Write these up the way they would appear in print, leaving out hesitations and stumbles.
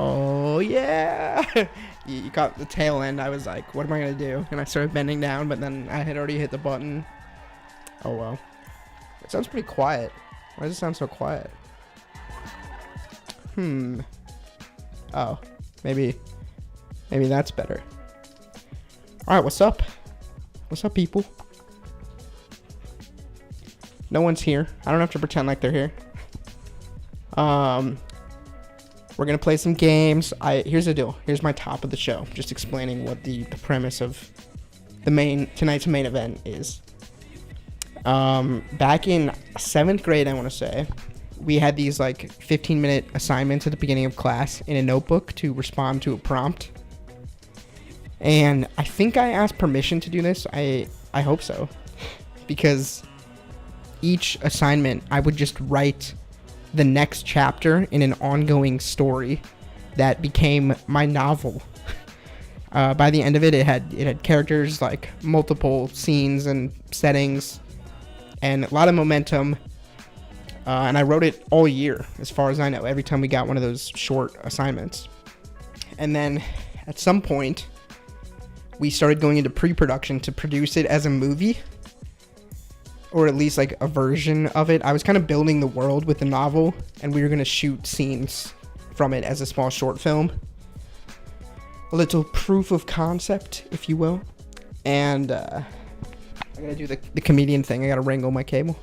Oh, yeah. You caught the tail end. I was like, what am I going to do? And I started bending down, but then I had already hit the button. Oh, well. It sounds pretty quiet. Why does it sound so quiet? Oh, maybe that's better. All right, what's up? What's up, people? No one's here. I don't have to pretend like they're here. We're gonna play some games. Here's the deal. Here's my top of the show. Just explaining what the premise of tonight's main event is. Back in 7th grade, I want to say, we had these like 15-minute assignments at the beginning of class in a notebook to respond to a prompt. And I think I asked permission to do this. I hope so, because each assignment I would just write the next chapter in an ongoing story that became my novel. By the end of it, it had characters, like multiple scenes and settings, and a lot of momentum. And I wrote it all year, as far as I know, every time we got one of those short assignments. And then at some point, we started going into pre-production to produce it as a movie, or at least like a version of it. I was kind of building the world with the novel, and we were going to shoot scenes from it as a small short film. A little proof of concept, if you will. And I gotta do the comedian thing. I gotta wrangle my cable.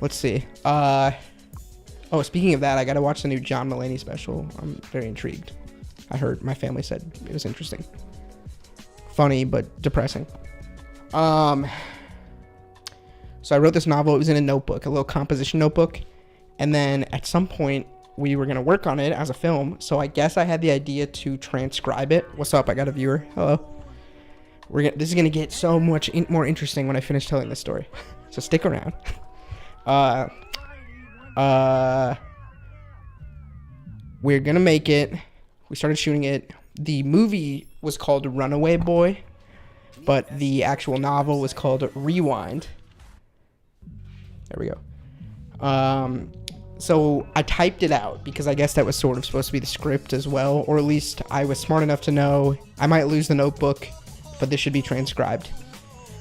Let's see. Speaking of that, I gotta watch the new John Mulaney special. I'm very intrigued. I heard my family said it was interesting. Funny, but depressing. So I wrote this novel. It was in a notebook, a little composition notebook. And then at some point, we were going to work on it as a film. So I guess I had the idea to transcribe it. What's up? I got a viewer. Hello. This is going to get so much more interesting when I finish telling this story. So stick around. We're going to make it. We started shooting it. The movie was called Runaway Boy, but the actual novel was called Rewind. There we go. So I typed it out because I guess that was sort of supposed to be the script as well, or at least I was smart enough to know I might lose the notebook, but this should be transcribed.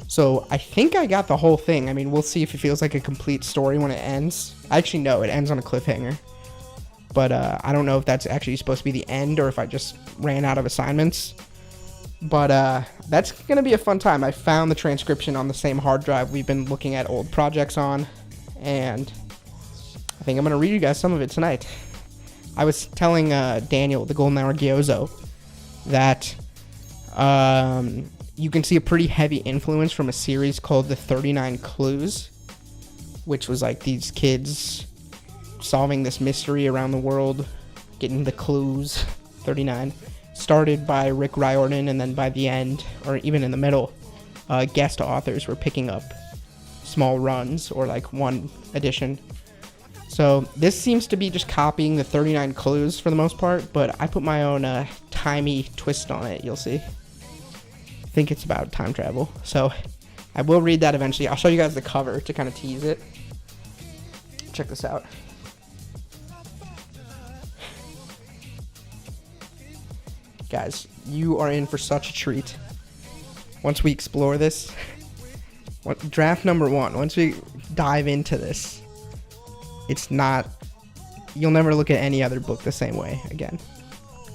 So I think I got the whole thing. I mean, we'll see if it feels like a complete story when it ends. Actually, no, it ends on a cliffhanger. But I don't know if that's actually supposed to be the end or if I just ran out of assignments. But that's going to be a fun time. I found the transcription on the same hard drive we've been looking at old projects on, and I think I'm going to read you guys some of it tonight. I was telling Daniel, the Golden Hour Gyozo, that you can see a pretty heavy influence from a series called The 39 Clues, which was like these kids solving this mystery around the world, getting the clues. 39. Started by Rick Riordan, and then by the end, or even in the middle, guest authors were picking up small runs, or like one edition. So this seems to be just copying the 39 Clues for the most part, but I put my own timey twist on it, you'll see. I think it's about time travel. So I will read that eventually. I'll show you guys the cover to kind of tease it. Check this out. Guys, you are in for such a treat. Once we explore this, draft number 1, once we dive into this, it's not, you'll never look at any other book the same way again,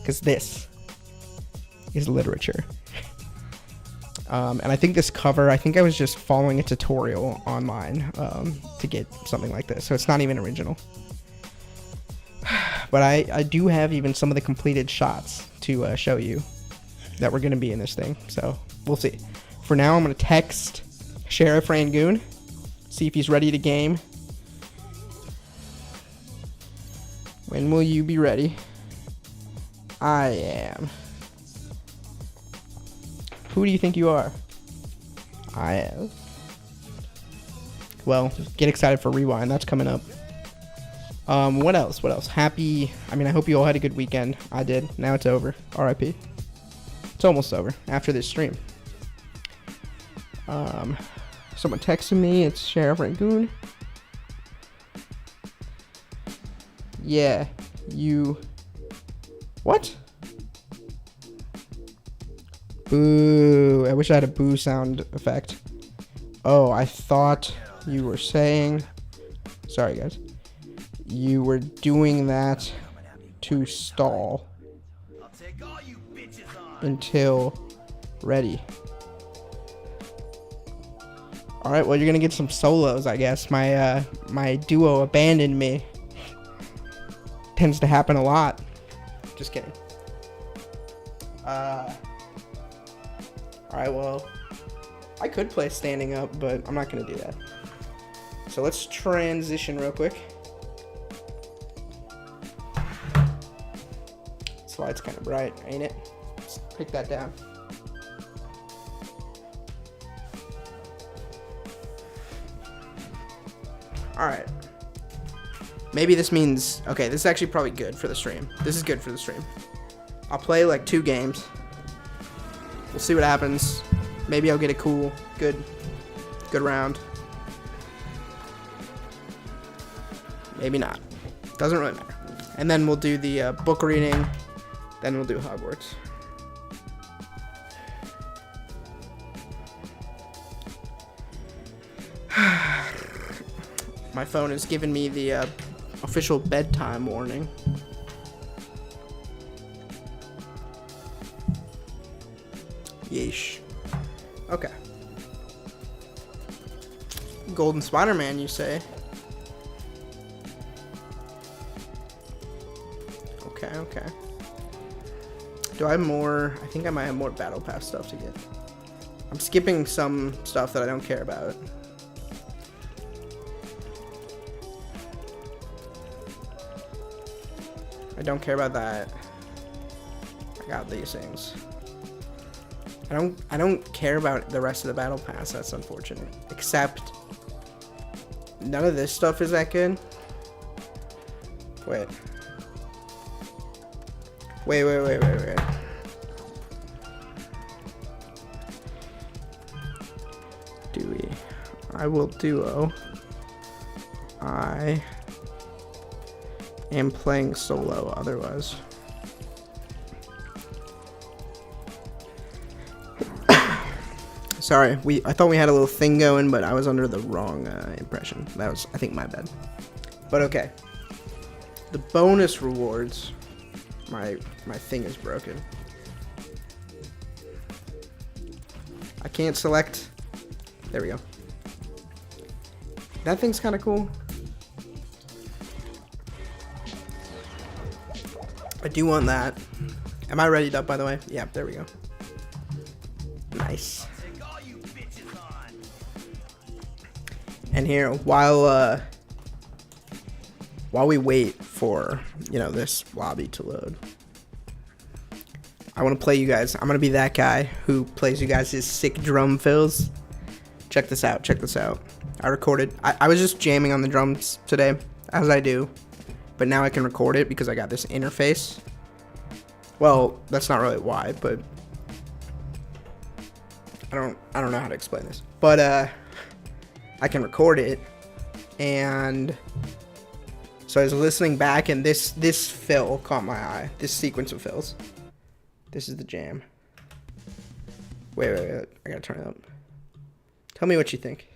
because this is literature. And I think this cover, I was just following a tutorial online to get something like this, so it's not even original. But I do have even some of the completed shots to show you that we're going to be in this thing, so we'll see. For now, I'm going to text Sheriff Rangoon, see if he's ready to game. When will you be ready? I am. Who do you think you are? I am. Well, get excited for Rewind. That's coming up. What else? I hope you all had a good weekend. I did. Now it's over. RIP. It's almost over after this stream. Someone texted me. It's Sheriff Rangoon. Yeah, you... What? Boo. I wish I had a boo sound effect. Oh, I thought you were saying... Sorry, guys. You were doing that to stall until ready. Alright, well, you're gonna get some solos, I guess. My duo abandoned me. Tends to happen a lot. Just kidding. Alright, well, I could play standing up, but I'm not gonna do that. So let's transition real quick. This light's kind of bright, ain't it? Let's pick that down. Alright. Maybe this means... Okay, this is actually probably good for the stream. This is good for the stream. I'll play like 2 games. We'll see what happens. Maybe I'll get a cool, good round. Maybe not. Doesn't really matter. And then we'll do the book reading. Then we'll do Hogwarts. My phone is giving me the official bedtime warning. Yeesh. Okay. Golden Spider-Man, you say? Okay. Do I have more? I think I might have more Battle Pass stuff to get. I'm skipping some stuff that I don't care about. I don't care about that. I got these things. I don't care about the rest of the Battle Pass. That's unfortunate. Except none of this stuff is that good. Wait. Dewey. I will duo. I am playing solo otherwise. Sorry, I thought we had a little thing going, but I was under the wrong impression. That was, I think, my bad. But okay. The bonus rewards. My thing is broken. I can't select. There we go. That thing's kind of cool. I do want that. Am I readied up, by the way? Yeah, there we go. Nice. And here, while we wait for, this lobby to load, I want to play you guys. I'm going to be that guy who plays you guys his sick drum fills. Check this out. I recorded. I was just jamming on the drums today, as I do. But now I can record it because I got this interface. Well, that's not really why, but I don't know how to explain this. But I can record it, and so I was listening back, and this fill caught my eye. This sequence of fills. This is the jam. Wait. I gotta turn it up. Tell me what you think.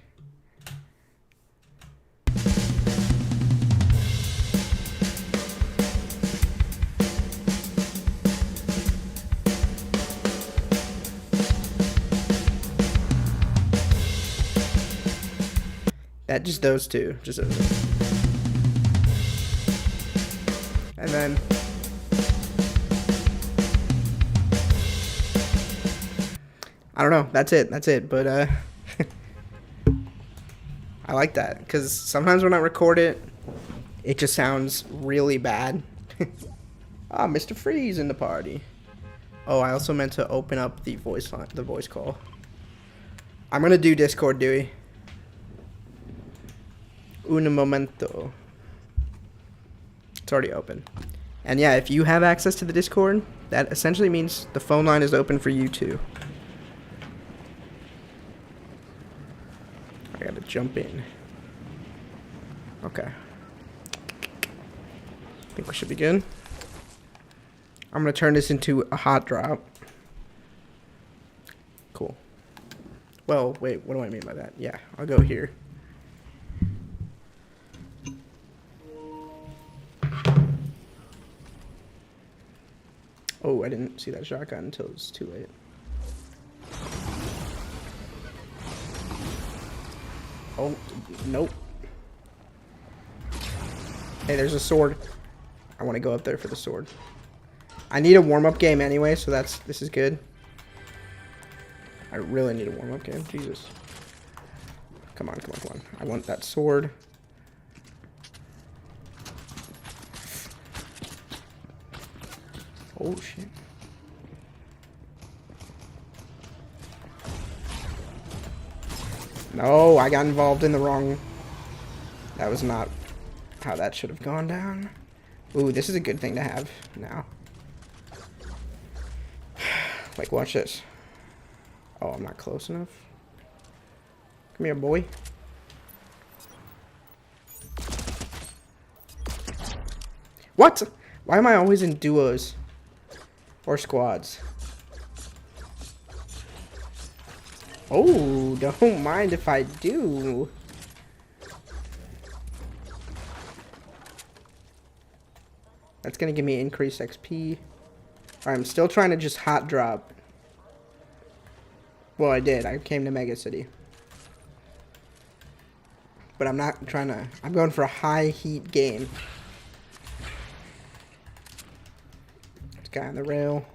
Just those two. Just those two. And then I don't know. That's it. But I like that because sometimes when I record it, it just sounds really bad. Ah, Mr. Freeze in the party. Oh, I also meant to open up the voice call. I'm gonna do Discord, Dewey. Un momento. It's already open. And yeah, if you have access to the Discord, that essentially means the phone line is open for you too. I gotta jump in. Okay. I think we should be good. I'm gonna turn this into a hot drop. Cool. Well, wait, what do I mean by that? Yeah, I'll go here. Oh, I didn't see that shotgun until it was too late. Oh, nope. Hey, there's a sword. I want to go up there for the sword. I need a warm-up game anyway, so this is good. I really need a warm-up game. Jesus. Come on, come on, come on. I want that sword. Oh, shit. No, I got involved in the wrong... That was not how that should have gone down. Ooh, this is a good thing to have now. Like, watch this. Oh, I'm not close enough. Come here, boy. What? Why am I always in duos? Or squads? Oh, don't mind if I do. That's gonna give me increased XP. Alright, I'm still trying to just hot drop. Well, I did. I came to Mega City. But I'm not trying to... I'm going for a high heat game. This guy on the rail.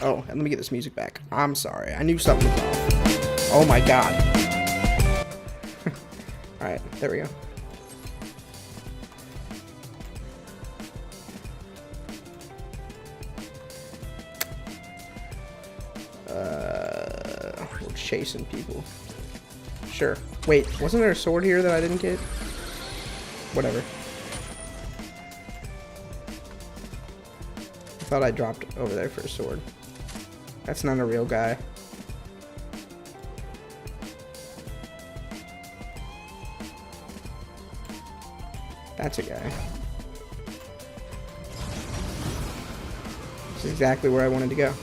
Oh, and let me get this music back. I'm sorry. I knew something was off. Oh my god. Alright, there we go. We're chasing people. Sure. Wait, wasn't there a sword here that I didn't get? Whatever. I thought I dropped over there for a sword. That's not a real guy. That's a guy. This is exactly where I wanted to go.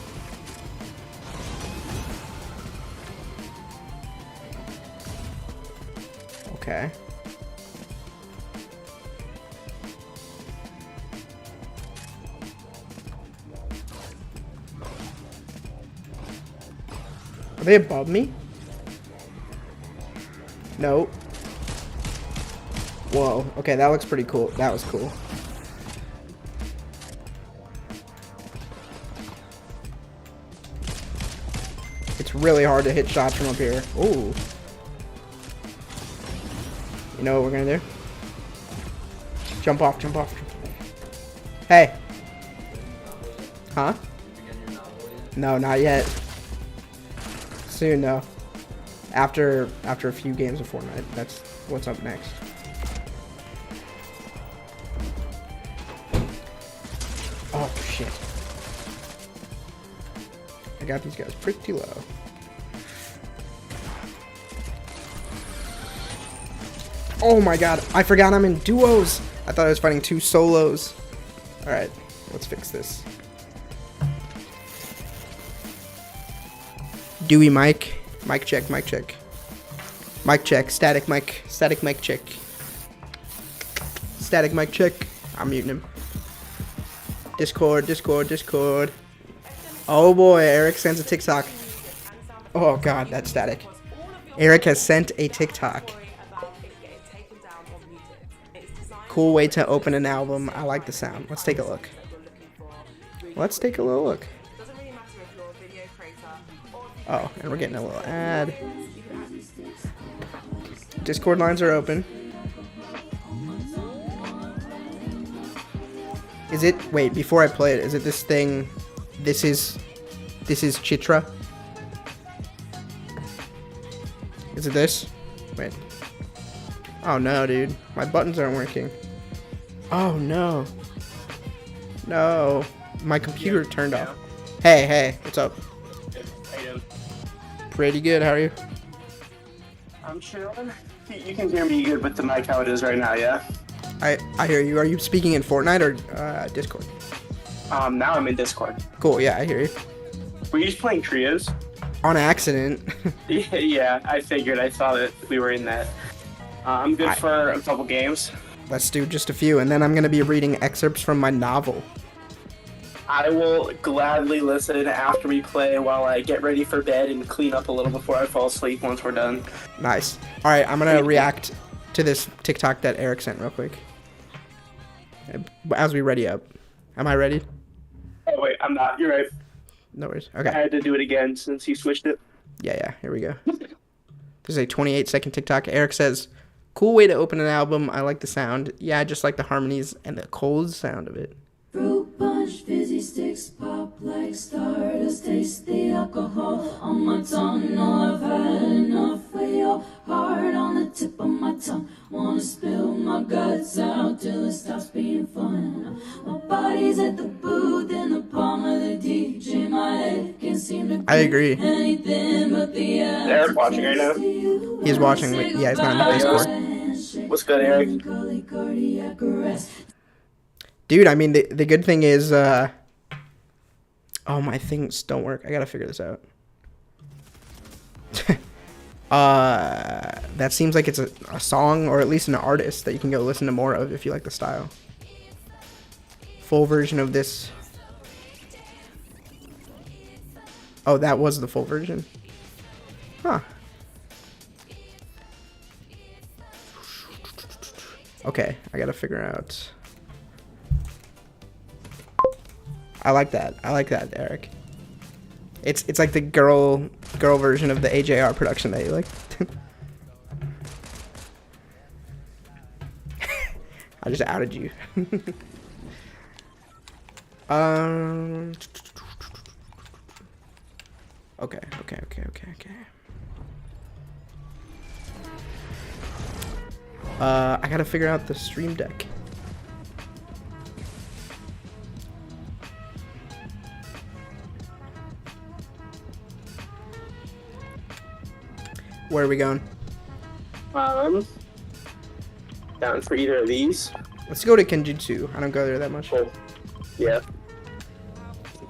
Okay. Are they above me? No. Whoa. Okay, that looks pretty cool. That was cool. It's really hard to hit shots from up here. Ooh. You know what we're gonna do? Jump off, jump off. Hey. Huh? No, not yet. Soon though. After a few games of Fortnite. That's what's up next. Oh shit. I got these guys pretty low. Oh my god, I forgot I'm in duos. I thought I was fighting two solos. Alright, let's fix this. Dewey mic. Mic check, mic check. Mic check, static mic check. Static mic check. I'm muting him. Discord. Oh boy, Eric sends a TikTok. Oh god, that's static. Eric has sent a TikTok. Cool way to open an album. I like the sound. Let's take a look. Let's take a little look. Oh, and we're getting a little ad. Discord lines are open. Is it... Wait, before I play it, is it this thing... This is Chitra? Is it this? Wait. Oh no, dude. My buttons aren't working. Oh no. No. My computer turned off. Hey, what's up? How you doing? Pretty good, how are you? I'm chilling. You can hear me good with the mic how it is right now, yeah? I hear you. Are you speaking in Fortnite or Discord? Now I'm in Discord. Cool. Yeah, I hear you. Were you just playing trios? On accident. Yeah, I figured. I saw that we were in that. I'm good for a couple games. Let's do just a few, and then I'm going to be reading excerpts from my novel. I will gladly listen after we play while I get ready for bed and clean up a little before I fall asleep once we're done. Nice. All right, I'm going to react to this TikTok that Eric sent real quick. As we ready up. Am I ready? Oh, wait, I'm not. You're right. No worries. Okay. I had to do it again since you switched it. Yeah, here we go. This is a 28-second TikTok. Eric says, cool way to open an album. I like the sound. Yeah, I just like the harmonies and the cold sound of it. Fruit punch, fizzy sticks pop like stardust. Taste the alcohol on my tongue. No, I've had enough with your heart on the tip of my tongue. Wanna spill my guts out till it stops being fun. My body's at the booth in the palm of the DJ. My head can't seem to I agree. anything but the Eric watching right now? He's watching. Yeah, he's not in the Discord. What's good, Eric? Dude, I mean, the good thing is, oh, my things don't work. I gotta figure this out. That seems like it's a song, or at least an artist that you can go listen to more of if you like the style. Full version of this. Oh, that was the full version. Huh. Okay, I gotta figure out. I like that, Eric. It's like the girl version of the AJR production that you like. I just outed you. Okay. I gotta figure out the stream deck. Where are we going? Down for either of these. Let's go to Kenjutsu. I don't go there that much. Cool. Yeah.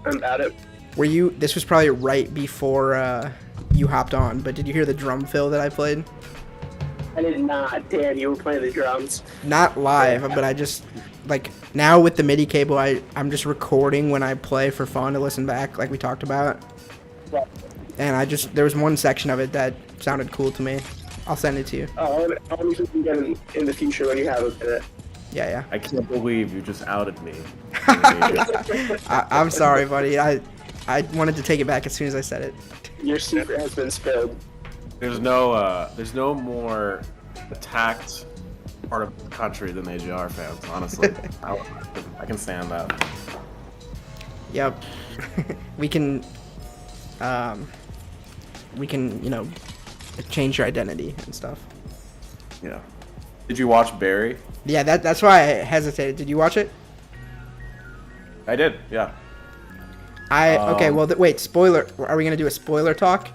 I'm at it. Were you? This was probably right before you hopped on, but did you hear the drum fill that I played? I did not. Damn, you were playing the drums. Not live, but I just, like, now with the MIDI cable, I'm just recording when I play for fun to listen back, like we talked about. Yeah. And there was one section of it that sounded cool to me. I'll send it to you. Oh, I'll usually do that in the future when you have a minute. Yeah. I can't believe you just outed me. I'm sorry, buddy. I wanted to take it back as soon as I said it. Your secret has been spilled. There's no more attacked part of the country than AJR fans, honestly. I can stand that. Yep. we can, change your identity and stuff. Yeah. Did you watch Barry? Yeah, that's why I hesitated. Did you watch it? I did, yeah. Okay, well, wait, spoiler. Are we going to do a spoiler talk?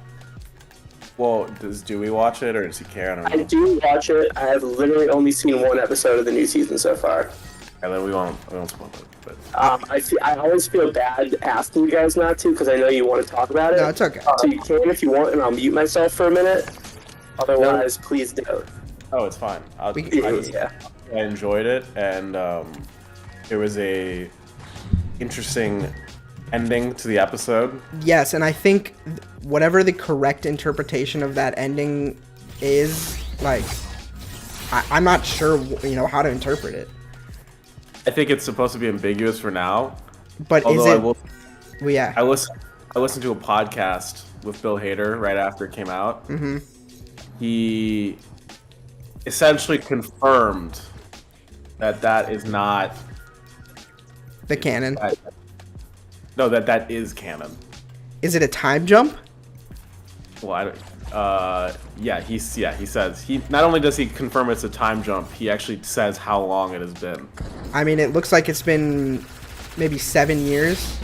Well, does Dewey watch it, or does he care? I don't know. I do watch it. I have literally only seen one episode of the new season so far. And then we won't spoil it. But I always feel bad asking you guys not to, because I know you want to talk about it. No, it's okay. So you can if you want, and I'll mute myself for a minute. Otherwise, please don't. Oh, it's fine. I enjoyed it, and it was a interesting ending to the episode. Yes, and I think whatever the correct interpretation of that ending is, like, I'm not sure, how to interpret it. I think it's supposed to be ambiguous for now. But although is it? Well, yeah. I listened to a podcast with Bill Hader right after it came out. Mm-hmm. He essentially confirmed that is not the canon. That is canon. Is it a time jump? Well, I don't. He says he not only does he confirm it's a time jump, he actually says how long it has been. I mean, it looks like it's been maybe 7 years.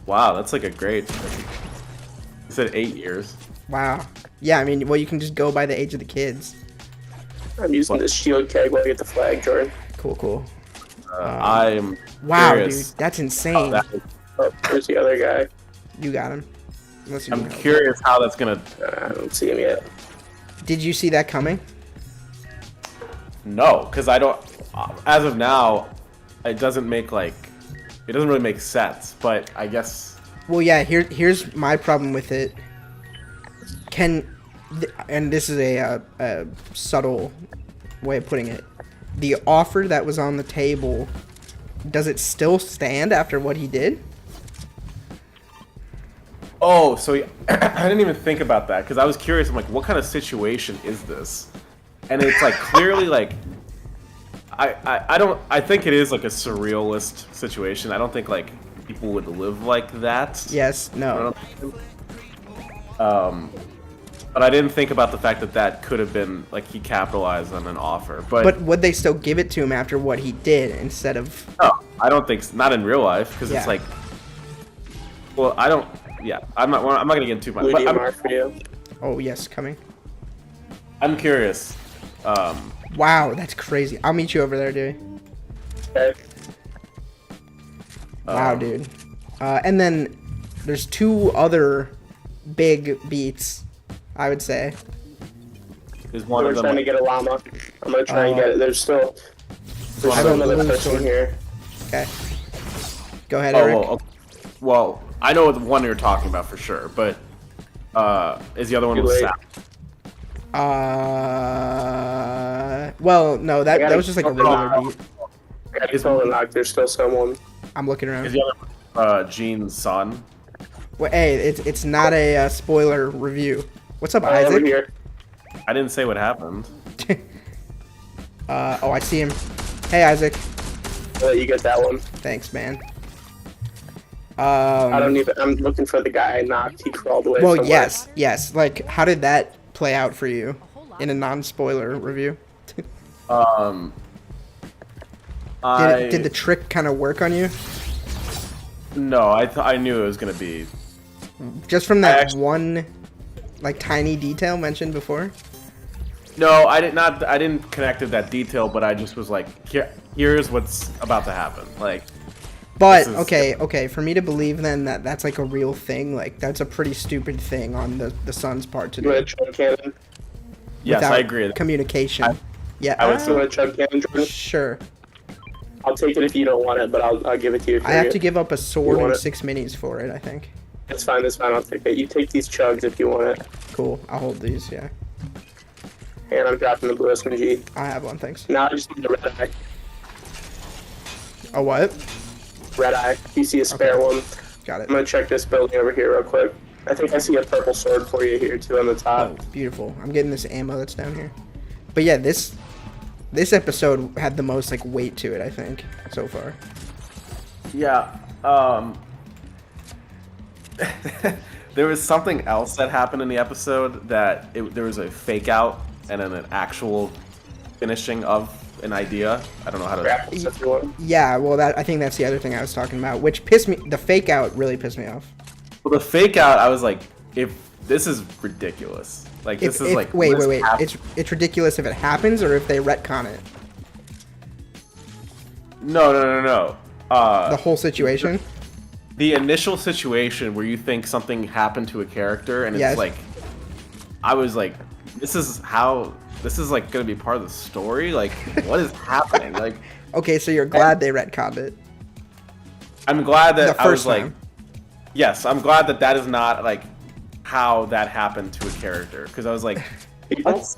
Wow, that's like a great. He said 8 years. Wow. Yeah, I mean, well, you can just go by the age of the kids. I'm using this shield keg while I get the flag, Jordan. Cool. I'm Wow, curious. dude, that's insane. Oh, there's the other guy. You got him. Unless you I'm can help. curious how that's gonna. I don't see him yet. Did you see that coming? No, because I don't. As of now, it doesn't make like. It doesn't really make sense. But I guess. Well, yeah. Here's my problem with it. And this is a subtle way of putting it. The offer that was on the table, does it still stand after what he did? Oh, so I didn't even think about that because I was curious. I'm like, what kind of situation is this? And it's like clearly like. I think it is like a surrealist situation. I don't think like people would live like that. Yes. No. But I didn't think about the fact that that could have been like he capitalized on an offer. But would they still give it to him after what he did instead of? no, I don't think not in real life because Yeah. it's like. Well, I don't. Yeah, I'm not gonna get into much. Blue But DMR for you. Oh yes, coming. I'm curious. Wow, that's crazy. I'll meet you over there, dude. Okay. Wow, dude. And then there's two other big beats, I would say. Is one We're of them trying to like, get a llama. I'm gonna try and get it. There's still I another don't believe person so. here. Okay. Go ahead, oh, Eric. well, okay. Well, I know the one you're talking about for sure, but is the other one Too with late. Sap? Well, no, that was just like a regular beat. I got told to knock. There's still someone. I'm looking Is around. the other one Gene's son? Well, hey, it's not a spoiler review. What's up, Over Isaac? here. I didn't say what happened. Oh, I see him. Hey, Isaac. I'll let you get that one. Thanks, man. I don't even. I'm looking for the guy I knocked. He crawled away. Well, somewhere. yes. Like, how did that play out for you in a non-spoiler review? Did the trick kind of work on you? No, I knew it was gonna be. Just from that one, like, tiny detail mentioned before? No, I didn't connect to that detail, but I just was like, here's what's about to happen. Like, But, this is- okay, for me to believe then that that's like a real thing, like, that's a pretty stupid thing on the son's part to You want a do. chug cannon? yes, without I agree. Communication. Yeah, I would You want a chug cannon, Jordan? sure. I'll take it if you don't want it, but I'll give it to you. If I you're have to good. give up a sword You want and it? 6 minis for it, I think. It's fine. It's fine. I'll take it. You take these chugs if you want it. Cool, I'll hold these, yeah. And I'm dropping the blue SMG. I have one, thanks. Now I just need a red eye. A what? Red eye. You see a spare one. Got I'm it. gonna check this building over here real quick. I think I see a purple sword for you here too on the Oh, top. beautiful. I'm getting this ammo that's down here. But yeah, this episode had the most, like, weight to it, I think, so far. Yeah. There was something else that happened in the episode that there was a fake out and then an actual finishing of an idea. I don't know how to. Grapples if you want. Yeah, well, I think that's the other thing I was talking about, which pissed me. The fake out really pissed me off. Well, the fake out, I was like, if this is ridiculous. Like this is like wait. what is happening? It's ridiculous if it happens or if they retcon it. No. The whole situation. The initial situation where you think something happened to a character and it's Yes. like, I was like, this is like gonna be part of the story. Like, what is happening? Like, Okay, so you're glad they retconned it. I'm glad that The I was first like, time. yes, I'm glad that that is not like how that happened to a character because I was like, what's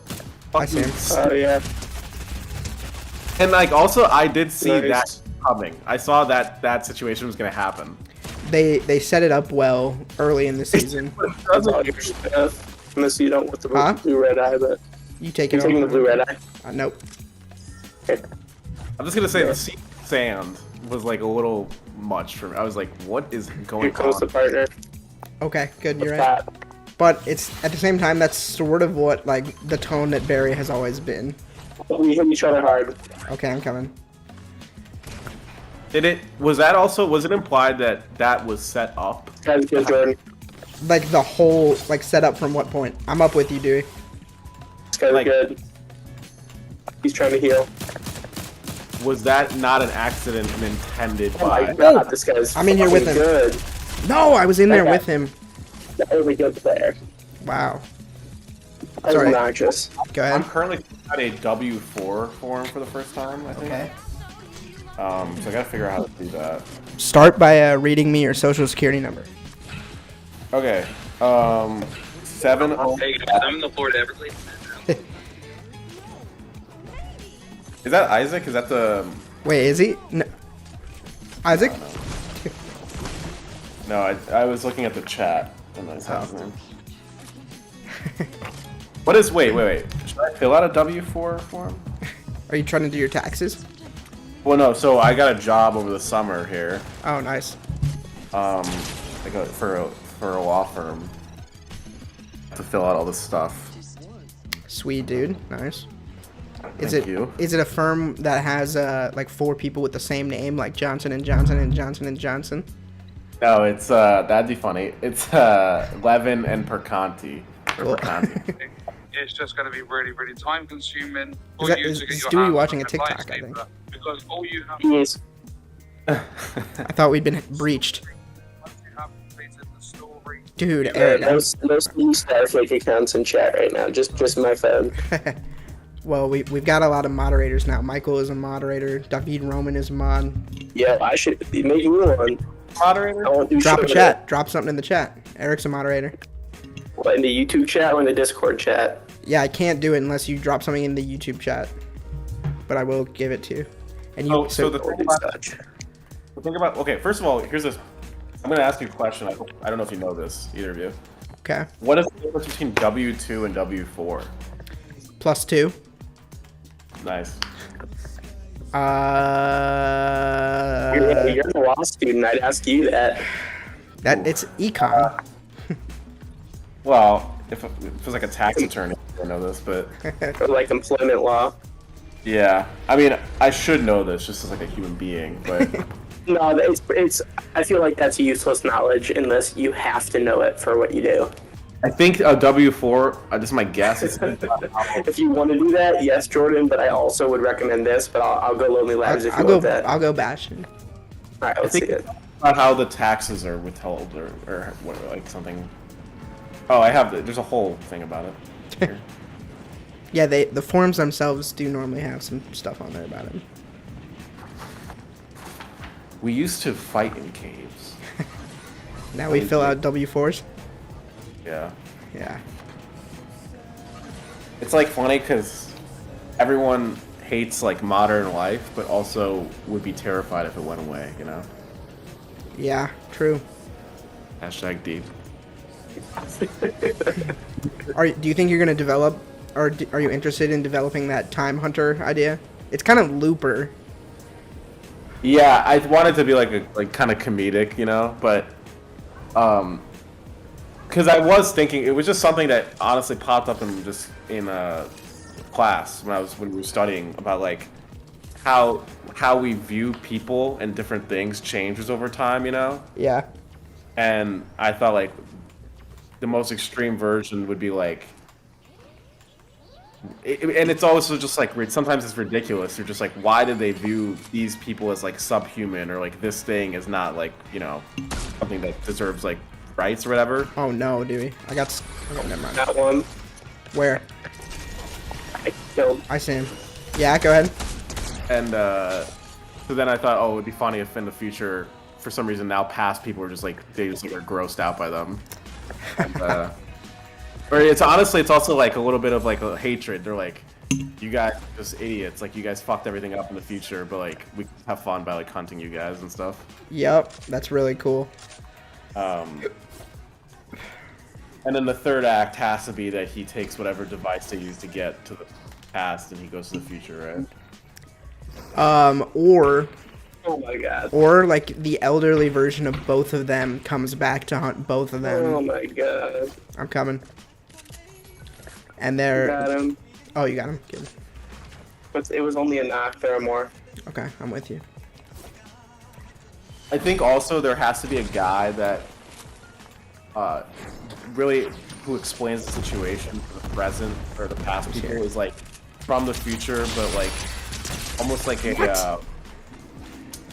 I see him. Oh yeah. And like also I did see Nice. that coming. I saw that situation was gonna happen. They set it up well early in the season. That's all your stuff. Unless you don't want the Huh? blue red eye, but You take you're it taking the over. blue red eye. Nope. Okay. I'm just gonna say Yeah. the sea sand was like a little much for me. I was like, what is Here going comes on? the partner. Okay, good. You're right. That. But it's at the same time that's sort of what like the tone that Barry has always been. We hit each other hard. Okay, I'm coming. Was it implied that that was set up? Guys, good, Jordan. Like the whole like setup from what point? I'm up with you, Dewey. This guy's Like- good. He's trying to heal. was that not an accident and intended Oh my by? god, this guy's I'm in here with him. good. No, I was in there Okay. with him. That was a good player. Wow. That was Sorry. obnoxious. Go I'm ahead. currently at a W4 form for the first time, I think. Okay. So I gotta figure out how to do that. Start by reading me your social security number. Okay. 7. Hey guys, I'm in the Florida Everglades. Is that Isaac? Is that the? Wait, is he? No. Isaac? No, I was looking at the chat. And I saw his Oh. name. What is? Wait. Should I fill out a W4 form? Are you trying to do your taxes? Well, no. So I got a job over the summer here. Oh, nice. I got for a law firm to fill out all this stuff. Sweet, dude. Nice. Is Thank it you. is it a firm that has like 4 people with the same name, like Johnson and Johnson and Johnson and Johnson? No, it's that'd be funny. It's Levin and Perconti. Or Cool. Perconti. It's just going to be really, really time consuming for Is that- you is- to get is your Stewie hands watching on a TikTok, I lightsaber, think? Because all you have Yes. I thought we'd been breached. once you have completed the story. Dude, Eric. No star fake accounts in chat right now. Just my phone. Well, we've got a lot of moderators now. Michael is a moderator. David Roman is a mod. Yeah, I should be making one. Moderator. I won't do Drop a shit with chat. Drop something in the chat. Eric's a moderator. it. What, in the YouTube chat or in the Discord chat? Yeah, I can't do it unless you drop something in the YouTube chat. But I will give it to you. And you. Oh, so the Or thing do about, such. okay, first of all, here's this. I'm gonna ask you a question. I don't know if you know this, either of you. Okay. What is the difference between W2 and W4? +2. Nice. You're a law student. I'd ask you that. That it's econ. Well, if it was like a tax attorney, I know this, but Or like employment law. yeah. I mean, I should know this just as like a human being, but No, it's. I feel like that's useless knowledge unless you have to know it for what you do. I think a W4. This is my guess. If you want to do that, yes, Jordan. But I also would recommend this. But I'll go Lonely Labs if you want that. I'll go Bastion. All right, let's see it. About how the taxes are withheld or what, like something. Oh, I have there's a whole thing about it. Here. Yeah, the forums themselves do normally have some stuff on there about it. We used to fight in caves. Now we fill out W4s. Yeah. Yeah. It's like funny because everyone hates like modern life, but also would be terrified if it went away. You know. Yeah, true. Hashtag deep. Do you think you're gonna develop, or are you interested in developing that Time Hunter idea? It's kind of Looper. Yeah, I wanted to be like kind of comedic, you know, but because I was thinking it was just something that honestly popped up in class when we were studying about like how we view people and different things changes over time, you know. Yeah. And I thought like the most extreme version would be like, and it's also just like sometimes it's ridiculous. You're just like, why did they view these people as like subhuman or like this thing is not like, you know, something that deserves like rights or whatever. Oh no, dude. I got never mind. That one Where? I killed. I see him. Yeah, go ahead. And so then I thought, oh, it would be funny if in the future, for some reason now past people are just like they just like are grossed out by them. And, or it's honestly, it's also like a little bit of like a hatred. They're like, you guys are just idiots. Like you guys fucked everything up in the future, but like we have fun by like hunting you guys and stuff. Yep, that's really cool. And then the third act has to be that he takes whatever device they use to get to the past and he goes to the future, right? Oh my god. Or like the elderly version of both of them comes back to hunt both of them. Oh my god. I'm coming. And they're. Got him. Oh, you got him. Good. But it was only a knock. There are more. Okay, I'm with you. I think also there has to be a guy that really who explains the situation for the present or the past people is like from the future, but like almost like a. What?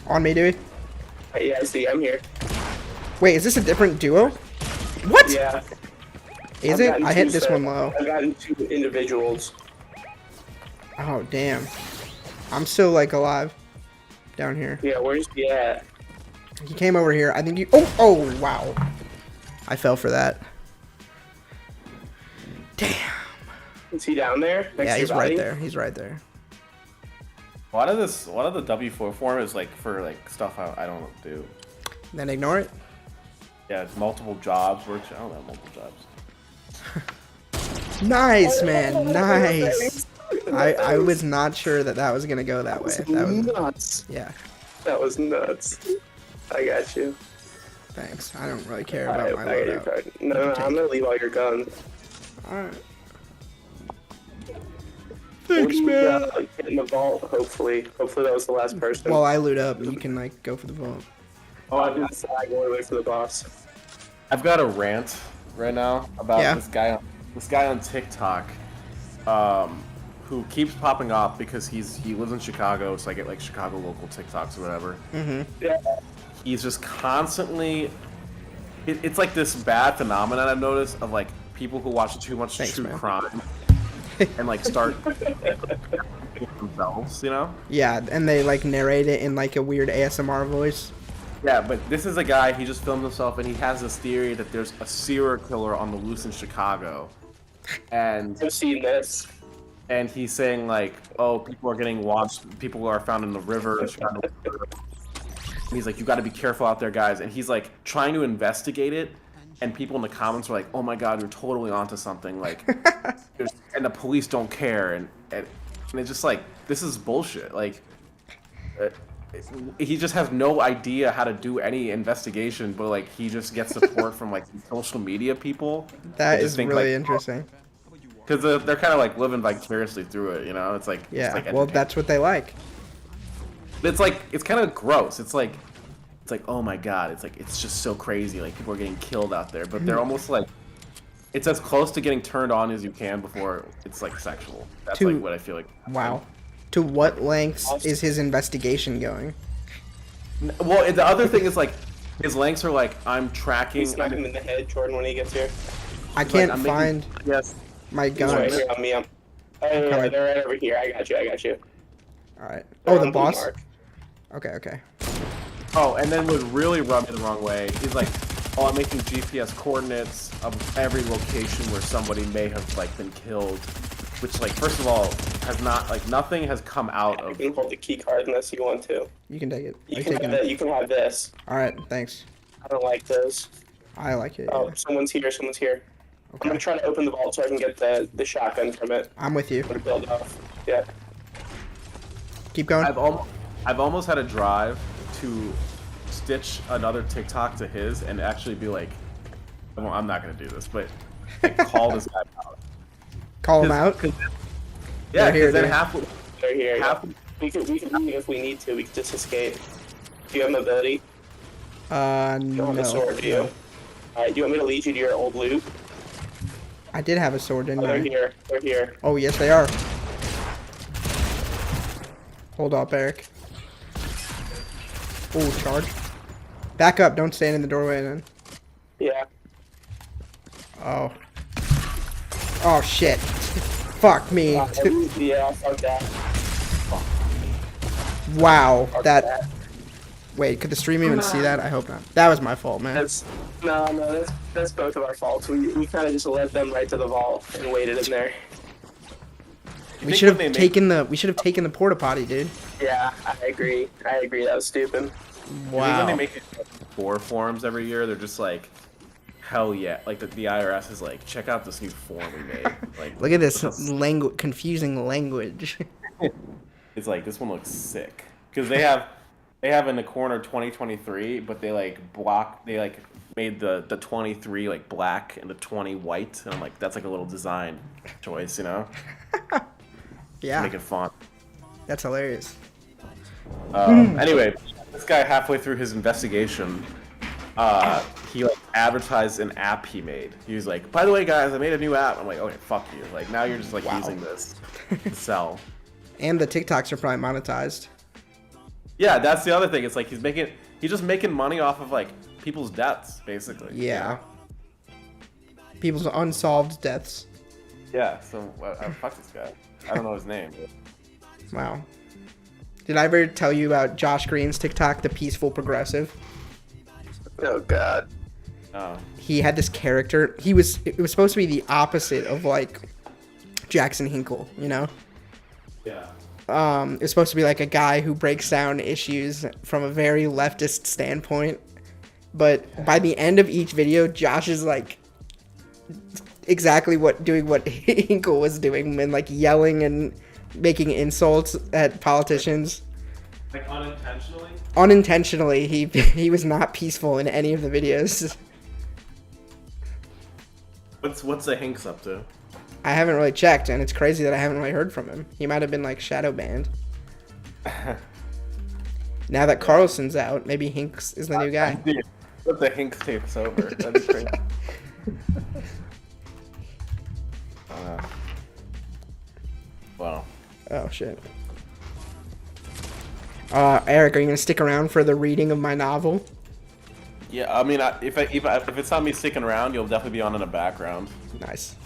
On me, dude. Yeah, I see. I'm here. Wait, is this a different duo? What? Yeah. Is I've it? gotten I hit two this so- one low. I've gotten 2 individuals. Oh, damn. I'm still, like, alive. Down here. Yeah, where's he at? He came over here. I think you... Oh, wow. I fell for that. Damn. Is he down there? Next Yeah, to he's your right body? there. He's right there. A lot of the W4 form is like for like stuff I don't do. Then ignore it. Yeah, it's multiple jobs. I don't have multiple jobs. Nice, man. Nice. I was not sure that was going to go that way. That was nuts. Yeah. That was nuts. I got you. Thanks. I don't really care about Alright, my I got your loadout. card. No, I'm gonna leave all your guns. Alright. We'll Thanks, just, man. get in the vault, hopefully. Hopefully that was the last person. While I loot up, you can, like, go for the vault. Oh, I'm inside going away for the boss. I've got a rant right now about Yeah. this guy on TikTok, who keeps popping up because he lives in Chicago, so I get like Chicago local TikToks or whatever. Mm-hmm. Yeah. He's just constantly. It's like this bad phenomenon I've noticed of like people who watch too much Thanks, true man. crime and like start themselves, you know? Yeah, and they, like, narrate it in, like, a weird ASMR voice. Yeah, but this is a guy, he just filmed himself and he has this theory that there's a serial killer on the loose in Chicago. And I've seen this. and he's saying like, oh, people are getting washed, people are found in the river in Chicago. And he's like, you got to be careful out there, guys. And he's like trying to investigate it, and people in the comments are like, oh my god, you're totally onto something. Like, and the police don't care, and it's just like, this is bullshit. Like, he just has no idea how to do any investigation, but like he just gets support from like social media people. That just is think, really like, interesting. Because they're kind of like living vicariously through it, you know? It's like, Yeah, it's like well, that's what they like. it's like, it's kind of gross. It's like, oh my god, it's like, it's just so crazy. Like, people are getting killed out there, but they're almost like, it's as close to getting turned on as you can before it's like sexual. That's like what I feel like. Wow. To what lengths is his investigation going? Well, the other thing is like, his lengths are like, I'm tracking. He's smack him in the head, Jordan, when he gets here. I can't I'm find yes. my He's right guns. here on me. Oh, yeah, coming. they're right over here. I got you. Alright. They're Oh, the on blue boss? mark. Okay. Oh, and then what really rubbed me the wrong way, he's like, oh, I'm making GPS coordinates of every location where somebody may have like been killed, which like, first of all, has not, like, nothing has come out You of. can hold the key card unless you want to. You can take it. You I can, take have it. you can have this. Alright, thanks. I don't like those. I like it. Oh, Yeah. someone's here. I'm Okay. gonna try to open the vault so I can get the shotgun from it. I'm with you. I'm gonna build off. Yeah. Keep going. I've almost had a drive to stitch another TikTok to his and actually be like, well, I'm not gonna do this, but like, call this guy out. Call him out. Yeah, They're here, because then dude. halfway, They're here. half, We can leave if we need to. We can just escape. Do you have mobility? You don't have No. a sword, do you? No. Alright, do you want me to lead you to your old loot? I did have a sword, didn't Oh, they're I? here. They're here. Oh, yes, they are. Hold up, Eric. Oh, charge. Back up. Don't stand in the doorway then. Yeah. Oh. Oh, shit. Fuck me. Yeah, fuck that. Wow. Fuck That. Wait, could the stream even see that? I hope not. That was my fault, man. That's both of our faults. We kind of just led them right to the vault and waited in there. We should have taken the porta potty, dude. Yeah, I agree. That was stupid. When Wow. they make it 4 forms every year, they're just like, hell yeah! Like the IRS is like, check out this new form we made. Like, Look at this confusing language. it's like, this one looks sick because they have in the corner 2023, but they like made the 23 like black and the 20 white, and I'm like, that's like a little design choice, you know? Yeah, Make it fun. that's hilarious. Anyway, this guy halfway through his investigation, he like advertised an app he made. He was like, by the way, guys, I made a new app. I'm like, okay, fuck you. Like, now you're just like Wow. using this to sell. And the TikToks are probably monetized. Yeah, that's the other thing. It's like he's just making money off of like people's debts, basically. Yeah. People's unsolved deaths. Yeah. So fuck this guy. I don't know his name. Wow. Did I ever tell you about Josh Green's TikTok, The Peaceful Progressive? Oh God. Oh. He had this character. It was supposed to be the opposite of like Jackson Hinkle, you know? Yeah. It's supposed to be like a guy who breaks down issues from a very leftist standpoint. But by the end of each video, Josh is like exactly doing what Hinkle was doing, and like yelling and making insults at politicians. Like unintentionally? Unintentionally, he was not peaceful in any of the videos. What's the Hinks up to? I haven't really checked, and it's crazy that I haven't really heard from him. He might have been like shadow banned. Now that Carlson's out, maybe Hinks is the new guy. Dude, what the Hinks takes over? That'd be crazy. Wow. Oh shit. Eric, are you gonna stick around for the reading of my novel? Yeah, I mean, if it's not me sticking around, you'll definitely be on in the background. Nice.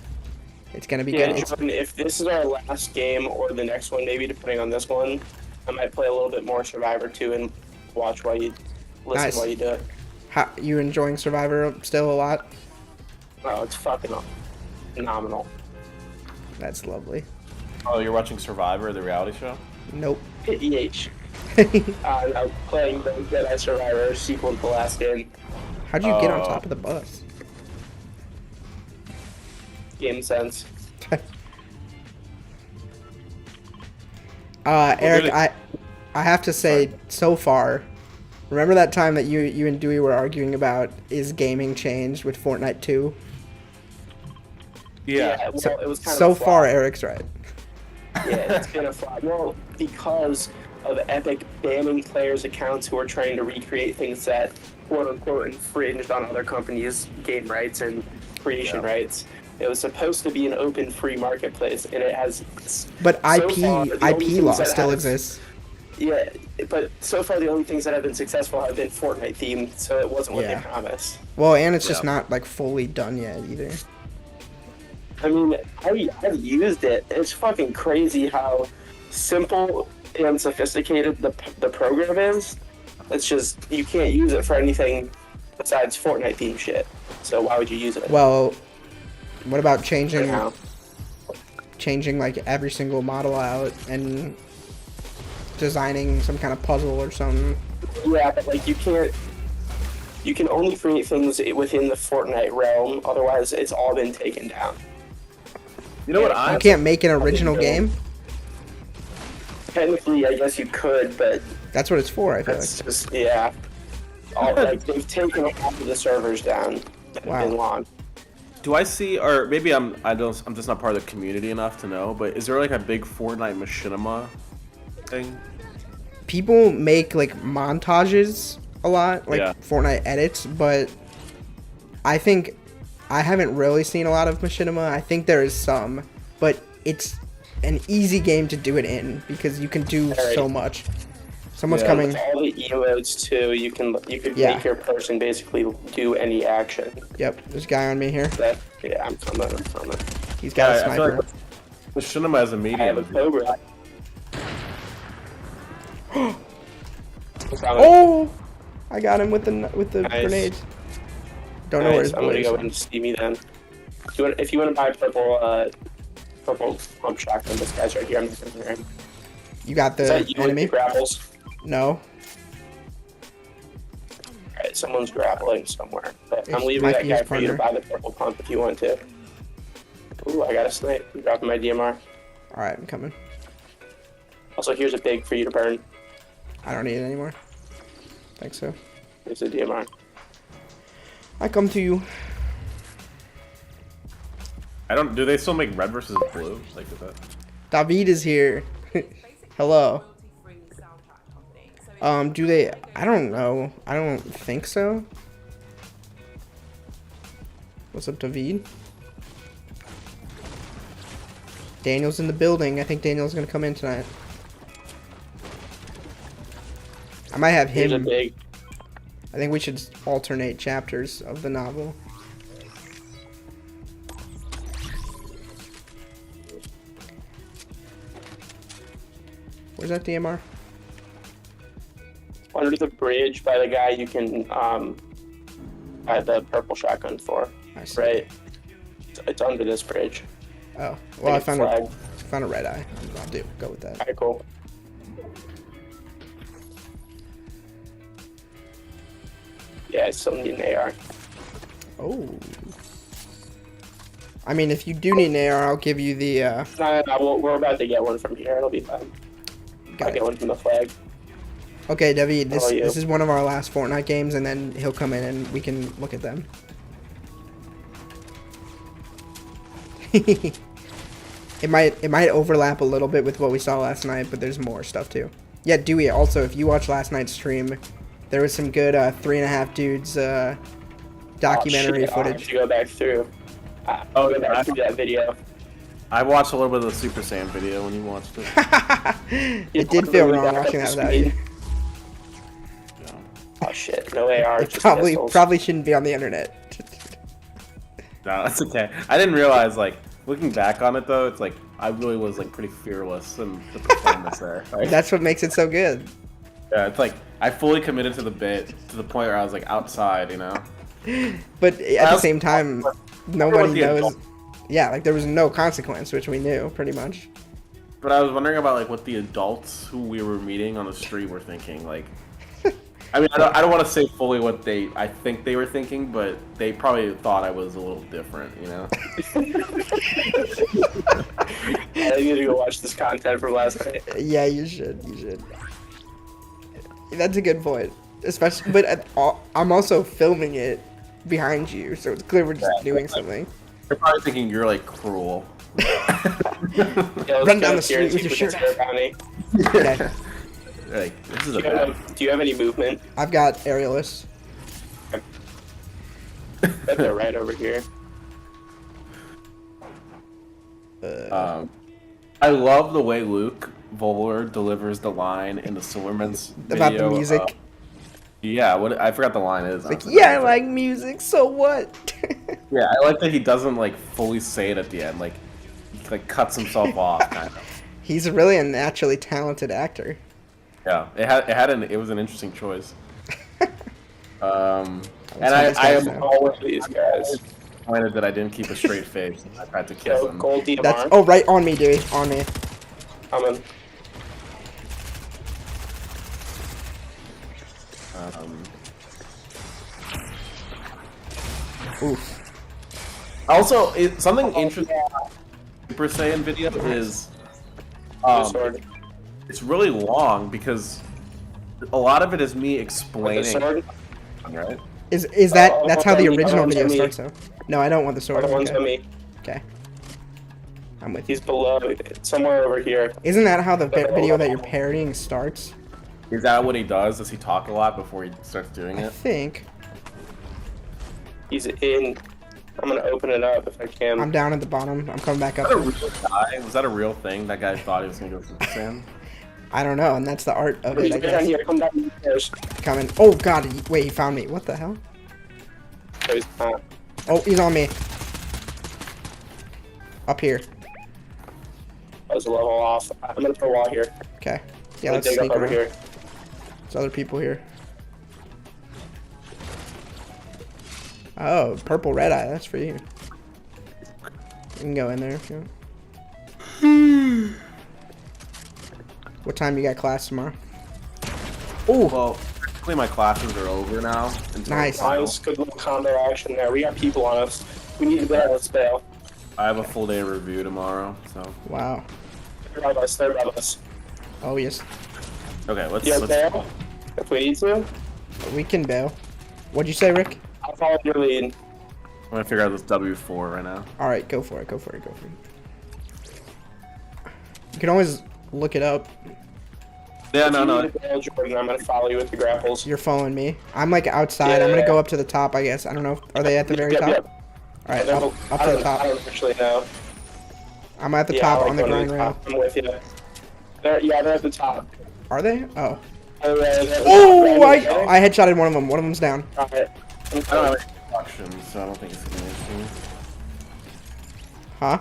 It's gonna be Yeah, good. if this is our last game or the next one, maybe depending on this one, I might play a little bit more Survivor 2 and watch while you listen Nice. while you do it. How, you enjoying Survivor still a lot? Oh, it's fucking phenomenal. That's lovely. Oh, you're watching Survivor, the reality show? Nope. EH. I'm playing the Jedi Survivor sequel to the last game. How'd you get on top of the bus? Game sense. Eric, I have to say, so far, remember that time that you and Dewey were arguing about is gaming changed with Fortnite 2? Yeah, well, it was kind So of a flop. far, Eric's right. Yeah, it's been a flop. Well, because of Epic banning players' accounts who are trying to recreate things that quote-unquote infringed on other companies' game rights and creation rights. It was supposed to be an open, free marketplace, and it has. But so far, the only IP things law that still have- exists. Yeah, but so far the only things that have been successful have been Fortnite themed, so it wasn't what Yeah. they promised. Well, and it's just not like fully done yet either. I mean, I've used it. It's fucking crazy how simple and sophisticated the program is. It's just, you can't use it for anything besides Fortnite themed shit. So why would you use it? Well, what about Right changing now? like every single model out and designing some kind of puzzle or something? Yeah, but like you can only create things within the Fortnite realm, otherwise it's all been taken down. You know what You can't make an original game? Technically, I guess you could, but That's what it's for, I feel like. that's just, yeah. Like, they've taken half of the servers down that Wow. have been long. Do I see, or maybe I'm just not part of the community enough to know, but is there like a big Fortnite machinima thing? People make like montages a lot, like Yeah. Fortnite edits, but I think I haven't really seen a lot of machinima. I think there is some, but it's an easy game to do it in because you can do Right. so much. Someone's Yeah. coming. With all the emotes too, you could Yeah. make your person basically do any action. Yep, there's a guy on me here. Yeah, I'm coming. He's got a I feel sniper. like machinima as a I have medium a is Cobra. Oh! I got him with the Nice. grenades. Don't know where his I'm gonna boy go is. and see me then. If you want to buy purple pump shotgun, this guy's right here. I'm just gonna him. You got Is the that you with enemy? the grapples? No. Alright, someone's grappling somewhere. But I'm It leaving might that be guy his for you to partner. buy the purple pump if you want to. Ooh, I got a snipe. I'm dropping my DMR. All right, I'm coming. Also, here's a big for you to burn. I don't need it anymore. Think so. Here's a DMR. I come to you. do they still make red versus blue? Like is that? David is here. Hello. Do they? I don't know. I don't think so. What's up, David? Daniel's in the building. I think Daniel's gonna come in tonight. I might have Here's a him. big. I think we should alternate chapters of the novel. Where's that DMR? Under the bridge by the guy you can buy the purple shotgun for. I see. Right. It's under this bridge. Oh, well, I Big found flag. a red eye. I'll go with that. Alright, cool. Yeah, I still need an AR. Oh. I mean, if you do need an AR, I'll give you the. No, we're about to get one from here. It'll be fine. I'll get one from the flag. Okay, Devi, this How are you? is one of our last Fortnite games, and then he'll come in and we can look at them. It might overlap a little bit with what we saw last night, but there's more stuff too. Yeah, Dewey, also, if you watch last night's stream, there was some good 3.5 Dudes documentary I'll have footage. to go back through. Oh, Go back through that video. I watched a little bit of the Super Saiyan video when you watched it. It did feel wrong watching that without you. Oh shit, no AR. It just probably pistols. shouldn't be on the internet. No, that's okay. I didn't realize, like, looking back on it though, it's like I really was like pretty fearless in the performance there. Like, That's what makes it so good. yeah, it's like I fully committed to the bit to the point where I was like outside, you know. But at the same time, nobody the knows. adult- Yeah, like there was no consequence, which we knew pretty much. But I was wondering about like what the adults who we were meeting on the street were thinking. Like, I mean, I don't want to say fully what I think they were thinking, but they probably thought I was a little different, you know. I need to go watch this content from last night. Yeah, you should. You should. That's a good point. Especially, but I'm also filming it behind you, so it's clear we're just doing something. They're probably thinking you're like cruel. Yeah, let's Run go down the up here street and see with if your we can shirt tear Bonnie. Okay. Like, this is Do a you, bad. do you have any movement? I've got aerialist. Bet they're right over here. I love the way Luke Voller delivers the line in the Silverman's About video. the music. Yeah, what I forgot the line is. Like, yeah, I like music, so what? Yeah, I like that he doesn't like fully say it at the end. Like, he like cuts himself off, kind of. He's really a naturally talented actor. Yeah, it was an interesting choice. And That's how I these guys am sound. All of these guys. disappointed that I didn't keep a straight face. I tried to kiss Go him. gold DMR. That's right on me, Dewey. On me. Coming. Oof. Also, something interesting about Super Saiyan video is Sword. it's really long because a lot of it is me With the explaining. sword. Right? Is that Oh, that's how the okay, original other video one's on starts though? No, I don't want the sword. Other one's Okay. on me. Okay. I'm with you. He's below, somewhere over here. Isn't that how the video that you're parodying starts? Is that what he does? Does he talk a lot before he starts doing I it? think. He's in. I'm gonna open it up if I can. I'm down at the bottom. I'm coming back Was that a up. real guy? Was that a real thing? That guy thought he was gonna go Super Saiyan? I don't know, and that's the art of it, He's I down guess. here. Come down the stairs. Coming. Oh god, wait, he found me. What the hell? No, he's not. Oh, he's on me. Up here. That was a level off. I'm gonna throw a wall here. Okay. Yeah, I'm let's gonna dig sneak up over around. here. There's other people here. Oh, purple red eye. That's for you. You can go in there if you want. What time you got class tomorrow? Oh, Well, technically my classes are over now. until Nice. the final. Nice, good little combo action there. We got people on us. We need to bail. Let's bail. I have a full day of review tomorrow, so wow. They're above us. They're above us. Oh yes, okay. Let's. You have let's bail? If we need to, we can bail. What'd you say, Rick? I'll follow your lead. I'm gonna figure out this W4 right now. All right, go for it. Go for it. Go for it. You can always look it up. Yeah, If no, you no. need to bail, Jordan, I'm gonna follow you with the grapples. You're following me. I'm like outside. I'm gonna go up to the top, I guess. I don't know. Are they at the very Yep, top? yep. All right, I don't- up I to the don't- top. I don't actually know. I'm at the Yeah, top I like on the going to grind rail. top. I'm with you. They're at the top. Are they? Oh. Oh, Oh, I headshotted one of them. One of them's down. Alright. I don't have any deductions, so I don't think it's gonna be an issue. Huh?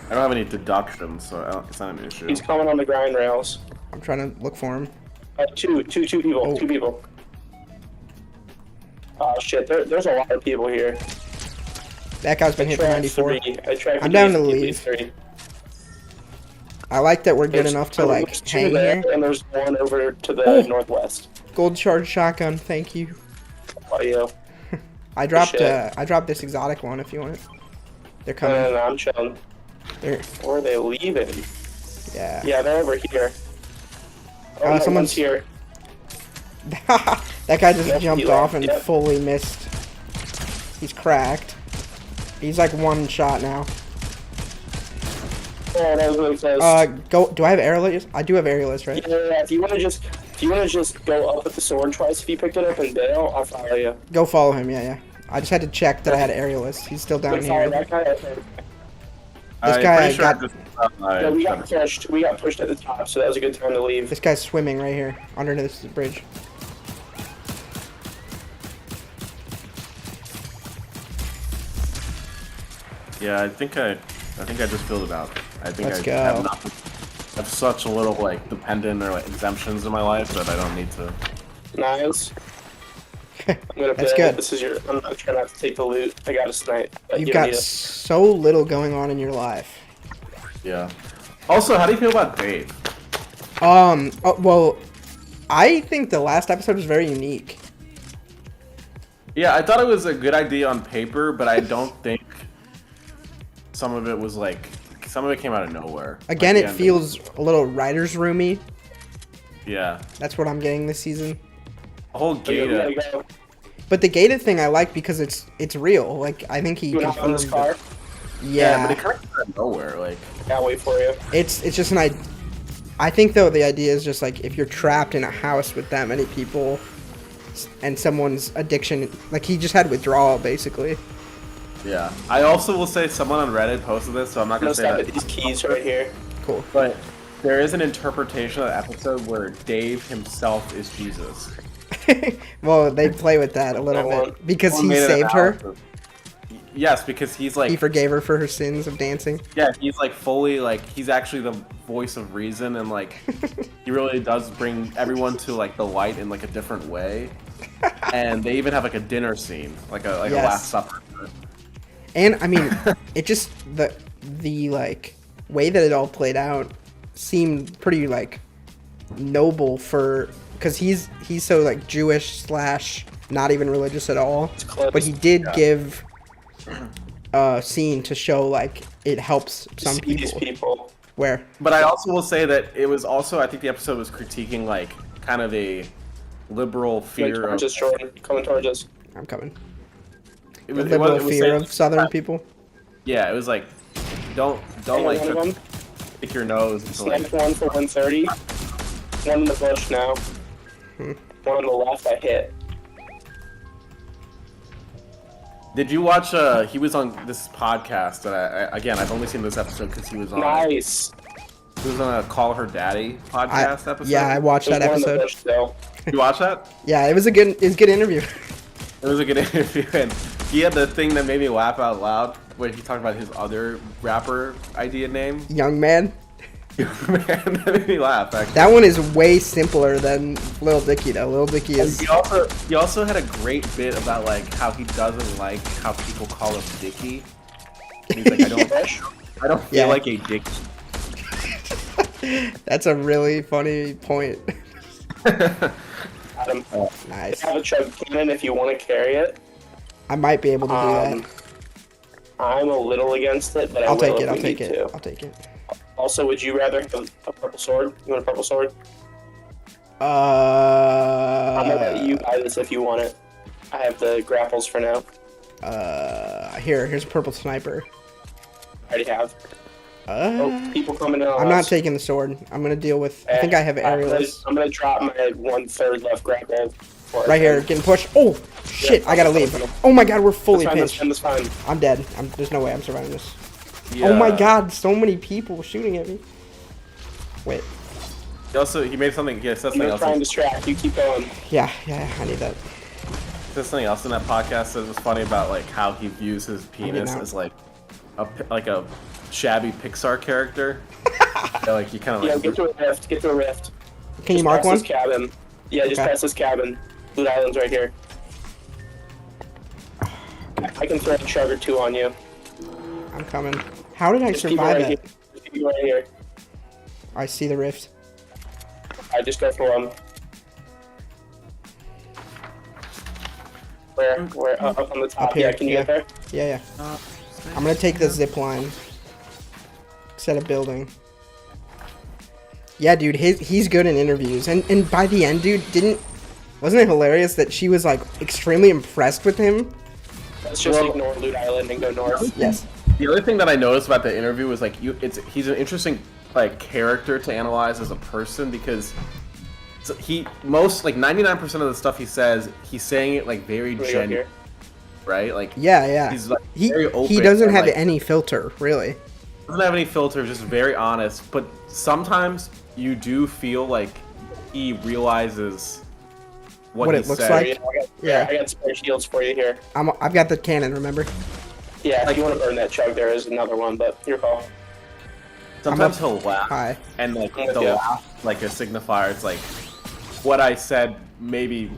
I don't have any deductions, so it's not an issue. He's coming on the grind rails. I'm trying to look for him. Two people. Oh. 2 people. Oh shit, there's a lot of people here. That guy's been hit for 94. I'm down to leave. 3. I like that we're good enough to like There's hang two there, here. and there's one over to the northwest. Gold charge shotgun, thank you. Oh, yeah. I dropped Shit. this exotic one if you want it. They're coming. No, I'm chilling. Here. Or are they leaving? Yeah. Yeah, they're over here. Oh, no, Someone's one's here. That guy just Yep, jumped he off left, and yep. fully missed. He's cracked. He's like one shot now. Oh, that was really close. Do I have aerialist? I do have aerialist, right? Yeah, if you wanna just go up with the sword twice if you picked it up and bail, I'll follow you. Go follow him, yeah. I just had to check that I had aerialist. He's still down Wait, follow here. that guy, I think. This I'm guy pretty sure got- No, we got pushed at the top, so that was a good time to leave. This guy's swimming right here, under this bridge. Yeah, I think I just filled it out. I think Let's I go. have such a little like dependent or like exemptions in my life that I don't need to. Nice. I'm gonna That's bail. good. This is your. I'm not trying not to take the loot. I got a snipe. But You've you don't got need it. so little going on in your life. Yeah. Also, how do you feel about Dave? Well, I think the last episode was very unique. Yeah, I thought it was a good idea on paper, but I don't think some of it came out of nowhere. Again, Like, it feels a little writer's roomy. Yeah. That's what I'm getting this season. The whole Yeah, we Gata. gotta go. But the gated thing I like because it's real. Like I think he You wanna hop on this confirmed car? it. Yeah, but Yeah, it kind of came out of nowhere. Like, I'll wait for you. it's just an idea. I think though the idea is just like if you're trapped in a house with that many people, and someone's addiction, like he just had withdrawal basically. yeah. I also will say someone on Reddit posted this, so I'm not I'm gonna gonna say stop that. at these keys right here. Cool. But there is an interpretation of the episode where Dave himself is Jesus. Well, they play with that a little bit because Someone he made an saved her. analysis. Yes, because he's like He forgave her for her sins of dancing. yeah, he's like fully like he's actually the voice of reason and like he really does bring everyone to like the light in like a different way. And they even have like a dinner scene, like a Yes. Last Supper. And I mean, it just the like way that it all played out seemed pretty like noble for because he's so like Jewish / not even religious at all. close. But he did give a scene to show like it helps some See these people. people. Where But I also will say that it was also I think the episode was critiquing like kind of a liberal Coming fear of towards us, Jordan. Coming towards us. I'm coming. it The was, liberal it was fear saying- of Southern people. Yeah, it was like don't Hang like on, one of them. stick your nose into like Sniped one for 130. One in the bush now. One on the left I hit. Did you watch? He was on this podcast that I've only seen this episode because he was on. Nice. He was on a Call Her Daddy podcast episode. Yeah, I watched There's that one in the episode. bush, though. You watch that? Yeah, it was a good interview. It was a good interview, and he had the thing that made me laugh out loud where he talked about his other rapper idea name. Young man. Man, that made me laugh. Actually. That one is way simpler than Lil Dicky though. Lil Dicky is He also had a great bit about like how he doesn't like how people call him Dicky. And he's like, I don't feel Yeah. like a dick. That's a really funny point. Adam, Nice. I have a chug cannon if you want to carry it. I might be able to do that. I'm a little against it, but I'll I will take if it. I'll we take need it. to. I'll take it. Also, would you rather have a purple sword? You want a purple sword? I'm gonna let you buy this if you want it. I have the grapples for now. Here's a purple sniper. I already have. Oh, people coming in on I'm not us. taking the sword. I'm gonna deal with. I think I have aerials. I'm gonna drop my 1/3 left grapple. for it. Right here, getting pushed. Oh shit! I gotta leave. Oh my god, we're fully That's pinched. fine, that's fine. I'm dead. There's no way I'm surviving this. Oh my god, so many people shooting at me. Wait. He made something. Yeah, said I'm something gonna else. try and distract. You keep going. Yeah, I need that. Said something else in that podcast that was funny about like how he views his penis as like a shabby Pixar character. Yeah, like he kind of like. Yeah, get to a rift. Get to a rift. Can you mark one? This cabin. Yeah, just past this cabin. Blue Island's right here. I can throw a chug or two on you. I'm coming. How did I Just keep survive right that? here. Just keep right here. I see the rift. I just go for one. Where? Up on the top. Up here, Yeah, can you yeah. get there? Yeah. I'm gonna take the zip line. Instead of building. Yeah, dude, he's good in interviews. And by the end, dude, wasn't it hilarious that she was like extremely impressed with him? Let's just ignore Loot Island and go north. Yes. The other thing that I noticed about the interview was like he's an interesting like character to analyze as a person because most like 99% of the stuff he says, he's saying it like very genuine, right? Like yeah. He's like very open. He doesn't have like, any filter, really. Doesn't have any filter, just very honest. But sometimes you do feel like he realizes what it he looks said. like. Yeah, I got spare shields for you here. I've got the cannon, remember? Yeah, if you want to burn that chug, there is another one, but your call. Sometimes he'll laugh, Hi. and like I'm with the you. laugh, like a signifier. It's like what I said. Maybe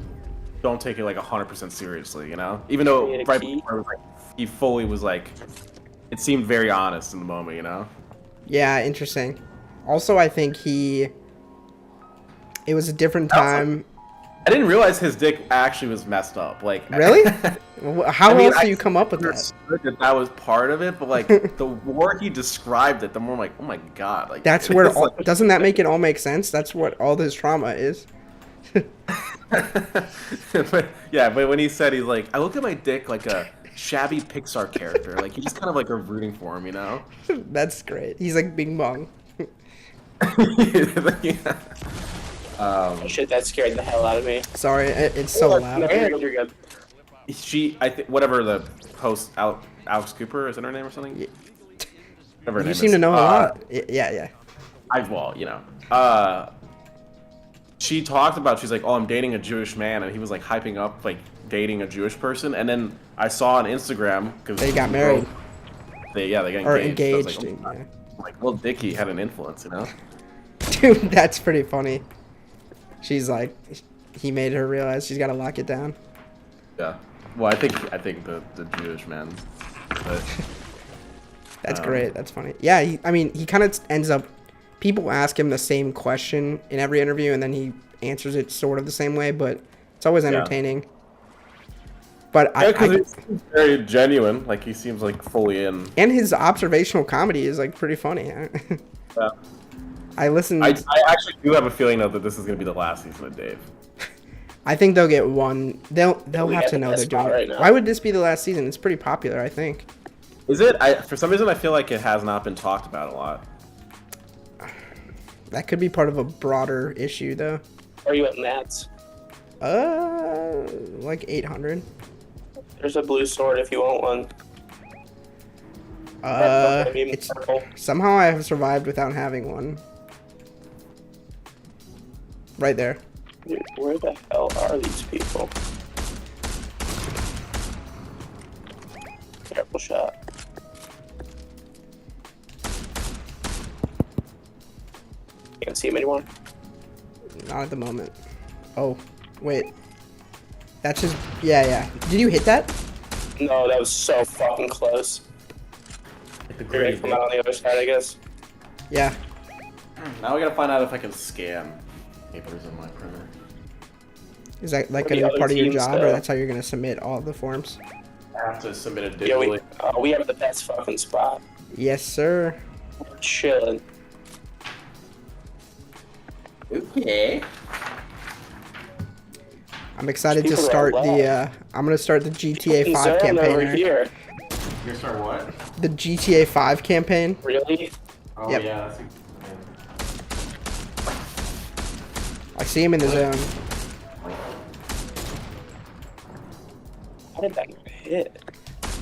don't take it like 100% seriously, you know. Even though Need a right key? before, like, he fully was like, it seemed very honest in the moment, you know. Yeah, interesting. Also, I think it was a different time. I didn't realize his dick actually was messed up. Like Really? How I mean, else do you come up with that? understood that was part of it, but like the more he described it, the more I'm like, oh my god, like That's where it's all, like- doesn't that make it all make sense? That's what all this trauma is. but when he said he's like, I look at my dick like a shabby Pixar character, like you just kind of like are rooting for him, you know? That's great. He's like Bing Bong. Yeah. Oh, shit, that scared the hell out of me. Sorry, it's so No, loud. you're good. I think whatever the host Alex Cooper is that her name or something. Yeah. Whatever her You name seem is. to know a lot. Yeah. She talked about, she's like, oh, I'm dating a Jewish man, and he was like hyping up like dating a Jewish person, and then I saw on Instagram because They got married. They got engaged. Or I was engaged. like, oh, Yeah. like, well, Dickie had an influence, you know. Dude, that's pretty funny. She's like, he made her realize she's got to lock it down. Yeah. Well, I think the Jewish man. But, That's great. That's funny. Yeah, he kind of ends up. People ask him the same question in every interview, and then he answers it sort of the same way, but it's always entertaining. But yeah, because it seems very genuine. Like he seems like fully in. And his observational comedy is like pretty funny. Yeah. I listened. I actually do have a feeling though that this is gonna be the last season of Dave. I think they'll get one. They'll We have got to the know best they're doing spot it. right now. Why would this be the last season? It's pretty popular, I think. Is it? For some reason I feel like it has not been talked about a lot. That could be part of a broader issue, though. Where are you at, Nats? Like 800. There's a blue sword if you want one. Maybe It's purple. somehow I have survived without having one. Right there. Dude, where the hell are these people? Careful shot. Can't see him anymore. Not at the moment. Oh, wait. That's just yeah. Did you hit that? No, that was so fucking close. You're gonna come out on the other side, I guess. Yeah. Now we gotta find out if I can scan papers in my printer. Is that like What are gonna the be part other of your teams, job, or though? that's how you're gonna submit all the forms? I have to submit it Yeah, digitally. we have the best fucking spot. Yes, sir. We're chilling. Okay. I'm excited to People are start loud. I'm gonna start the GTA 5 Concern over campaign. here. You start what? The GTA 5 campaign. Really? Oh Yep. yeah. That's I see him in the zone. How did that not hit?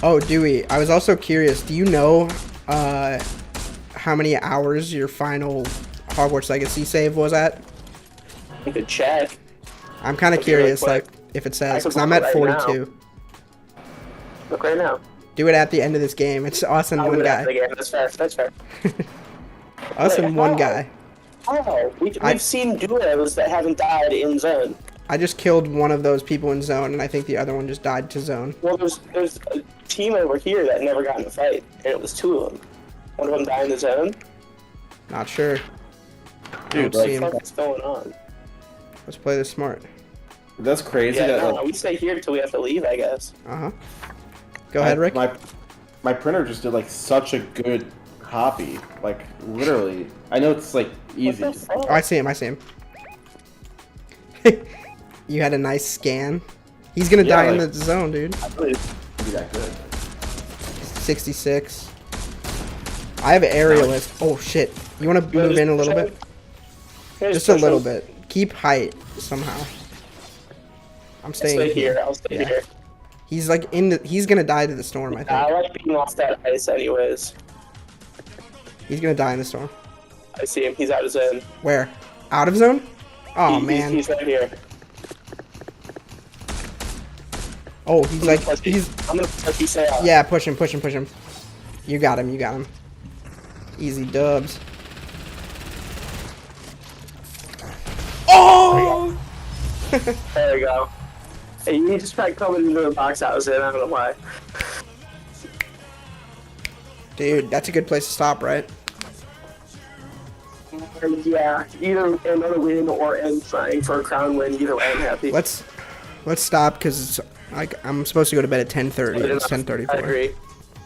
Oh, Dewey, I was also curious. Do you know how many hours your final Hogwarts Legacy save was at? You could check. I'm kind of curious, like, if it says, because I'm at 42. Look right now. Do it at the end of this game. It's us and one guy. That's fair. That's fair. Us and one guy. Oh, we've seen duos that haven't died in zone. I just killed one of those people in zone, and I think the other one just died to zone. Well, there's a team over here that never got in a fight, and it was 2 of them. One of them died in the zone. Not sure. Dude, What's going on? Let's play this smart. That's crazy. Yeah, that, no, we stay here until we have to leave, I guess. Uh-huh. Go ahead, Rick. My printer just did like such a good copy. Like literally, I know it's like easy. What the fuck? Oh, I see him. You had a nice scan. He's gonna die in the zone, dude. I really be that good. 66. I have aerialist. Oh shit. You wanna move in a little bit? Just a little bit. Keep height somehow. I'm staying I'll stay here. I'll stay here. He's like he's gonna die to the storm, I think. I like being off that ice anyways. He's gonna die in the storm. I see him. He's out of zone. Where? Out of zone? Oh man. He's right here. Oh, he's like I'm gonna push you say out. yeah, push him. You got him. Easy dubs. Oh! There we go. Hey, you just tried coming into the box I was in. I don't know why. Dude, that's a good place to stop, right? Yeah, either another win or end trying for a crown win. Either way, I'm happy. Let's stop because it's like I'm supposed to go to bed at 10:30. It's 10:34. I agree.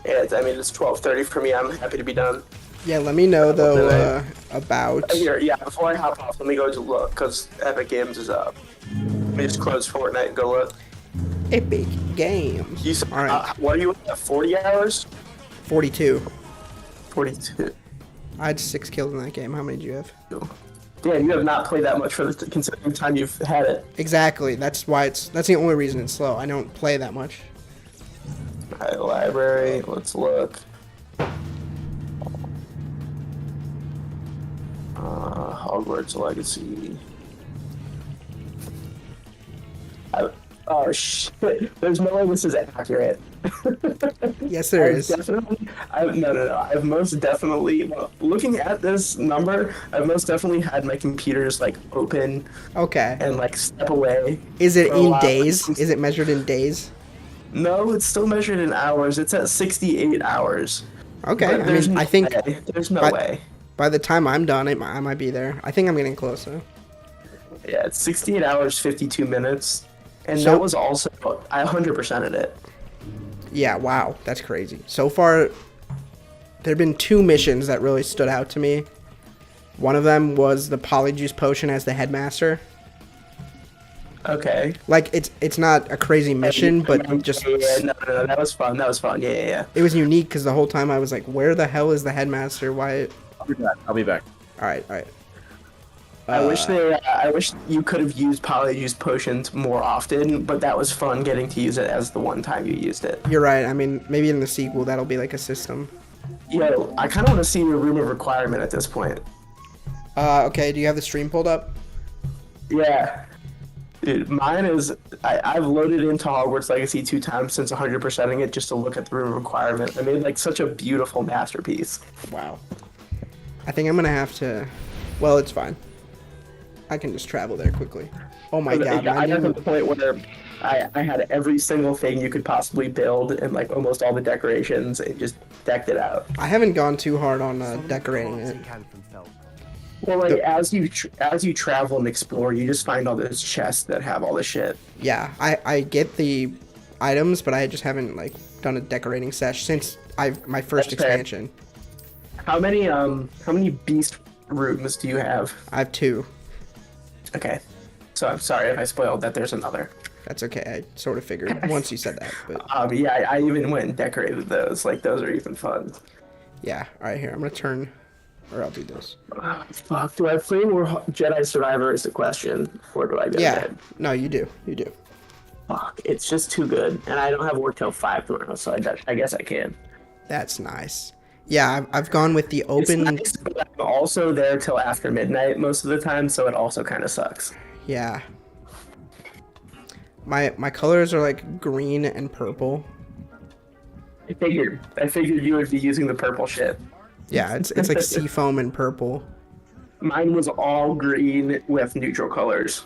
Yeah, I mean it's 12:30 for me. I'm happy to be done. Yeah, let me know though about. Here, yeah. Before I hop off, let me go to look because Epic Games is up. Let me just close Fortnite and go look. Epic Games. You said, All right. what are you at? 40 hours? 42. 42. I had 6 kills in that game. How many do you have? Yeah, you have not played that much for the considering time you've had it. Exactly. That's why that's the only reason it's slow. I don't play that much. Alright, library. Let's look. Hogwarts Legacy. Oh shit! There's no way this is accurate. Yes, there is. I've most definitely, well, looking at this number, I've most definitely had my computers like open Okay. and like step away. Is it for a in while. days? Is it measured in days? No, it's still measured in hours. It's at 68 hours. Okay. But I there's mean, no I think way. There's no by- way. by the time I'm done, I might be there. I think I'm getting close though. Yeah, it's 68 hours, 52 minutes. And So- that was also, I 100%ed it. Yeah, wow, that's crazy. So far, there have been 2 missions that really stood out to me. One of them was the Polyjuice Potion as the headmaster. Okay. Like, it's not a crazy mission, but just... Yeah, no, that was fun. Yeah. It was unique because the whole time I was like, where the hell is the headmaster? Why... I'll be back. Alright. I wish you could have used Polyjuice Potions more often, but that was fun getting to use it as the one time you used it. You're right. I mean, maybe in the sequel that'll be like a system. Yo, I kind of want to see your Room of Requirement at this point. Okay, do you have the stream pulled up? Yeah. Dude, mine is, I've loaded into Hogwarts Legacy 2 times since 100%ing it just to look at the Room of Requirement. I made like such a beautiful masterpiece. Wow. I think I'm gonna have to... Well, it's fine. I can just travel there quickly. Oh my god, I got to the point where I had every single thing you could possibly build and like almost all the decorations and just decked it out. I haven't gone too hard on decorating it. Well, like as you travel and explore, you just find all those chests that have all the shit. Yeah, I get the items, but I just haven't like done a decorating sesh since my first That's fair. expansion. How many beast rooms do you have? I have 2. Okay, so I'm sorry if I spoiled that. There's another. That's okay. I sort of figured once you said that, but Yeah, I even went and decorated those. Like those are even fun. yeah. All right, here I'm gonna turn, or I'll do this. Fuck, do I play more Jedi Survivor is the question, or do I go Yeah. ahead? No, you do. Fuck, it's just too good, and I don't have work till 5 tomorrow, so I guess I can. That's nice. Yeah, I've gone with the It's open. nice, but I'm also there till after midnight most of the time, so it also kind of sucks. Yeah. My colors are like green and purple. I figured you would be using the purple shit. Yeah, it's like seafoam and purple. Mine was all green with neutral colors.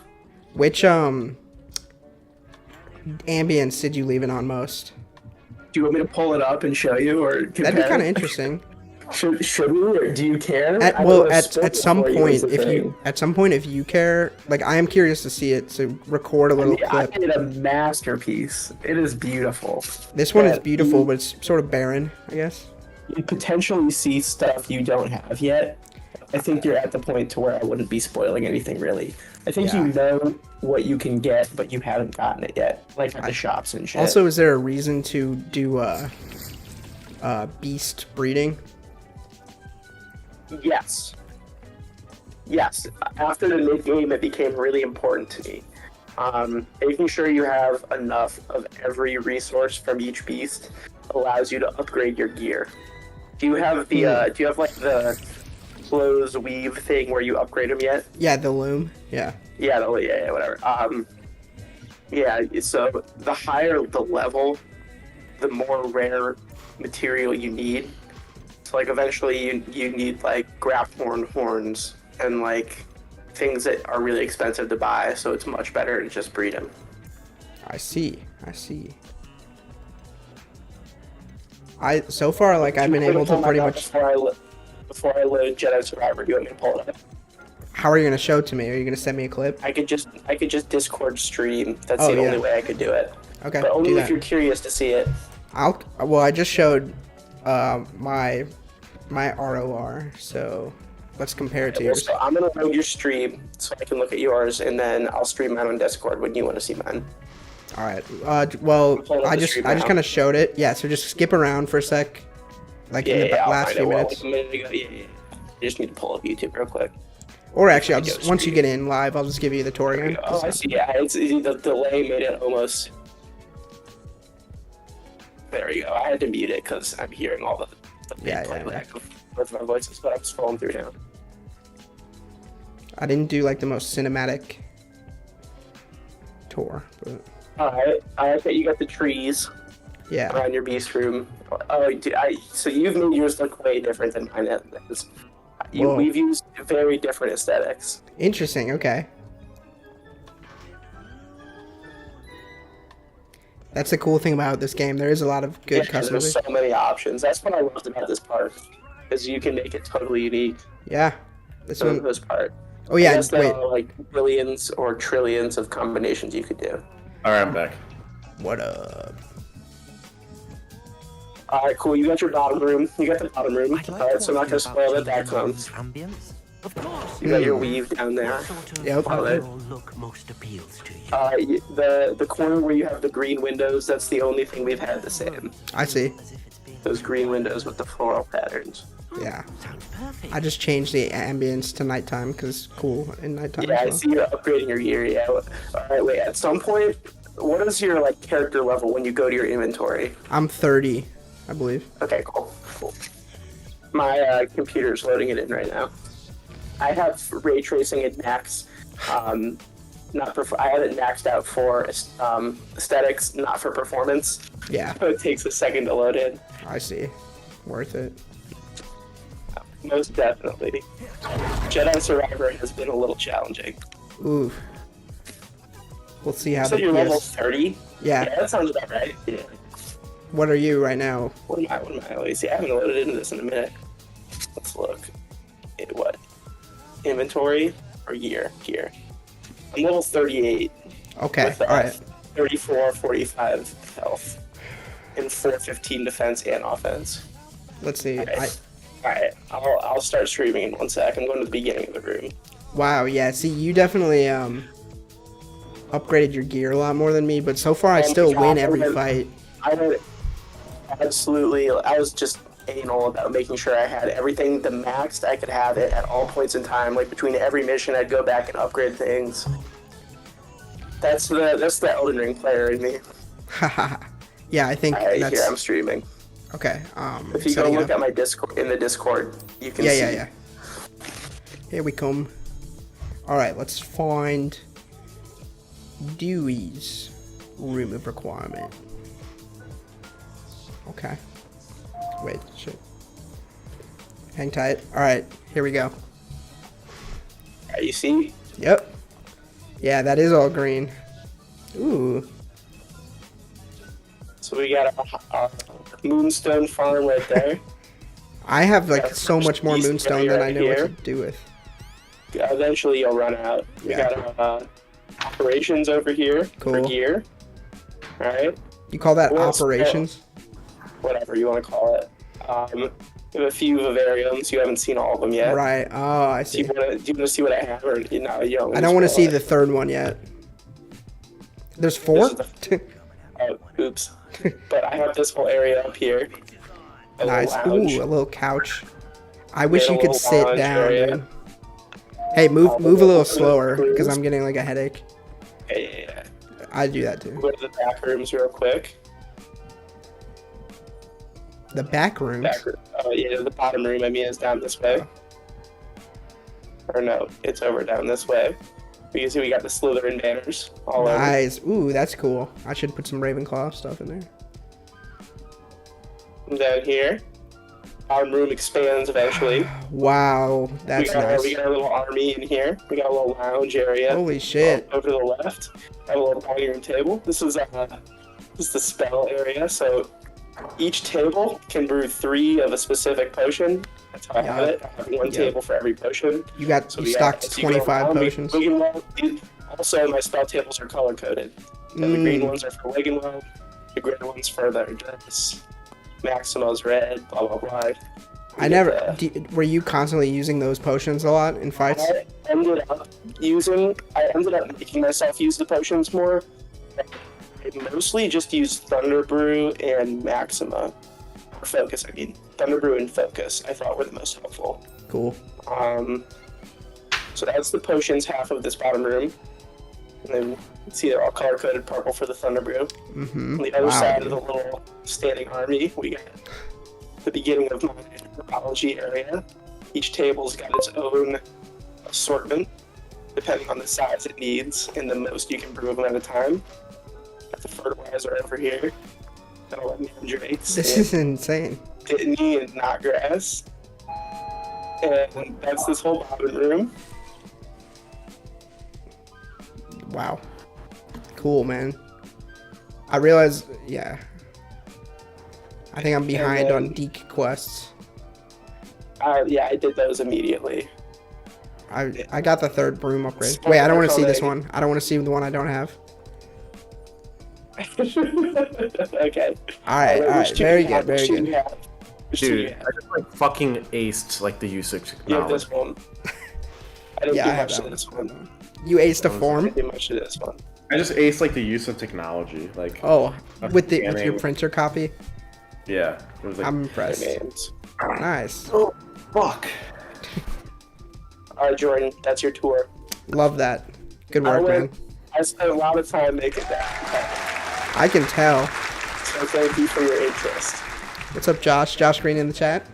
Which ambience did you leave it on most? Do you want me to pull it up and show you, or compare? That'd be kind of interesting. Should we, or do you care? At some point, if you care, like I am curious to see it, so record a little clip. I made a masterpiece. It is beautiful. This one is beautiful, but it's sort of barren, I guess. You potentially see stuff you don't have yet. I think you're at the point to where I wouldn't be spoiling anything really. I think you know what you can get, but you haven't gotten it yet, like at the shops and shit. Also, is there a reason to do beast breeding? Yes. After the mid-game, it became really important to me. Making sure you have enough of every resource from each beast allows you to upgrade your gear. Do you have the? Do you have like the clothes weave thing where you upgrade them yet? Yeah, the loom. Yeah. Yeah, whatever. Yeah. So the higher the level, the more rare material you need. So like eventually you need like grapthorn horns and like things that are really expensive to buy. So it's much better to just breed them. I see. So far, like I've been able to pretty much. Before I load Jedi Survivor, you want me to pull it up? How are you gonna show it to me? Are you gonna send me a clip? I could just Discord stream. That's the only way I could do it. Okay. But only if you're curious to see it. I just showed my ROR, so let's compare it to yours. So I'm gonna load your stream so I can look at yours, and then I'll stream mine on Discord when you want to see mine. All right. I just kind of showed it. Yeah. So just skip around for a sec. Like in the last few minutes. Like a minute ago. Yeah. I just need to pull up YouTube real quick. Or actually, once you get in live, I'll just give you the tour again. Oh, I see. Yeah, the delay made it almost. There you go. I had to mute it because I'm hearing all the playback of both of my voices, but I'm scrolling through now. I didn't do like the most cinematic tour, but. Alright, I bet you got the trees. Yeah. Around your beast room. Oh, so you've made yours look way different than mine has. We've used very different aesthetics. Interesting. Okay. That's the cool thing about this game. There is a lot of good customization. There's so many options. That's what I loved about this part, is you can make it totally unique. Yeah. This part. Oh yeah. Wait. There are like billions or trillions of combinations you could do. All right, I'm back. What up? All right, cool. You got your bottom room. All right, so I'm not gonna spoil that comes. Of course. You got your weave down there. Yep. Look most appeals to you. The corner where you have the green windows, that's the only thing we've had the same. I see. Those green windows with the floral patterns. Yeah. I just changed the ambience to nighttime because it's cool in nighttime. Yeah, I see you're upgrading your gear. Yeah. All right, wait. At some point, what is your like character level when you go to your inventory? I'm 30, I believe. Okay, cool. My computer's loading it in right now. I have ray tracing at max. I have it maxed out for aesthetics, not for performance. Yeah. So it takes a second to load in. I see. Worth it. Most definitely. Jedi Survivor has been a little challenging. Ooh. We'll see how. So you're level 30? Yeah. Yeah, that sounds about right. Yeah. What are you right now? What am I? Let me see. I haven't loaded into this in a minute. Let's look. What? Inventory or gear? Gear. I'm level 38. Okay. With, all right. 34, 45 health, and 415 defense and offense. Let's see. Alright, I'll start streaming in 1 sec. I'm going to the beginning of the room. Wow, yeah, see, you definitely upgraded your gear a lot more than me, but so far I still win every fight. I was just anal about making sure I had everything the maxed I could have it at all points in time. Like between every mission, I'd go back and upgrade things. That's the Elden Ring player in me. Yeah, I think Here, I'm streaming. Okay. If you go look at my Discord in the Discord, you can see. Yeah. Here we come. All right, let's find Dewey's room of requirement. Okay. Wait, shit. Hang tight. All right, here we go. You see? Yep. Yeah, that is all green. Ooh. So we got a moonstone farm right there. I have like so much more East moonstone area than I right know here. what to do with. Eventually you'll run out. We Yeah. got operations over here for Cool. gear. Alright? You call that Well, operations? Whatever you want to call it. We have a few vivariums. You haven't seen all of them yet. Right. Oh, I Do you see. want to see what I have, or you know, you don't? I don't want to see the third one yet. There's 4? This Oh, oops. But I have this whole area up here. A Nice. little lounge. Ooh, a little couch. I wish Yeah, you a could little sit lounge down, area. dude. Hey, move a little slower because I'm getting like a headache. Yeah. I do that too. Go to the back rooms real quick. The back rooms. Yeah, the bottom room, I mean, is down this way. Or no, it's over down this way. You can see we got the Slytherin banners all over. Nice. Ooh, that's cool. I should put some Ravenclaw stuff in there. And down here, our room expands eventually. Wow, that's nice. We got a little army in here. We got a little lounge area. Holy shit. Over to the left, got a little dining room table. This is the spell area. So each table can brew 3 of a specific potion. That's how I have it. I have one table for every potion. You got So you we stocked as you go 25 around, potions. Also, my spell tables are color coded. The green ones are for Wiggenweld. The gray ones for the Maxima's red. Blah blah blah. I never. Were you constantly using those potions a lot in fights? I ended up making myself use the potions more. I mostly just use Thunder Brew and Maxima. Or Focus, I mean. Thunder Brew and Focus, I thought were the most helpful. Cool. So that's the potions half of this bottom room. And then you can see they're all color-coded purple for the Thunder Brew. Mm-hmm. On the other side of the little standing army, we got the beginning of my herbology area. Each table's got its own assortment, depending on the size it needs, and the most you can brew of them at a time. Got the fertilizer over here. Got all the mandrakes. This is insane. Dittany and knotgrass. And that's this whole bottom room. Wow. Cool, man. I realize, yeah. I think I'm behind on Deke quests. Yeah, I did those immediately. I got the 3rd broom upgrade. Wait, I don't want to see this one. I don't want to see the one I don't have. Okay. Alright, very good, very good. Dude, I just like fucking aced like the usage You have knowledge. this one. I didn't Yeah, do I have much to that this one. You aced a I form? didn't do much to this one. I just aced like the use of technology. Like Oh, with your scanning. printer copy? Yeah. It was like I'm impressed. Names. Nice. oh fuck. Alright, Jordan, that's your tour. Love that. Good work, man. I spent a lot of time making that. I can tell. So thank you for your interest. What's up, Josh? Josh Green in the chat?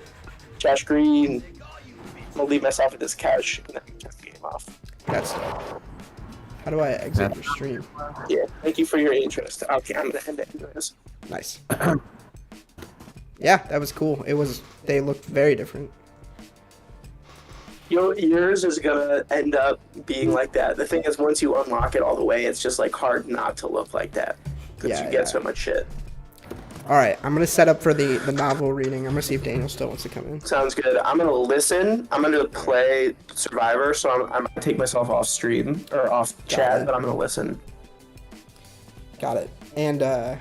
Josh Green. I'm gonna leave myself at this couch and then turn the game off. That's. How do I exit your stream? Yeah, thank you for your interest. Okay, I'm gonna end it into this. Nice. Yeah, that was cool. It was. They looked very different. Yours is gonna end up being like that. The thing is, once you unlock it all the way, it's just like hard not to look like that because Yeah, you get yeah. so much shit. All right, I'm gonna set up for the novel reading. I'm gonna see if Daniel still wants to come in. Sounds good. I'm gonna listen. I'm gonna play Survivor, so I'm gonna take myself off stream or off chat, it. but I'm gonna listen. Got it. And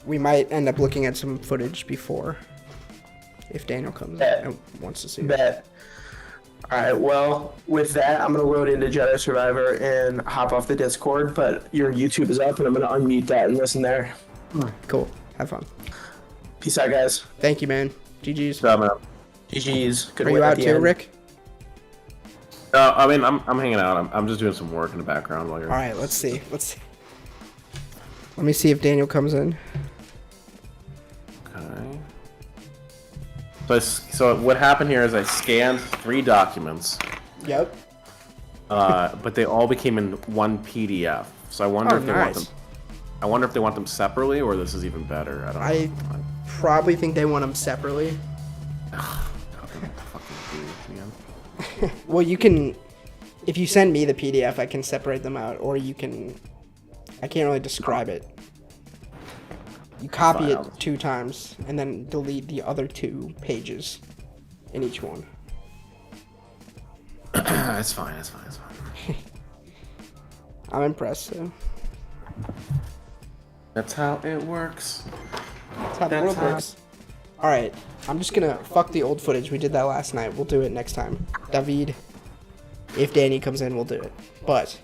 we might end up looking at some footage before, if Daniel comes and wants to see it. Bet. All right. Well, with that, I'm gonna load into Jedi Survivor and hop off the Discord. But your YouTube is up, and I'm gonna unmute that and listen there. Cool. Have fun. Peace out, guys. Thank you, man. GG's. So, man. GG's. Good Are work you at out the too, end. Rick? I mean, I'm hanging out. I'm just doing some work in the background while you're. All right. Let's see. Let me see if Daniel comes in. Okay. So what happened here is I scanned 3 documents, Yep. but they all became in one PDF. So I wonder if they want them. Nice. I wonder if they want them separately, or this is even better. I don't know. I probably think they want them separately. Well, you can, if you send me the PDF, I can separate them out, or you can, I can't really describe it. You copy it 2 times, and then delete the other 2 pages in each one. It's fine. I'm impressed, so. That's how it works. That's how the world works. Alright, I'm just gonna fuck the old footage. We did that last night. We'll do it next time. David, if Danny comes in, we'll do it. But,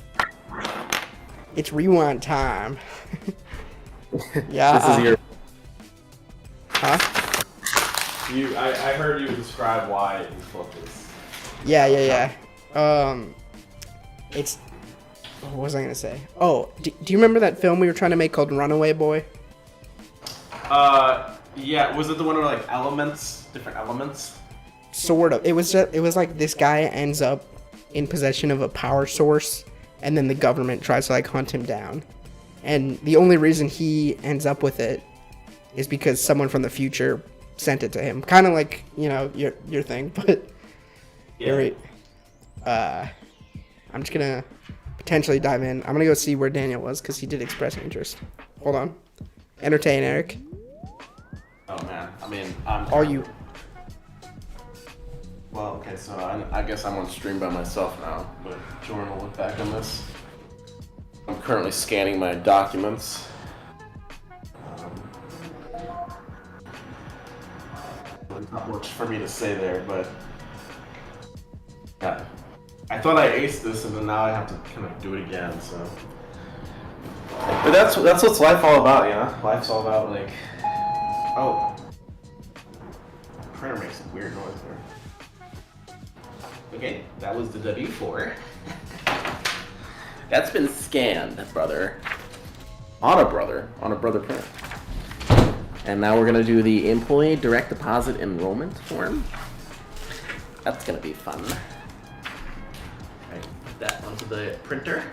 it's rewind time. Yeah. This is your... Huh? I heard you describe why you book this. Yeah. It's... What was I gonna say? Oh, do you remember that film we were trying to make called Runaway Boy? Yeah, was it the one with like elements, different elements? Sort of. It was like this guy ends up in possession of a power source, and then the government tries to like hunt him down. And the only reason he ends up with it is because someone from the future sent it to him. Kind of like, you know, your thing, but Yeah. I'm just gonna potentially dive in. I'm gonna go see where Daniel was because he did express interest. Hold on. Entertain, Eric. Oh man, I mean, Are you? Well, okay, so I guess I'm on stream by myself now, but Jordan will look back on this. I'm currently scanning my documents. There's not much for me to say there, but yeah, I thought I aced this, and then now I have to kind of do it again. So, but that's what's life all about, you know. Life's all about like, oh, printer makes some weird noise there. Okay, that was the W4. That's been scanned, brother. On a brother printer. And now we're gonna do the employee direct deposit enrollment form. That's gonna be fun. Right, put that onto the printer.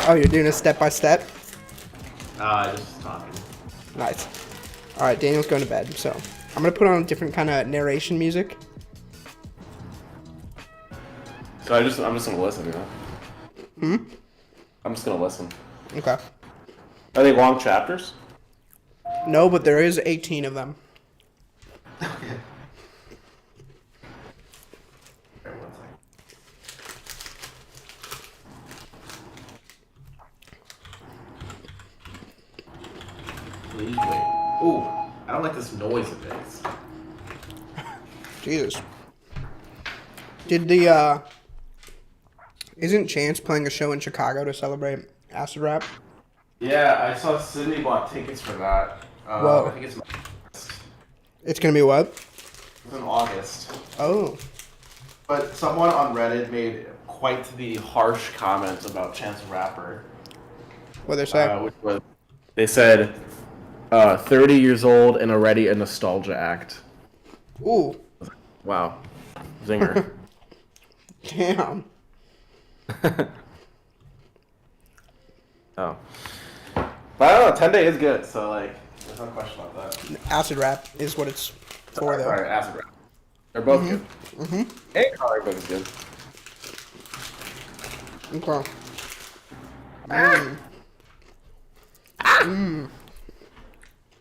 Oh, you're doing a step-by-step? Just talking. Nice. Alright, Daniel's going to bed, so I'm gonna put on a different kind of narration music. So I'm just gonna listen, you know? I'm just gonna listen. Okay. Are they long chapters? No, but there is 18 of them. Okay. Wait, one second. Please wait. Ooh, I don't like this noise it makes. Jesus. Did the, isn't Chance playing a show in Chicago to celebrate Acid Rap? Yeah, I saw Sydney bought tickets for that. Whoa. I think it's It's gonna be what? in August. Oh. But someone on Reddit made quite the harsh comment about Chance the Rapper. What'd they say? Which was, they said, 30 years old and already a nostalgia act. Ooh. Wow. Zinger. Damn. Oh. But I don't know, 10 Day is good, so like, there's no question about that. Acid Rap is what it's for, though. Sorry, Acid Rap. They're both good. Mm-hmm. And comic book is good. Okay.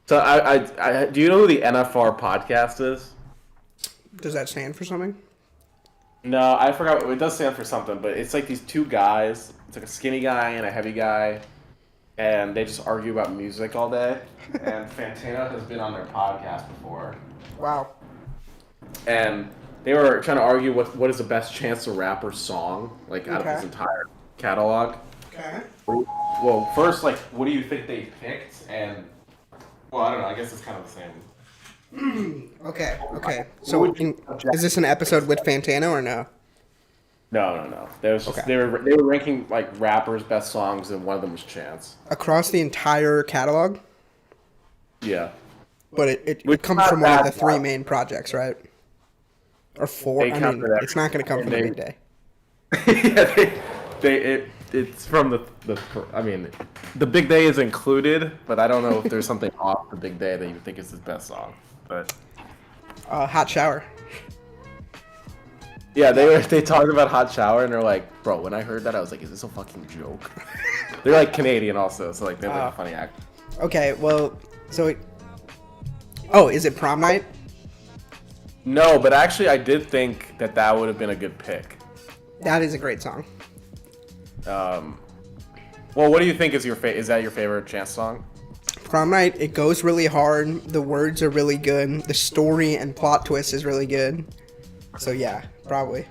So I do you know who the NFR podcast is? Does that stand for something? No, I forgot. It does stand for something, but it's like these 2 guys. It's like a skinny guy and a heavy guy, and they just argue about music all day. And Fantano has been on their podcast before, Wow. and they were trying to argue what is the best Chance the Rapper song, like out of his entire catalog. Okay. Well, first, like, what do you think they picked? And well, I don't know. I guess it's kind of the same. Okay. So, is this an episode with Fantano or no? No. There was just, they were ranking like rappers' best songs, and one of them was Chance. Across the entire catalog? Yeah. But it Which comes not from one of bad the 3 stuff. main projects, right? Or 4. They I come mean, for that. it's not going to come from They- a big day. Yeah, it's from the. I mean, the big day is included, but I don't know if there's something off the big day that you think is his best song. But Hot Shower. yeah, they talked about Hot Shower and they're like, bro, when I heard that I was like, is this a fucking joke? They're like Canadian also, so like they have like a funny act. Okay, well, oh, is it Prom Night? No, but actually I did think that would have been a good pick. That is a great song. Well, what do you think is is that your favorite Chance song? Prom Night, it goes really hard. The words are really good. The story and plot twist is really good. So yeah, probably.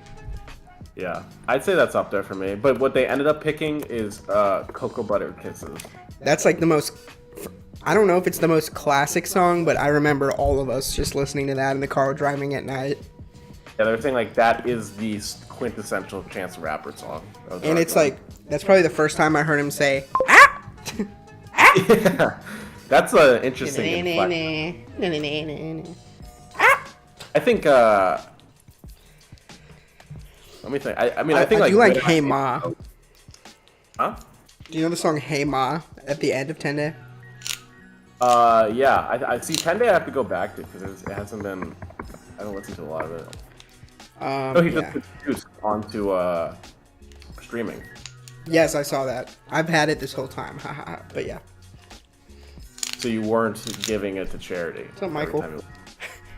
Yeah, I'd say that's up there for me. But what they ended up picking is Cocoa Butter Kisses. That's like the most, I don't know if it's the most classic song, but I remember all of us just listening to that in the car driving at night. Yeah, they're saying like that is the quintessential Chance the Rapper song. And it's like, that's probably the first time I heard him say, ah! Yeah, that's an interesting inflection. I think, let me think. I mean, I think I like... do like Good Hey Ass Ma. Intro- Huh? Do you know the song Hey Ma at the end of 10 Day? Yeah, I see 10 Day I have to go back to because it hasn't been... I don't listen to a lot of it. Oh, he just introduced onto streaming. Yes, I saw that. I've had it this whole time. But yeah. So you weren't giving it to charity. What's up, Michael? every time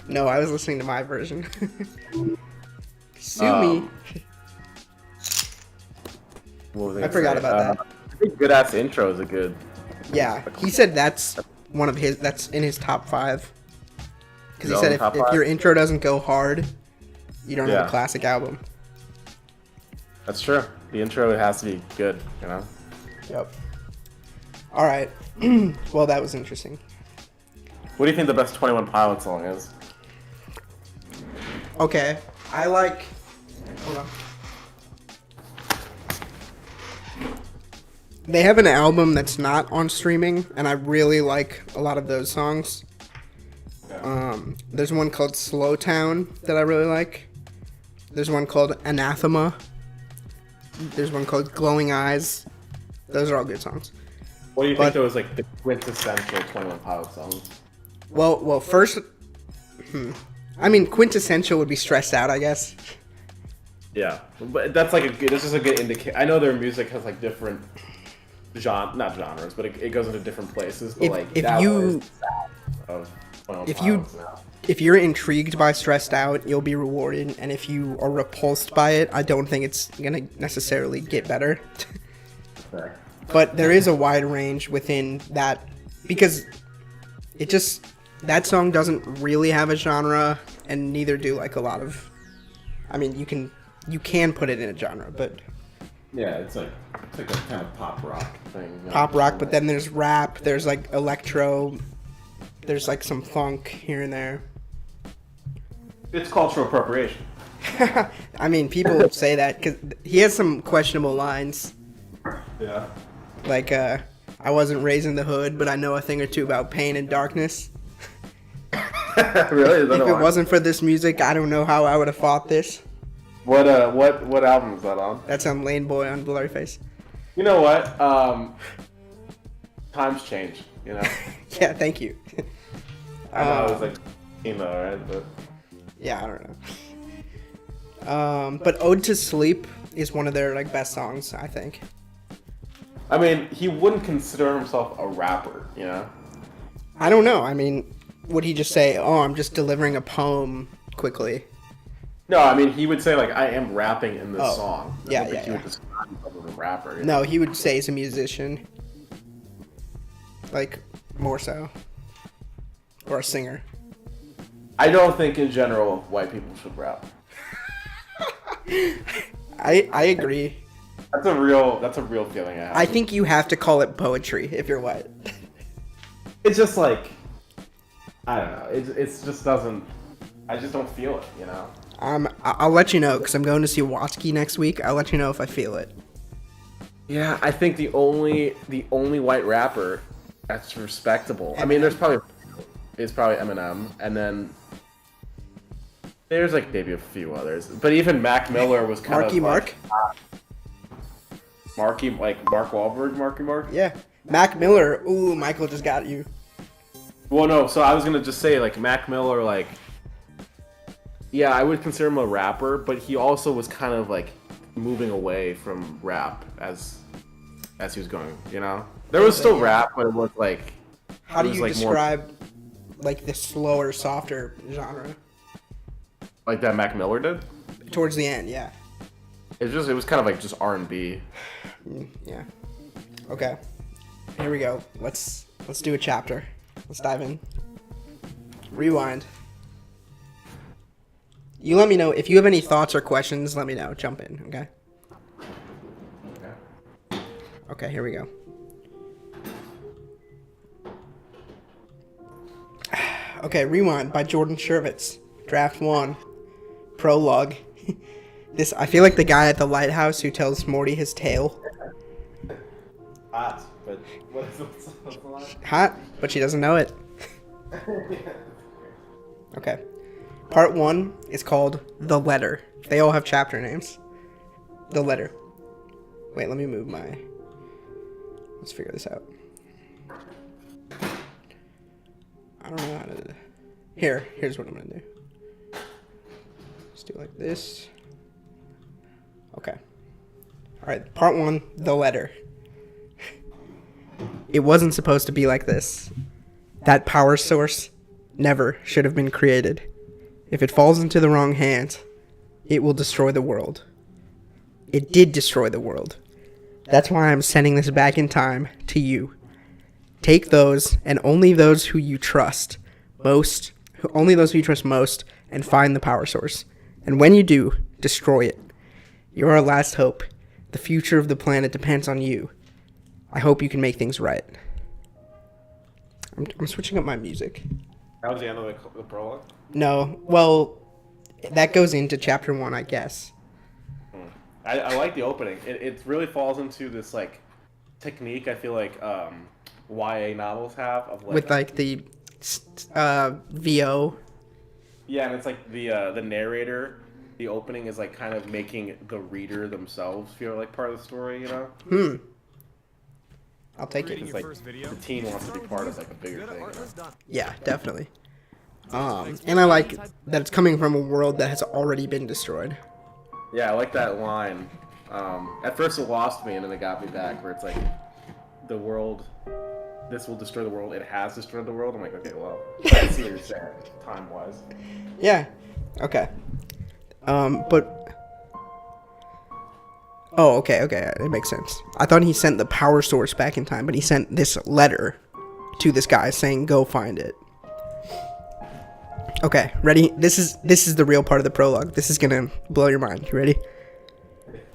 No, I was listening to my version. Sue me. what was I gonna forgot say? about that. I think Good Ass Intro is a good... Yeah, he said that's one of his. That's in his top 5. Because he No, said if top your 5? intro doesn't go hard, you don't have Yeah. a classic album. That's true. The intro has to be good, you know? Yep. All right. Well, that was interesting. What do you think the best 21 Pilots song is? Okay, I like. Hold on. They have an album that's not on streaming, and I really like a lot of those songs. There's one called Slow Town that I really like. There's one called Anathema. There's one called Glowing Eyes. Those are all good songs. What do you But- think that was like the quintessential 21 Pilots song? Well, first, I mean, quintessential would be Stressed Out, I guess. Yeah, but that's like a good. This is a good indicator. I know their music has like different not genres, but it goes into different places. But If you of 21 if you- Pilots now. if you're intrigued by Stressed Out, you'll be rewarded, and if you are repulsed by it, I don't think it's gonna necessarily get better. Okay. But there is a wide range within that, because it just, that song doesn't really have a genre, and neither do like a lot of, I mean, you can put it in a genre, but Yeah, it's like a kind of pop rock thing. You know? pop rock, but then there's rap, there's like electro, there's like some funk here and there. It's cultural appropriation. I mean, people say that because he has some questionable lines, Yeah. like I wasn't raised in the hood, but I know a thing or two about pain and darkness. Really? Is that If a it line? wasn't for this music, I don't know how I would have fought this. What album is that on? That's on Lane Boy on Blurry Face. You know what? Times change. You know. Yeah, thank you. I know it was like, right? But Yeah, I don't know. But Ode to Sleep is one of their like best songs, I think. I mean, he wouldn't consider himself a rapper. You know. I don't know. I mean, would he just say, "Oh, I'm just delivering a poem quickly"? No, I mean he would say like I am rapping in this Oh, song. I yeah, don't think yeah, he would yeah. describe himself as a rapper. You know? No, he would say he's a musician. Like, more so. Or a singer. I don't think in general white people should rap. I agree. That's a real feeling I have. I think you have to call it poetry if you're white. It's just like I don't know. It just doesn't. I just don't feel it. You know. I'll let you know, because I'm going to see Watsky next week. I'll let you know if I feel it. Yeah, I think the only white rapper that's respectable. I mean, there's probably is probably Eminem, and then there's like maybe a few others. But even Mac Miller was kind Marky of Mark? Marky, like Mark Wahlberg, Marky Mark? Yeah. Mac Miller. Ooh, Michael just got you. Well, no, so I was gonna just say, like, Mac Miller, like, yeah, I would consider him a rapper, but he also was kind of, like, moving away from rap as he was going, you know? There was still rap, but it was, like... How do you like describe, like, the slower, softer genre? Like that Mac Miller did? Towards the end, yeah. It was kind of, like, just R&B. Yeah. Okay. Here we go. Let's do a chapter. Let's dive in. Rewind. You let me know if you have any thoughts or questions. Let me know. Jump in, okay? Okay, here we go. Okay, Rewind by Jordan Shervitz. Draft 1. Prologue. I feel like the guy at the lighthouse who tells Morty his tale. Hot, but what's the line? Hot, but she doesn't know it. Okay. Part 1 is called The Letter. They all have chapter names. The Letter. Wait, let me move my... Let's figure this out. I don't know how to... Here's what I'm gonna do. Let's do it like this. Okay. Alright, part 1, The Letter. It wasn't supposed to be like this. That power source never should have been created. If it falls into the wrong hands, it will destroy the world. It did destroy the world. That's why I'm sending this back in time to you. Take those, and only those who you trust most, and find the power source. And when you do, destroy it. You're our last hope. The future of the planet depends on you. I hope you can make things right. I'm switching up my music. That was the end of the prologue? No, well, that goes into chapter 1, I guess. I like the opening. It really falls into this, like, technique I feel like YA novels have. Of like, with, like, the VO. Yeah, and it's like the narrator, the opening is, like, kind of making the reader themselves feel like part of the story, you know? I'll take it. It's like the teen wants to be part of, like, a bigger thing. You know? Yeah, definitely. And I like that it's coming from a world that has already been destroyed. Yeah, I like that line. At first it lost me, and then it got me back, where it's like, the world, this will destroy the world, it has destroyed the world. I'm like, okay, well, I see what you're saying, time-wise. Yeah, okay. But... Oh, okay, it makes sense. I thought he sent the power source back in time, but he sent this letter to this guy saying, go find it. Okay, ready? This is the real part of the prologue. This is gonna blow your mind. You ready?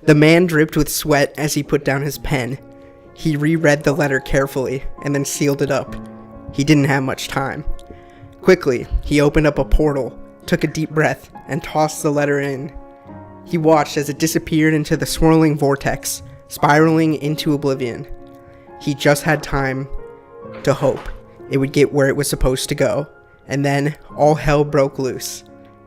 The man dripped with sweat as he put down his pen. He reread the letter carefully and then sealed it up. He didn't have much time. Quickly, he opened up a portal, took a deep breath, and tossed the letter in. He watched as it disappeared into the swirling vortex, spiraling into oblivion. He just had time to hope it would get where it was supposed to go. And then, all hell broke loose.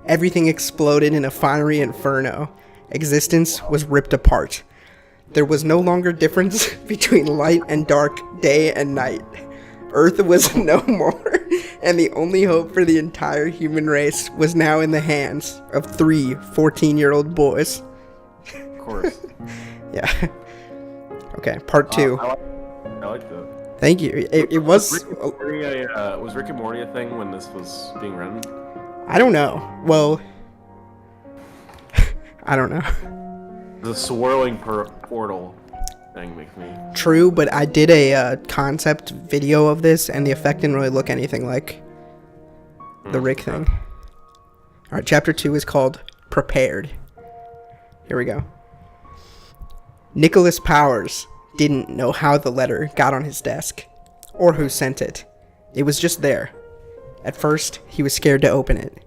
Everything exploded in a fiery inferno. Existence was ripped apart. There was no longer difference between light and dark, day and night. Earth was no more, and the only hope for the entire human race was now in the hands of 3 14-year-old boys. Of course. Yeah. Okay, part 2. I like that. Thank you. It was... Was Rick and Morty a thing when this was being written? I don't know. Well... I don't know. The swirling portal thing makes me... True, but I did a concept video of this, and the effect didn't really look anything like the Rick thing. Alright, chapter 2 is called Prepared. Here we go. Nicholas Powers didn't know how the letter got on his desk, or who sent it. It was just there. At first, he was scared to open it.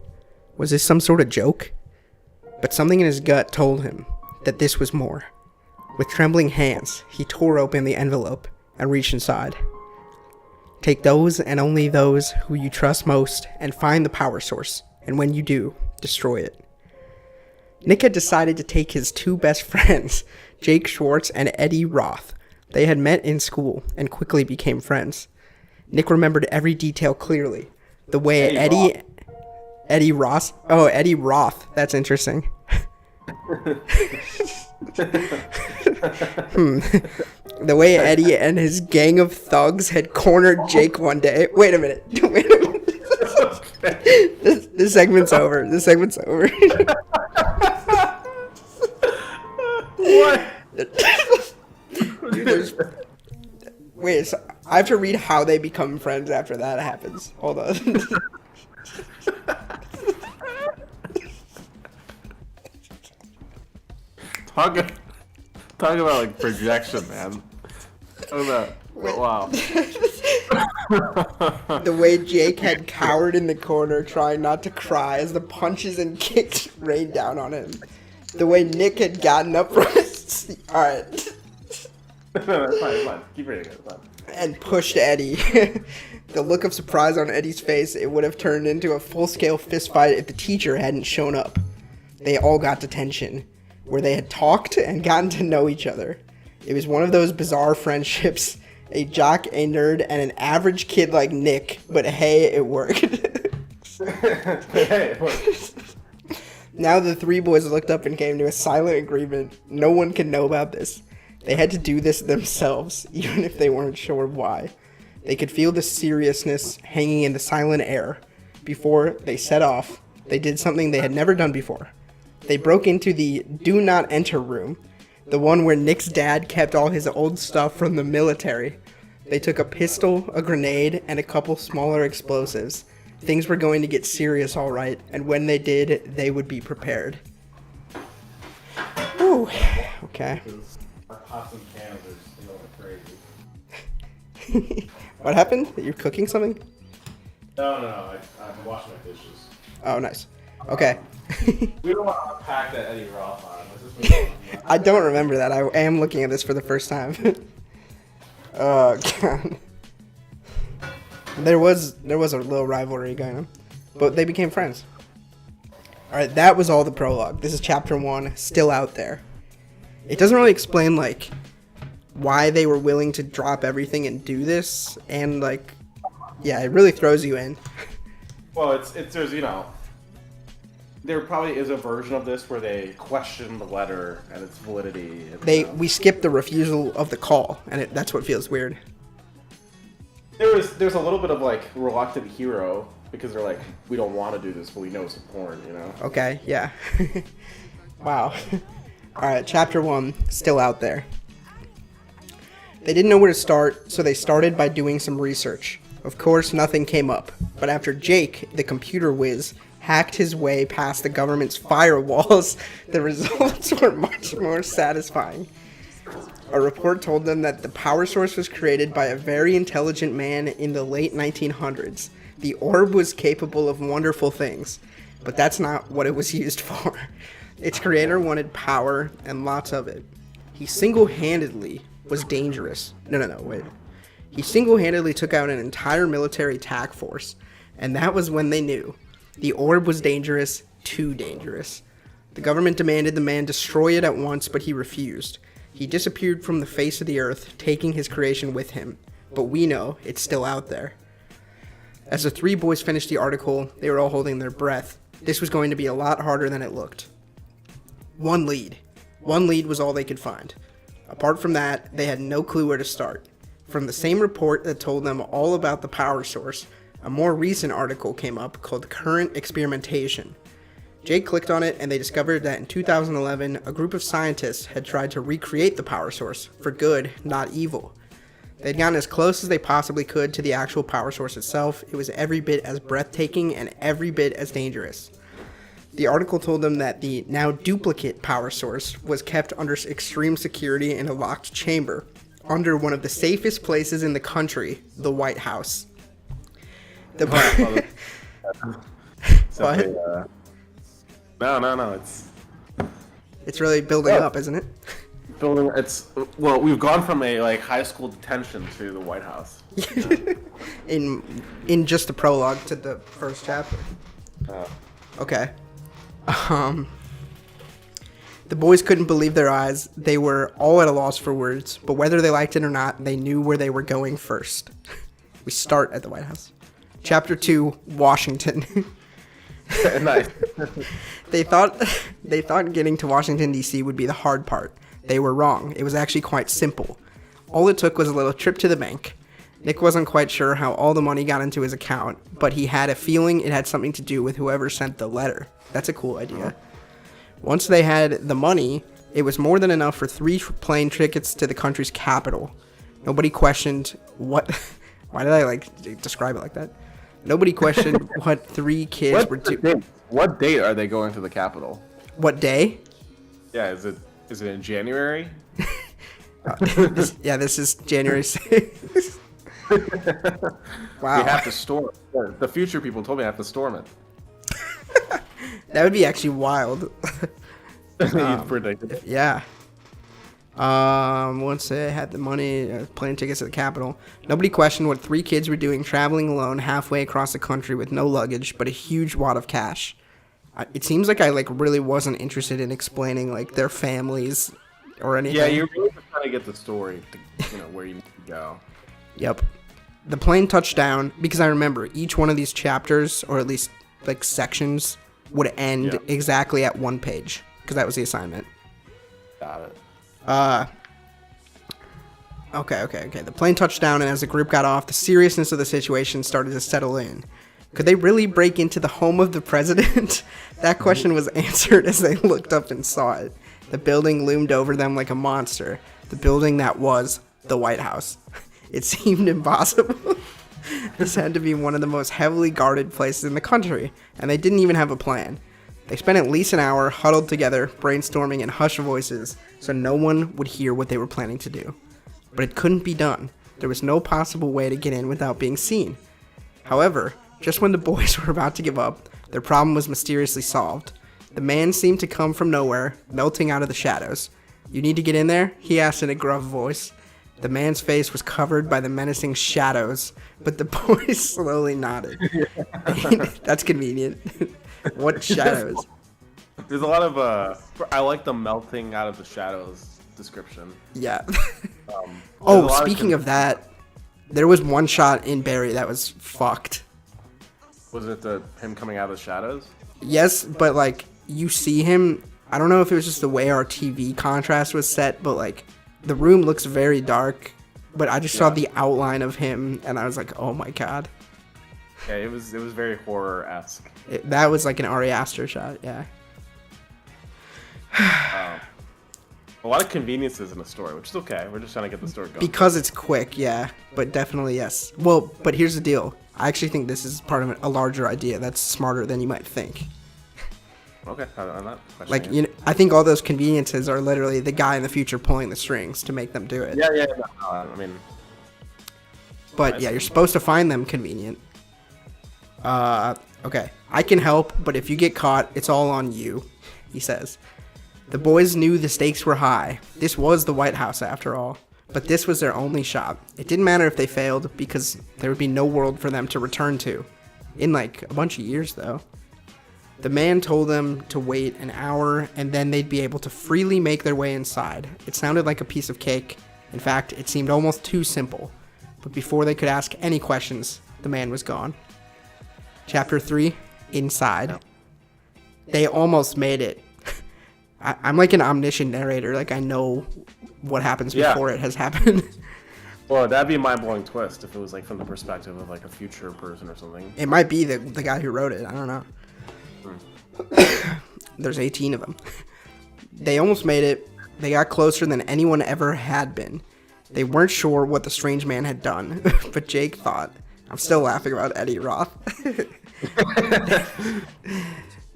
Was this some sort of joke? But something in his gut told him that this was more. With trembling hands, he tore open the envelope and reached inside. Take those and only those who you trust most and find the power source. And when you do, destroy it. Nick had decided to take his two best friends, Jake Schwartz and Eddie Roth. They had met in school and quickly became friends. Nick remembered every detail clearly. The way Eddie Roth. Oh, Eddie Roth. That's interesting. The way Eddie and his gang of thugs had cornered Jake one day. Wait a minute. This segment's over. What? Dude, wait, so I have to read how they become friends after that happens. Hold on. Talk about like projection, man. Wow. The way Jake had cowered in the corner trying not to cry as the punches and kicks rained down on him. The way Nick had gotten up from his seat. Alright. No, it's fine. Keep reading it. Fine. And pushed Eddie. The look of surprise on Eddie's face, it would have turned into a full-scale fistfight if the teacher hadn't shown up. They all got detention, where they had talked and gotten to know each other. It was one of those bizarre friendships. A jock, a nerd, and an average kid like Nick. But hey, it worked. Hey, it worked. Now the three boys looked up and came to a silent agreement. No one could know about this. They had to do this themselves, even if they weren't sure why. They could feel the seriousness hanging in the silent air. Before they set off, they did something they had never done before. They broke into the do not enter room, the one where Nick's dad kept all his old stuff from the military. They took a pistol, a grenade, and a couple smaller explosives. Things were going to get serious all right, and when they did, they would be prepared. Ooh, okay. Our pots and pans are still crazy. What happened? You're cooking something? No. I'm washing my dishes. Oh, nice. Okay. We don't want to unpack that Eddie Roth on. Let's just move on. I don't remember that. I am looking at this for the first time. Oh, God. There was a little rivalry going on, but they became friends. All right, that was all the prologue. This is chapter 1, still out there. It doesn't really explain like why they were willing to drop everything and do this, and like, yeah, it really throws you in. Well, there's there probably is a version of this where they question the letter and its validity. And, we skipped the refusal of the call, and that's what feels weird. There's a little bit of like reluctant hero because they're like, we don't want to do this, but we know it's important, Okay, yeah. Wow. Alright, chapter 1, still out there. They didn't know where to start, so they started by doing some research. Of course, nothing came up, but after Jake, the computer whiz, hacked his way past the government's firewalls, the results were much more satisfying. A report told them that the power source was created by a very intelligent man in the late 1900s. The orb was capable of wonderful things, but that's not what it was used for. Its creator wanted power and lots of it. He single-handedly was dangerous. Wait. He single-handedly took out an entire military attack force, and that was when they knew. The orb was dangerous, too dangerous. The government demanded the man destroy it at once, but he refused. He disappeared from the face of the earth, taking his creation with him. But we know it's still out there. As the three boys finished the article, they were all holding their breath. This was going to be a lot harder than it looked. One lead. One lead was all they could find. Apart from that, they had no clue where to start. From the same report that told them all about the power source, a more recent article came up called Current Experimentation. Jake clicked on it and they discovered that in 2011, a group of scientists had tried to recreate the power source for good, not evil. They'd gotten as close as they possibly could to the actual power source itself. It was every bit as breathtaking and every bit as dangerous. The article told them that the now duplicate power source was kept under extreme security in a locked chamber, under one of the safest places in the country, the White House. No, It's really building up, isn't it? building. We've gone from a like high school detention to the White House. in just the prologue to the first chapter. Okay. The boys couldn't believe their eyes. They were all at a loss for words, but whether they liked it or not, they knew where they were going first. We start at the White House. Chapter 2, Washington. Nice. They thought getting to Washington, D.C. would be the hard part. They were wrong. It was actually quite simple. All it took was a little trip to the bank. Nick wasn't quite sure how all the money got into his account, but he had a feeling it had something to do with whoever sent the letter. That's a cool idea. Once they had the money, it was more than enough for 3 plane tickets to the country's capital. Nobody questioned what... Why did I, describe it like that? Nobody questioned what 3 kids were doing. What date are they going to the capital? What day? Yeah, is it in January? This is January 6th. Wow. We have to storm it. The future people told me I have to storm it. That would be actually wild. You predicted it. Yeah. Once they had the money, plane tickets to the capital, nobody questioned what 3 kids were doing traveling alone halfway across the country with no luggage, but a huge wad of cash. It seems like I really wasn't interested in explaining their families or anything. Yeah, you're really just trying to get the story to where you need to go. Yep. The plane touched down because I remember each one of these chapters, or at least sections, would end exactly at 1 page because that was the assignment. Got it. Okay. The plane touched down, and as the group got off, the seriousness of the situation started to settle in. Could they really break into the home of the president? That question was answered as they looked up and saw it. The building loomed over them like a monster. The building that was the White House. It seemed impossible. This had to be one of the most heavily guarded places in the country, and they didn't even have a plan. They spent at least an hour huddled together, brainstorming in hushed voices, so no one would hear what they were planning to do. But it couldn't be done. There was no possible way to get in without being seen. However, just when the boys were about to give up, their problem was mysteriously solved. The man seemed to come from nowhere, melting out of the shadows. "You need to get in there?" he asked in a gruff voice. The man's face was covered by the menacing shadows, but the boys slowly nodded. That's convenient. What shadows? There's a lot of I like the melting out of the shadows description. Yeah. Oh, speaking of that, there was one shot in Barry that was fucked. Was it him coming out of the shadows? Yes, but you see him. I don't know if it was just the way our TV contrast was set, but the room looks very dark. But I just saw the outline of him, and I was like, oh my god. Yeah, it was very horror-esque. That was an Ari Aster shot, yeah. A lot of conveniences in the story, which is okay. We're just trying to get the story going. Because it's quick, yeah. But definitely, yes. Well, but here's the deal. I actually think this is part of a larger idea that's smarter than you might think. Okay, I'm not questioning it. I think all those conveniences are literally the guy in the future pulling the strings to make them do it. Yeah, no, I mean... But yeah, you're supposed to find them convenient. Okay. I can help, but if you get caught, it's all on you, he says. The boys knew the stakes were high. This was the White House, after all. But this was their only shot. It didn't matter if they failed, because there would be no world for them to return to. In a bunch of years, though. The man told them to wait an hour, and then they'd be able to freely make their way inside. It sounded like a piece of cake. In fact, it seemed almost too simple. But before they could ask any questions, the man was gone. Chapter 3, Inside. They almost made it. I'm like an omniscient narrator. I know what happens before it has happened. Well, that'd be a mind-blowing twist if it was from the perspective of a future person or something. It might be the guy who wrote it. I don't know. There's 18 of them. They almost made it. They got closer than anyone ever had been. They weren't sure what the strange man had done, but Jake thought. I'm still laughing about Eddie Roth.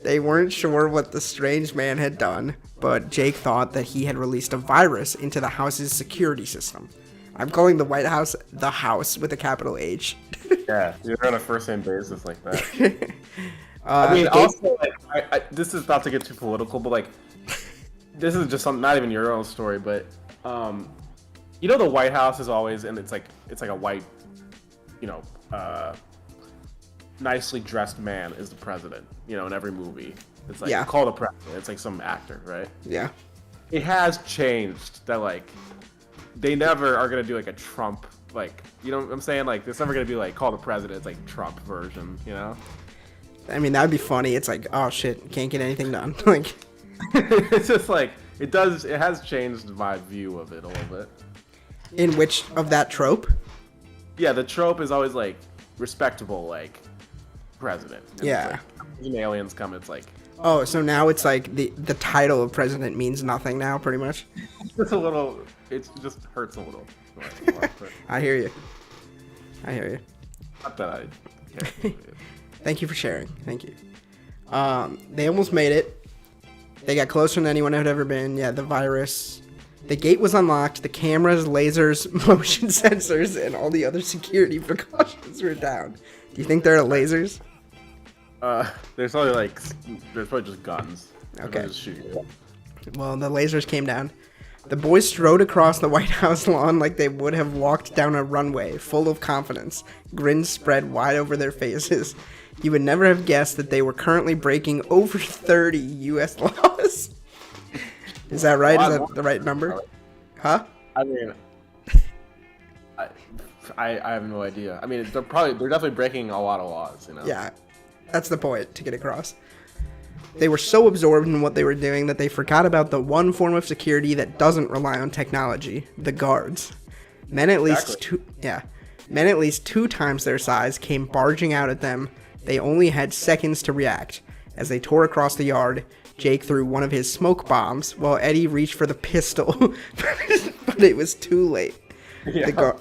They weren't sure what the strange man had done, but Jake thought that he had released a virus into the house's security system. I'm calling the White House the House with a capital H. Yeah, you're on a first-name basis like that. I mean, also, this is not to get too political, but this is just not even your own story, but you know the White House is always, and it's like a white, you know, nicely dressed man is the president. You know, in every movie, it's like call the president. It's like some actor, right? Yeah. It has changed that like they never are gonna do like a Trump, like, you know what I'm saying? Like, it's never gonna be like call the president. It's like Trump version, you know? I mean, that'd be funny. It's like, oh shit, can't get anything done. Like, it's just like it has changed my view of it a little bit. In which of that trope? Yeah, the trope is always like respectable, like president. And yeah. It's like, when aliens come, it's like. Oh, so now it's like the title of president means nothing now, pretty much. It's a little. It just hurts a little. I hear you. Not that I care. Thank you for sharing. Thank you. They almost made it. They got closer than anyone had ever been. Yeah, the virus. The gate was unlocked. The cameras, lasers, motion sensors, and all the other security precautions were down. Do you think there are lasers? There's probably just guns. Okay. Just shoot you. Well, the lasers came down. The boys strode across the White House lawn like they would have walked down a runway, full of confidence. Grins spread wide over their faces. You would never have guessed that they were currently breaking over 30 U.S. laws. Is that right? Is that the right number? Huh? I mean, I have no idea. I mean, they're definitely breaking a lot of laws, you know? Yeah, that's the point to get across. They were so absorbed in what they were doing that they forgot about the one form of security that doesn't rely on technology, the guards. Men at least two times their size came barging out at them. They only had seconds to react. As they tore across the yard, Jake threw one of his smoke bombs while Eddie reached for the pistol, but it was too late. Yeah.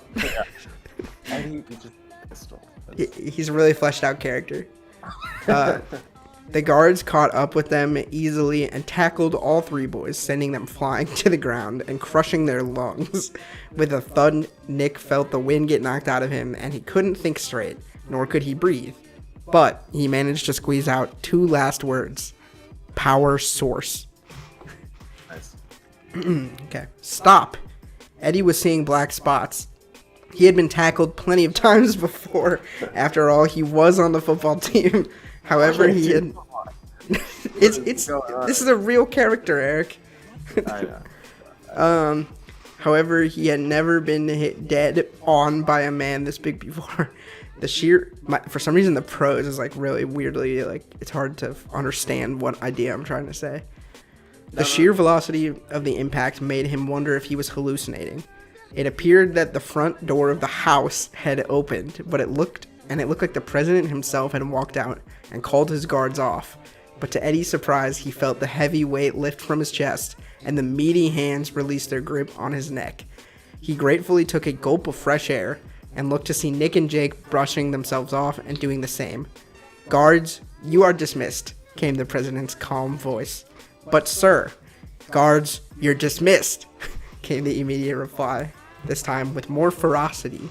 Eddie reached for the pistol. He's a really fleshed out character. The guards caught up with them easily and tackled all three boys, sending them flying to the ground and crushing their lungs. With a thud, Nick felt the wind get knocked out of him, and he couldn't think straight, nor could he breathe. But he managed to squeeze out two last words. Power source. Nice. Okay. Stop. Eddie was seeing black spots. He had been tackled plenty of times before. After all, he was on the football team. However, he had. This is a real character, Eric. I know. However, he had never been hit dead on by a man this big before. For some reason, the prose is like really weirdly like it's hard to understand what idea I'm trying to say. The sheer velocity of the impact made him wonder if he was hallucinating. It appeared that the front door of the house had opened, but it looked like the president himself had walked out and called his guards off. But to Eddie's surprise, he felt the heavy weight lift from his chest, and the meaty hands release their grip on his neck. He gratefully took a gulp of fresh air, and looked to see Nick and Jake brushing themselves off and doing the same. Guards, you are dismissed, came the president's calm voice. But sir, guards, you're dismissed, came the immediate reply, this time with more ferocity.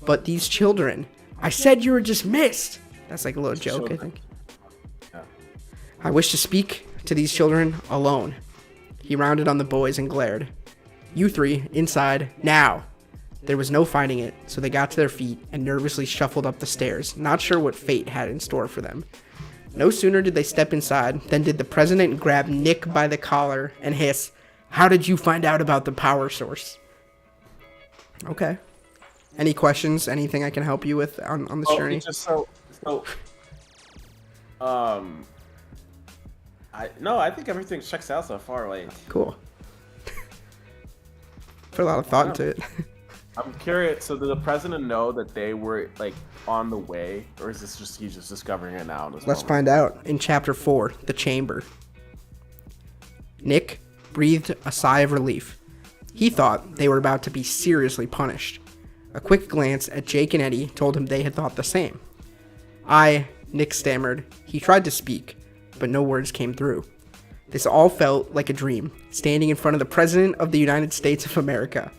But these children, I said you were dismissed. That's like a little joke, I think. Yeah. I wish to speak to these children alone. He rounded on the boys and glared. You three, inside, now. There was no fighting it, so they got to their feet and nervously shuffled up the stairs, not sure what fate had in store for them. No sooner did they step inside than did the president grab Nick by the collar and hiss, "How did you find out about the power source?" Okay. Any questions? Anything I can help you with on this journey? Just I think everything checks out so far. Like, cool. Put a lot of thought into it. I'm curious. So, did the president know that they were like on the way, or is this just he's just discovering it now? Let's find out in Chapter 4, The Chamber. Nick breathed a sigh of relief. He thought they were about to be seriously punished. A quick glance at Jake and Eddie told him they had thought the same. Nick stammered. He tried to speak, but no words came through. This all felt like a dream, standing in front of the President of the United States of America.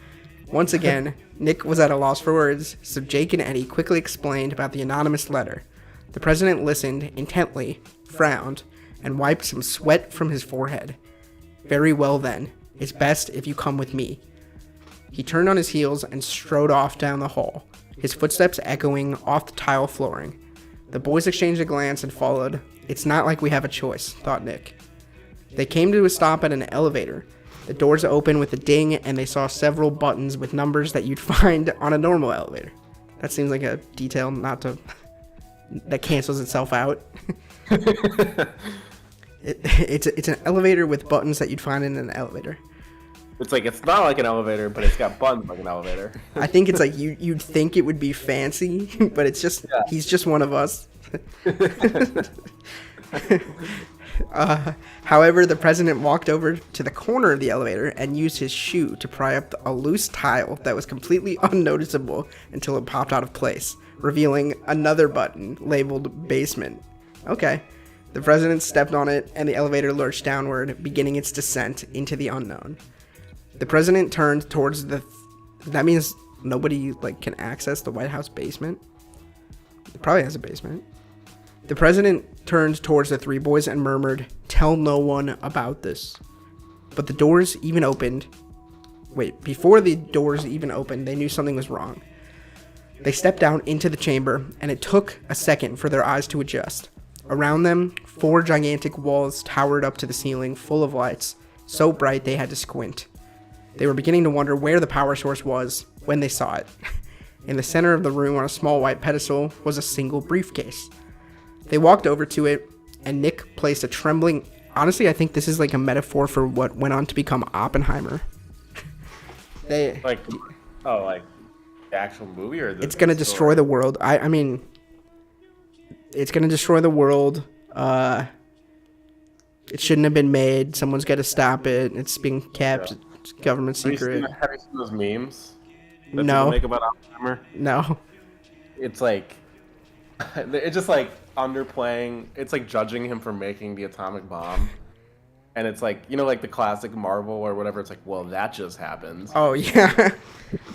Once again, Nick was at a loss for words, so Jake and Eddie quickly explained about the anonymous letter. The president listened intently, frowned, and wiped some sweat from his forehead. Very well then. It's best if you come with me. He turned on his heels and strode off down the hall, his footsteps echoing off the tile flooring. The boys exchanged a glance and followed. It's not like we have a choice, thought Nick. They came to a stop at an elevator. The doors opened with a ding, and they saw several buttons with numbers that you'd find on a normal elevator. That seems like a detail that cancels itself out. It's an elevator with buttons that you'd find in an elevator. It's not like an elevator, but it's got buttons like an elevator. I think it's like you'd think it would be fancy, but it's just he's just one of us. However, the president walked over to the corner of the elevator and used his shoe to pry up a loose tile that was completely unnoticeable until it popped out of place, revealing another button labeled basement. Okay. The president stepped on it and the elevator lurched downward, beginning its descent into the unknown. The president turned towards that means nobody can access the White House basement. It probably has a basement. The president turned towards the three boys and murmured, "Tell no one about this." But the doors even opened. Before the doors even opened, they knew something was wrong. They stepped down into the chamber, and it took a second for their eyes to adjust. Around them, 4 gigantic walls towered up to the ceiling, full of lights, so bright they had to squint. They were beginning to wonder where the power source was when they saw it. In the center of the room on a small white pedestal was a single briefcase. They walked over to it, and Nick placed a trembling... Honestly, I think this is like a metaphor for what went on to become Oppenheimer. Like the actual movie? Or it's going to destroy the world. I mean, it's going to destroy the world. It shouldn't have been made. Someone's got to stop it. It's being kept. Yeah. It's government secret. Have you seen those memes that No. people make about Oppenheimer? No. It's like... It's just like underplaying. It's like judging him for making the atomic bomb. And it's like, like the classic Marvel or whatever. It's like, well, that just happened. Oh, yeah.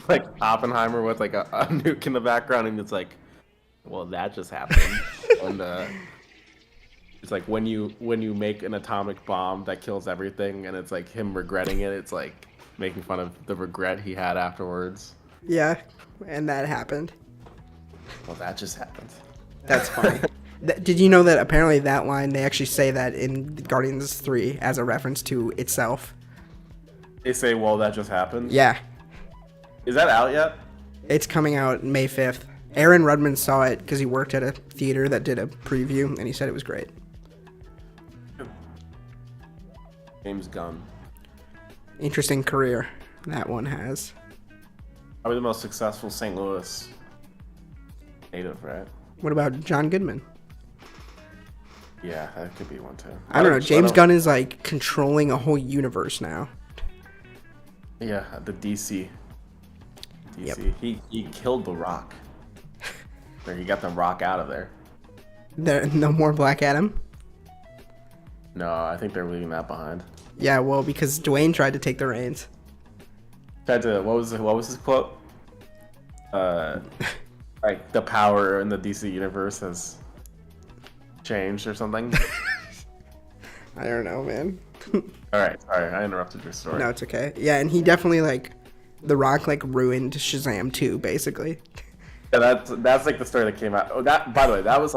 Like Oppenheimer with like a nuke in the background. And it's like, well, that just happened. And it's like when you make an atomic bomb that kills everything, and it's like him regretting it. It's like making fun of the regret he had afterwards. Yeah, and that happened. Well, that just happened. That's funny. Did you know that apparently that line, they actually say that in Guardians 3 as a reference to itself? They say, well, that just happened? Yeah. Is that out yet? It's coming out May 5th. Aaron Rudman saw it because he worked at a theater that did a preview, and he said it was great. James Gunn. Interesting career that one has. Probably the most successful St. Louis native, right? What about John Goodman? Yeah, that could be one too. I don't know. James Gunn is like controlling a whole universe now. Yeah, the DC. Yep. He killed The Rock. Or he got The Rock out of there. No more Black Adam? No, I think they're leaving that behind. Yeah, well, because Dwayne tried to take the reins. What was his quote? Like the power in the DC universe has changed or something. I don't know, man. All right, sorry, I interrupted your story. No, it's okay. Yeah, and he definitely The Rock ruined Shazam 2, basically. Yeah, that's like the story that came out. Oh, that, by the way, that was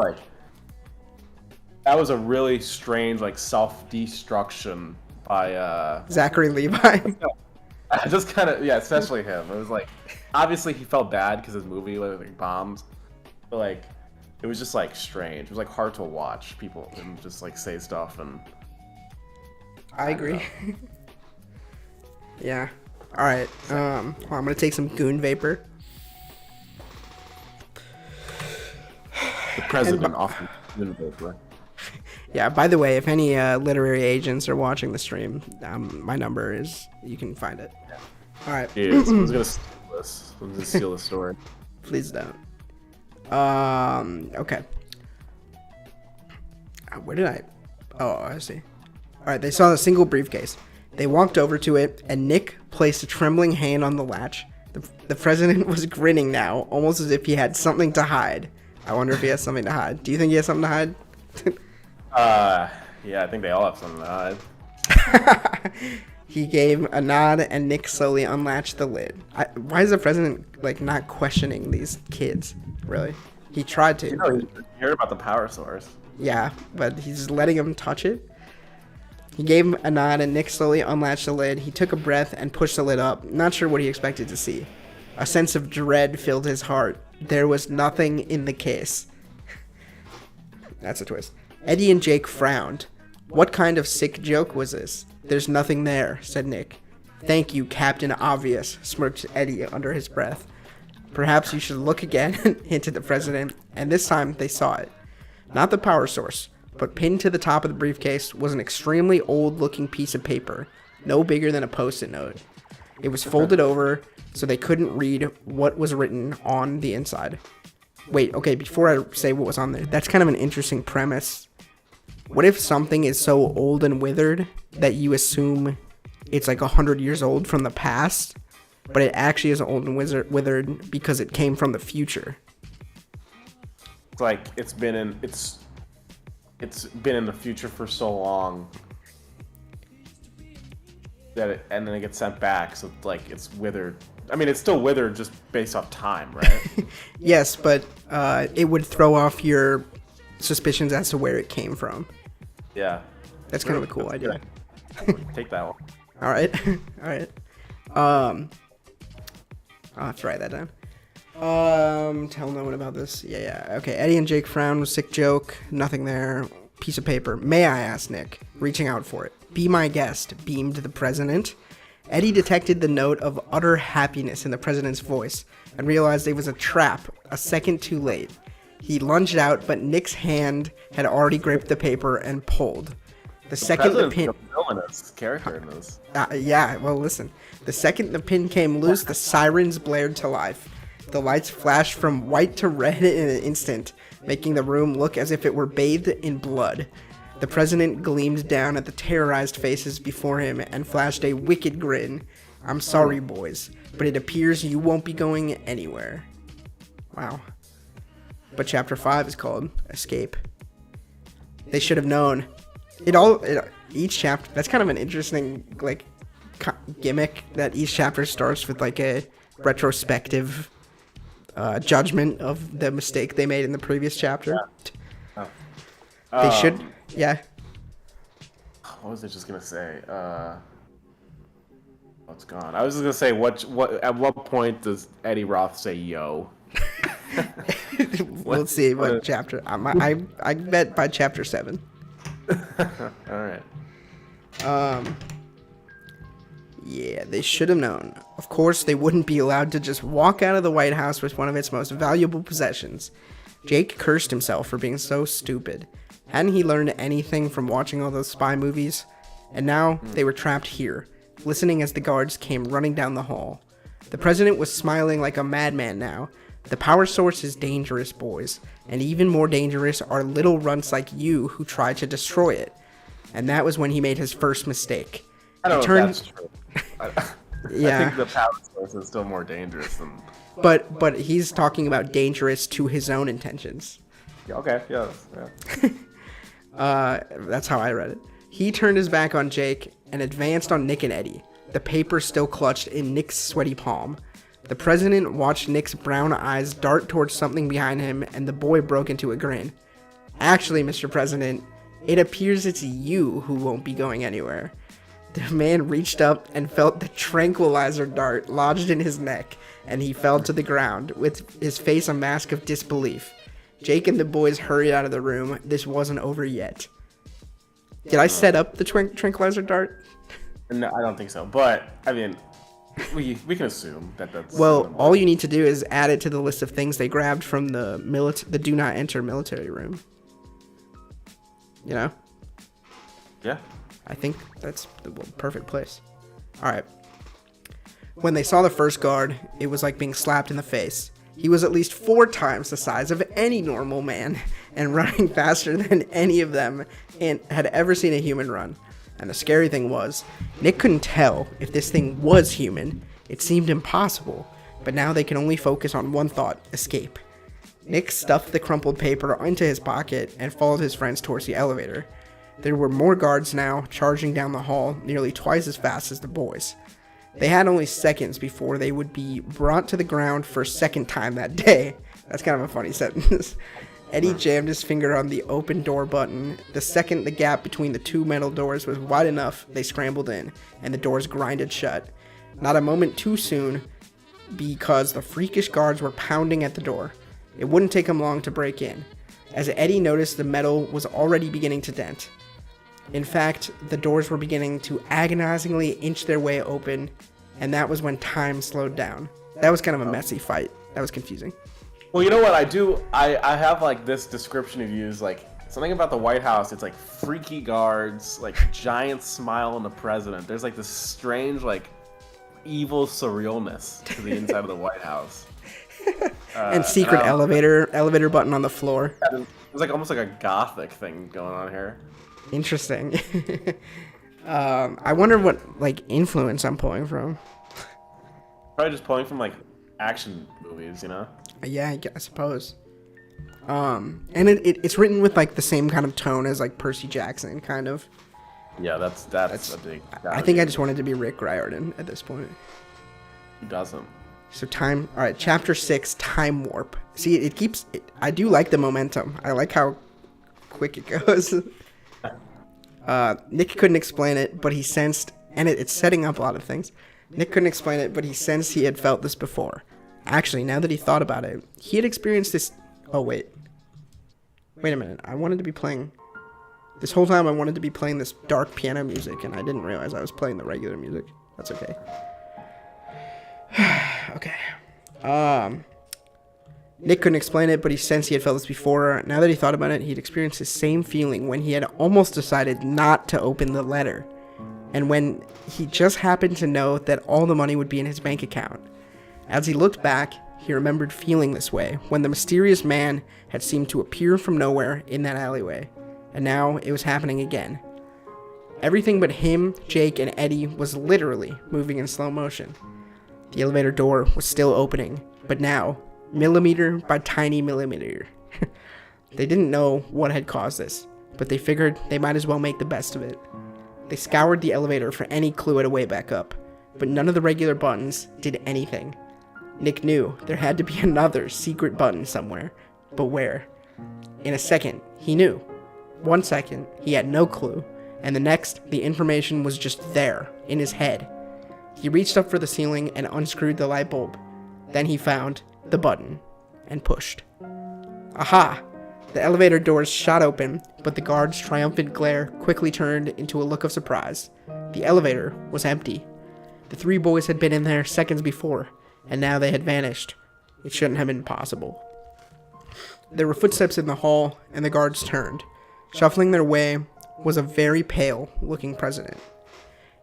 a really strange self-destruction by Zachary Levi. just kind of, yeah, especially him. It was obviously he felt bad because his movie bombed, but it was just strange. It was hard to watch people and just say stuff, and I agree. Yeah. All right. I'm gonna take some goon vapor. The president often goon vapor. Yeah, by the way, if any literary agents are watching the stream, my number is, you can find it. All right. Yeah, someone's gonna steal this. Someone's gonna steal the story. Please don't. Okay. Where did I? Oh, I see. All right, they saw a single briefcase. They walked over to it, and Nick placed a trembling hand on the latch. The president was grinning now, almost as if he had something to hide. I wonder if he has something to hide. Do you think he has something to hide? Yeah, I think they all have something to hide. He gave a nod, and Nick slowly unlatched the lid. Why is the president, like, not questioning these kids, really? He tried to. You heard about the power source. Yeah, but he's letting him touch it. He gave him a nod, and Nick slowly unlatched the lid. He took a breath and pushed the lid up, not sure what he expected to see. A sense of dread filled his heart. There was nothing in the case. That's a twist. Eddie and Jake frowned. What kind of sick joke was this? There's nothing there, said Nick. Thank you, Captain Obvious, smirked Eddie under his breath. Perhaps you should look again, hinted the president, and this time they saw it. Not the power source, but pinned to the top of the briefcase was an extremely old-looking piece of paper, no bigger than a post-it note. It was folded over so they couldn't read what was written on the inside. Wait, okay, before I say what was on there, that's kind of an interesting premise. What if something is so old and withered that you assume it's like 100 years old from the past, but it actually is old and withered because it came from the future? It's like it's been in the future for so long that and then it gets sent back, so like it's withered. I mean, it's still withered just based off time, right? Yes, but it would throw off your suspicions as to where it came from. Yeah. That's kind of a cool idea. Take that one. All right. All right. I'll have to write that down. Tell no one about this. Yeah. Okay. Eddie and Jake frowned. Sick joke. Nothing there. Piece of paper. May I ask, Nick? Reaching out for it. Be my guest, beamed the president. Eddie detected the note of utter happiness in the president's voice and realized it was a trap a second too late. He lunged out, but Nick's hand had already gripped the paper and pulled. The second the pin... character in this. Yeah, well, listen. The second the pin came loose, the sirens blared to life. The lights flashed from white to red in an instant, making the room look as if it were bathed in blood. The president gleamed down at the terrorized faces before him and flashed a wicked grin. I'm sorry, boys, but it appears you won't be going anywhere. Wow. But chapter 5 is called Escape. They should have known. Each chapter, that's kind of an interesting, like, gimmick that each chapter starts with, like, a retrospective judgment of the mistake they made in the previous chapter. Yeah. They should, yeah. What was I just gonna say? What's gone? I was just gonna say, at what point does Eddie Roth say "yo"? We'll see what chapter. I bet by chapter 7. All right. Yeah, they should have known. Of course, they wouldn't be allowed to just walk out of the White House with one of its most valuable possessions. Jake cursed himself for being so stupid. Hadn't he learned anything from watching all those spy movies? And now they were trapped here, listening as the guards came running down the hall. The president was smiling like a madman now. The power source is dangerous, boys, and even more dangerous are little runts like you who try to destroy it. And that was when he made his first mistake. I don't know if that's true. Yeah. I think the power source is still more dangerous than... But he's talking about dangerous to his own intentions. Yeah, okay, yeah. That's how I read it. He turned his back on Jake and advanced on Nick and Eddie, the paper still clutched in Nick's sweaty palm. The president watched Nick's brown eyes dart towards something behind him, and the boy broke into a grin. Actually, Mr. President, it appears it's you who won't be going anywhere. The man reached up and felt the tranquilizer dart lodged in his neck, and he fell to the ground, with his face a mask of disbelief. Jake and the boys hurried out of the room. This wasn't over yet. Did I set up the tranquilizer dart? No, I don't think so. But, I mean, we can assume that that's... Well, all you need to do is add it to the list of things they grabbed from the do not enter military room. You know? Yeah. I think that's the perfect place. Alright. When they saw the first guard, it was like being slapped in the face. He was at least 4 times the size of any normal man, and running faster than any of them and had ever seen a human run. And the scary thing was, Nick couldn't tell if this thing was human. It seemed impossible, but now they could only focus on one thought: escape. Nick stuffed the crumpled paper into his pocket and followed his friends towards the elevator. There were more guards now charging down the hall, nearly twice as fast as the boys. They had only seconds before they would be brought to the ground for a second time that day. That's kind of a funny sentence. Eddie jammed his finger on the open door button. The second the gap between the two metal doors was wide enough, they scrambled in, and the doors grinded shut. Not a moment too soon, because the freakish guards were pounding at the door. It wouldn't take them long to break in, as Eddie noticed the metal was already beginning to dent. In fact, the doors were beginning to agonizingly inch their way open, and that was when time slowed down. That was kind of a messy fight. That was confusing. Well, you know what I do? I have like this description of you is like something about the White House. It's like freaky guards, like giant smile on the president. There's like this strange like evil surrealness to the inside of the White House. And secret elevator button on the floor. It's like almost like a gothic thing going on here. Interesting. I wonder what like influence I'm pulling from. Probably just pulling from like action movies, you know? Yeah, I suppose. And it's written with like the same kind of tone as like Percy Jackson, kind of. Yeah, that's a big. I think I just wanted to be Rick Riordan at this point. Who doesn't? So all right, chapter 6, Time Warp. See, I do like the momentum. I like how quick it goes. Nick couldn't explain it, but he sensed, and it's setting up a lot of things. Nick couldn't explain it, but he sensed he had felt this before. Actually, now that he thought about it, he had experienced this. Oh, wait a minute. I wanted to be playing. This whole time I wanted to be playing this dark piano music, and I didn't realize I was playing the regular music. That's okay. Okay. Nick couldn't explain it, but he sensed he had felt this before. Now that he thought about it, he'd experienced the same feeling when he had almost decided not to open the letter. And when he just happened to know that all the money would be in his bank account. As he looked back, he remembered feeling this way when the mysterious man had seemed to appear from nowhere in that alleyway. And now it was happening again. Everything but him, Jake, and Eddie was literally moving in slow motion. The elevator door was still opening, but now, millimeter by tiny millimeter. They didn't know what had caused this, but they figured they might as well make the best of it. They scoured the elevator for any clue at a way back up, but none of the regular buttons did anything. Nick knew there had to be another secret button somewhere, but where? In a second, he knew. 1 second, he had no clue, and the next, the information was just there, in his head. He reached up for the ceiling and unscrewed the light bulb. Then he found the button and pushed. Aha! The elevator doors shot open, but the guard's triumphant glare quickly turned into a look of surprise. The elevator was empty. The 3 boys had been in there seconds before, and now they had vanished. It shouldn't have been possible. There were footsteps in the hall, and the guards turned. Shuffling their way was a very pale-looking president.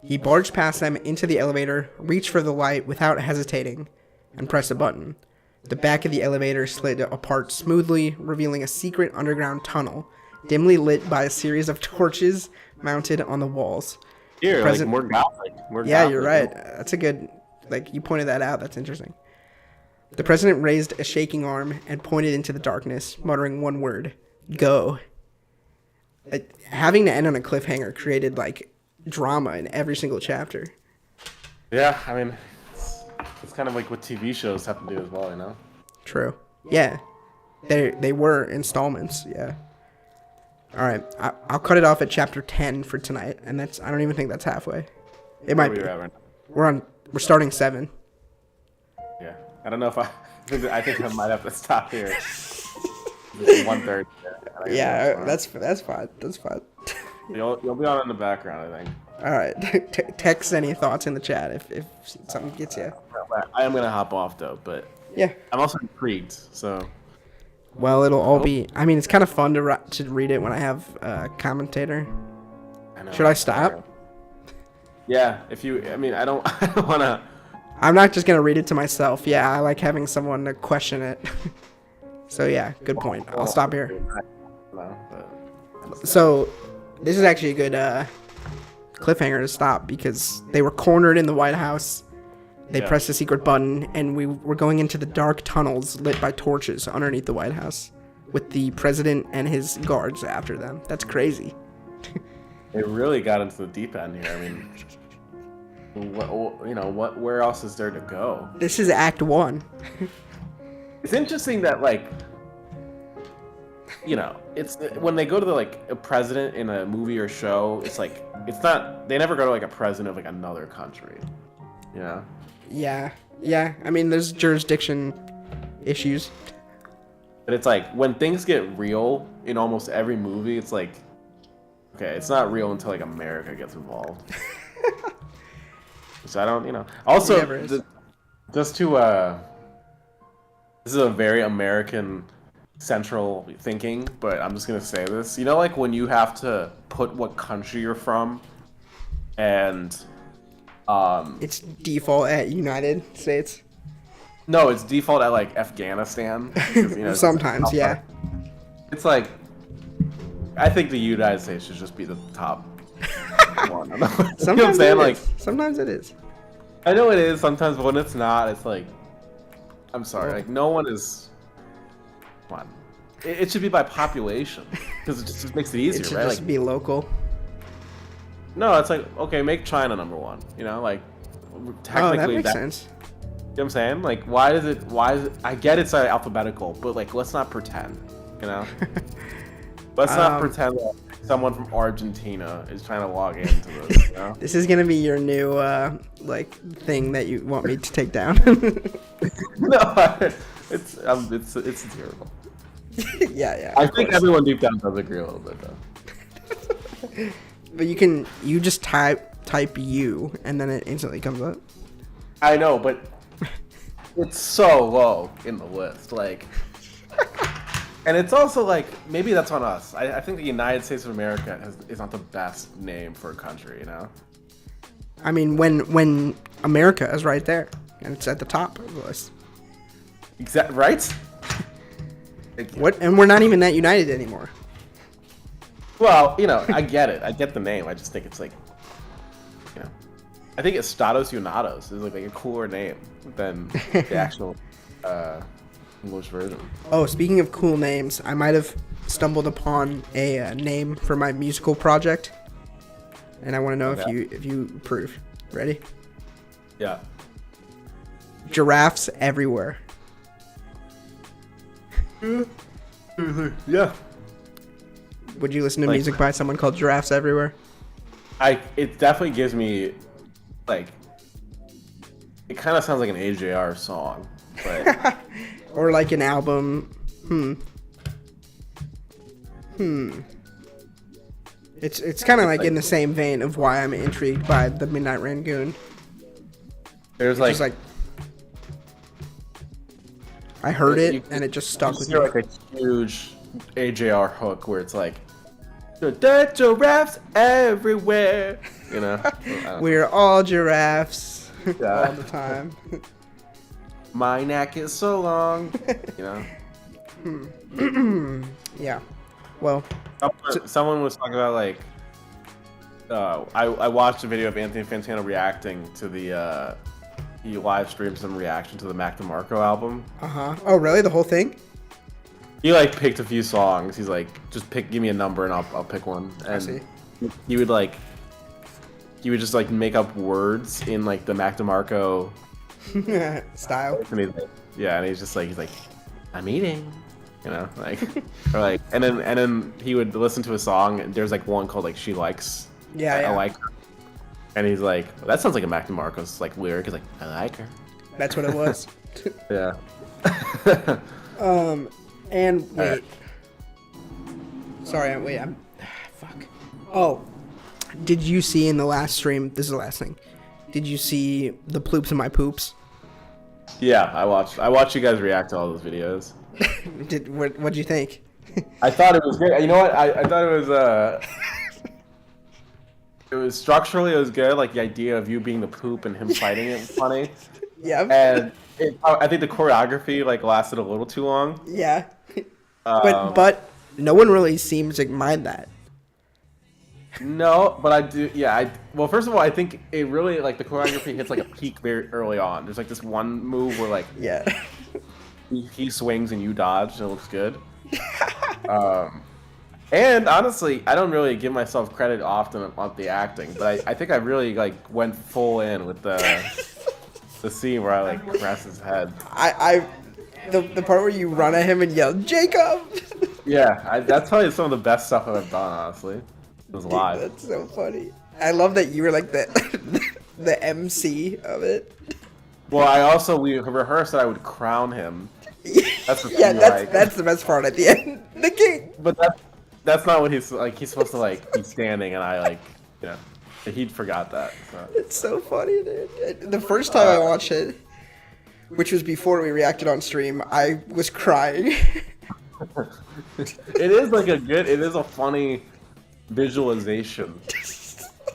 He barged past them into the elevator, reached for the light without hesitating, and pressed a button. The back of the elevator slid apart smoothly, revealing a secret underground tunnel, dimly lit by a series of torches mounted on the walls. Here, like more gothic. Yeah, you're right. That's a good, you pointed that out. That's interesting. The president raised a shaking arm and pointed into the darkness, muttering one word, "Go." Having to end on a cliffhanger created, drama in every single chapter. Yeah, I mean, it's kind of like what TV shows have to do as well, you know? True. Yeah. They were installments, yeah. Alright, I'll cut it off at chapter 10 for tonight, and I don't even think that's halfway. It might be. We're starting 7. Yeah. I don't know if I think I might have to stop here. 1/3. Yeah, that's fine. That's fine. You'll be on in the background, I think. All right. Text any thoughts in the chat if something gets you. I am gonna hop off though, but yeah, I'm also intrigued. So. Well, it'll all be. I mean, it's kind of fun to read it when I have a commentator. I know. Should I stop? Yeah. If you, I mean, I don't want to. I'm not just gonna read it to myself. Yeah, I like having someone to question it. So yeah, good point. I'll stop here. So, this is actually a good cliffhanger to stop because they were cornered in the White House. They pressed a secret button, and we were going into the dark tunnels lit by torches underneath the White House, with the president and his guards after them. That's crazy. It really got into the deep end here. I mean, where else is there to go? This is Act 1. It's interesting that, like, it's when they go to a president in a movie or show, it's like, it's not, they never go to like a president of like another country, Yeah. I mean, there's jurisdiction issues. But it's like, when things get real in almost every movie, it's like, okay, it's not real until like America gets involved. So I don't, also, just to, this is a very American central thinking, but I'm just gonna say this. Like when you have to put what country you're from, and it's default at United States. No, it's default at like Afghanistan. Because, sometimes, yeah. It's like, I think the United States should just be the top one. Sometimes it is. Sometimes it is. I know it is sometimes, but when it's not, it's like, I'm sorry, like no one is. Come on, it should be by population because it just makes it easier, it should right? Just be local. No, it's like, okay, make China number one. Like technically that makes sense. You know what I'm saying? Like, why is it? I get it's alphabetical, but like, let's not pretend. Let's not pretend that someone from Argentina is trying to log into this. This is gonna be your new thing that you want me to take down. No, it's terrible. Yeah. I think everyone deep down does agree a little bit though. But you just type you and then it instantly comes up. I know, but it's so low in the list, like. And it's also like, maybe that's on us. I think the United States of America is not the best name for a country, I mean, when America is right there, and it's at the top of the list. Right? What? And we're not even that united anymore. Well, I get it. I get the name. I just think it's like, I think Estados Unidos is like a cooler name than the actual English version. Oh, speaking of cool names, I might have stumbled upon a name for my musical project, and I want to know if you approve. Ready? Yeah. Giraffes everywhere. Yeah. Would you listen to music by someone called Giraffes Everywhere? It definitely gives me, like, it kind of sounds like an AJR song, but. Or like an album. It's kind of like in the same vein of why I'm intrigued by the Midnight Rangoon. There's like I heard it and it just stuck with me. Like a huge AJR hook where it's like, the giraffes everywhere. We're all giraffes Yeah. all the time. My neck is so long. Yeah. Well, someone was talking about like, I watched a video of Anthony Fantano reacting to the he live streamed some reaction to the Mac DeMarco album. Oh, really? The whole thing? He like picked a few songs. He's like, just give me a number and I'll pick one. And I see. He would just like make up words in like the Mac DeMarco style. And he's like, and he's like, I'm eating, like, or like, and then he would listen to a song. And there's like one called like She Likes. I like her. And he's like, well, that sounds like a Mac DeMarco's like lyric. He's like, I like her. That's what it was. Yeah. And wait. Sorry, wait. Fuck. Oh, did you see in the last stream? This is the last thing. Did you see the ploops and my poops? Yeah, I watched you guys react to all those videos. What'd you think? I thought it was great. You know what? I thought it was it was structurally, it was good. Like the idea of you being the poop and him fighting it was funny. Yeah. And I think the choreography like lasted a little too long. Yeah. But no one really seems to mind that. No, but I do. Yeah, well, first of all, I think it really like the choreography hits like a peak very early on. There's like this one move where like he swings and you dodge and it looks good. And honestly, I don't really give myself credit often on the acting, but I think I really like went full in with the scene where I like press his head. The part where you run at him and yell, Jacob! Yeah, that's probably some of the best stuff I've ever done, honestly. It was live. That's so funny. I love that you were like the MC of it. Well, we rehearsed that I would crown him. That's the Yeah, thing, that's the best part at the end. The king. But that's not what he's like. He's supposed to like be standing, and I like, you know, he forgot that. So. It's so funny, dude. The first time I watched it, which was before we reacted on stream, I was crying. It is a funny visualization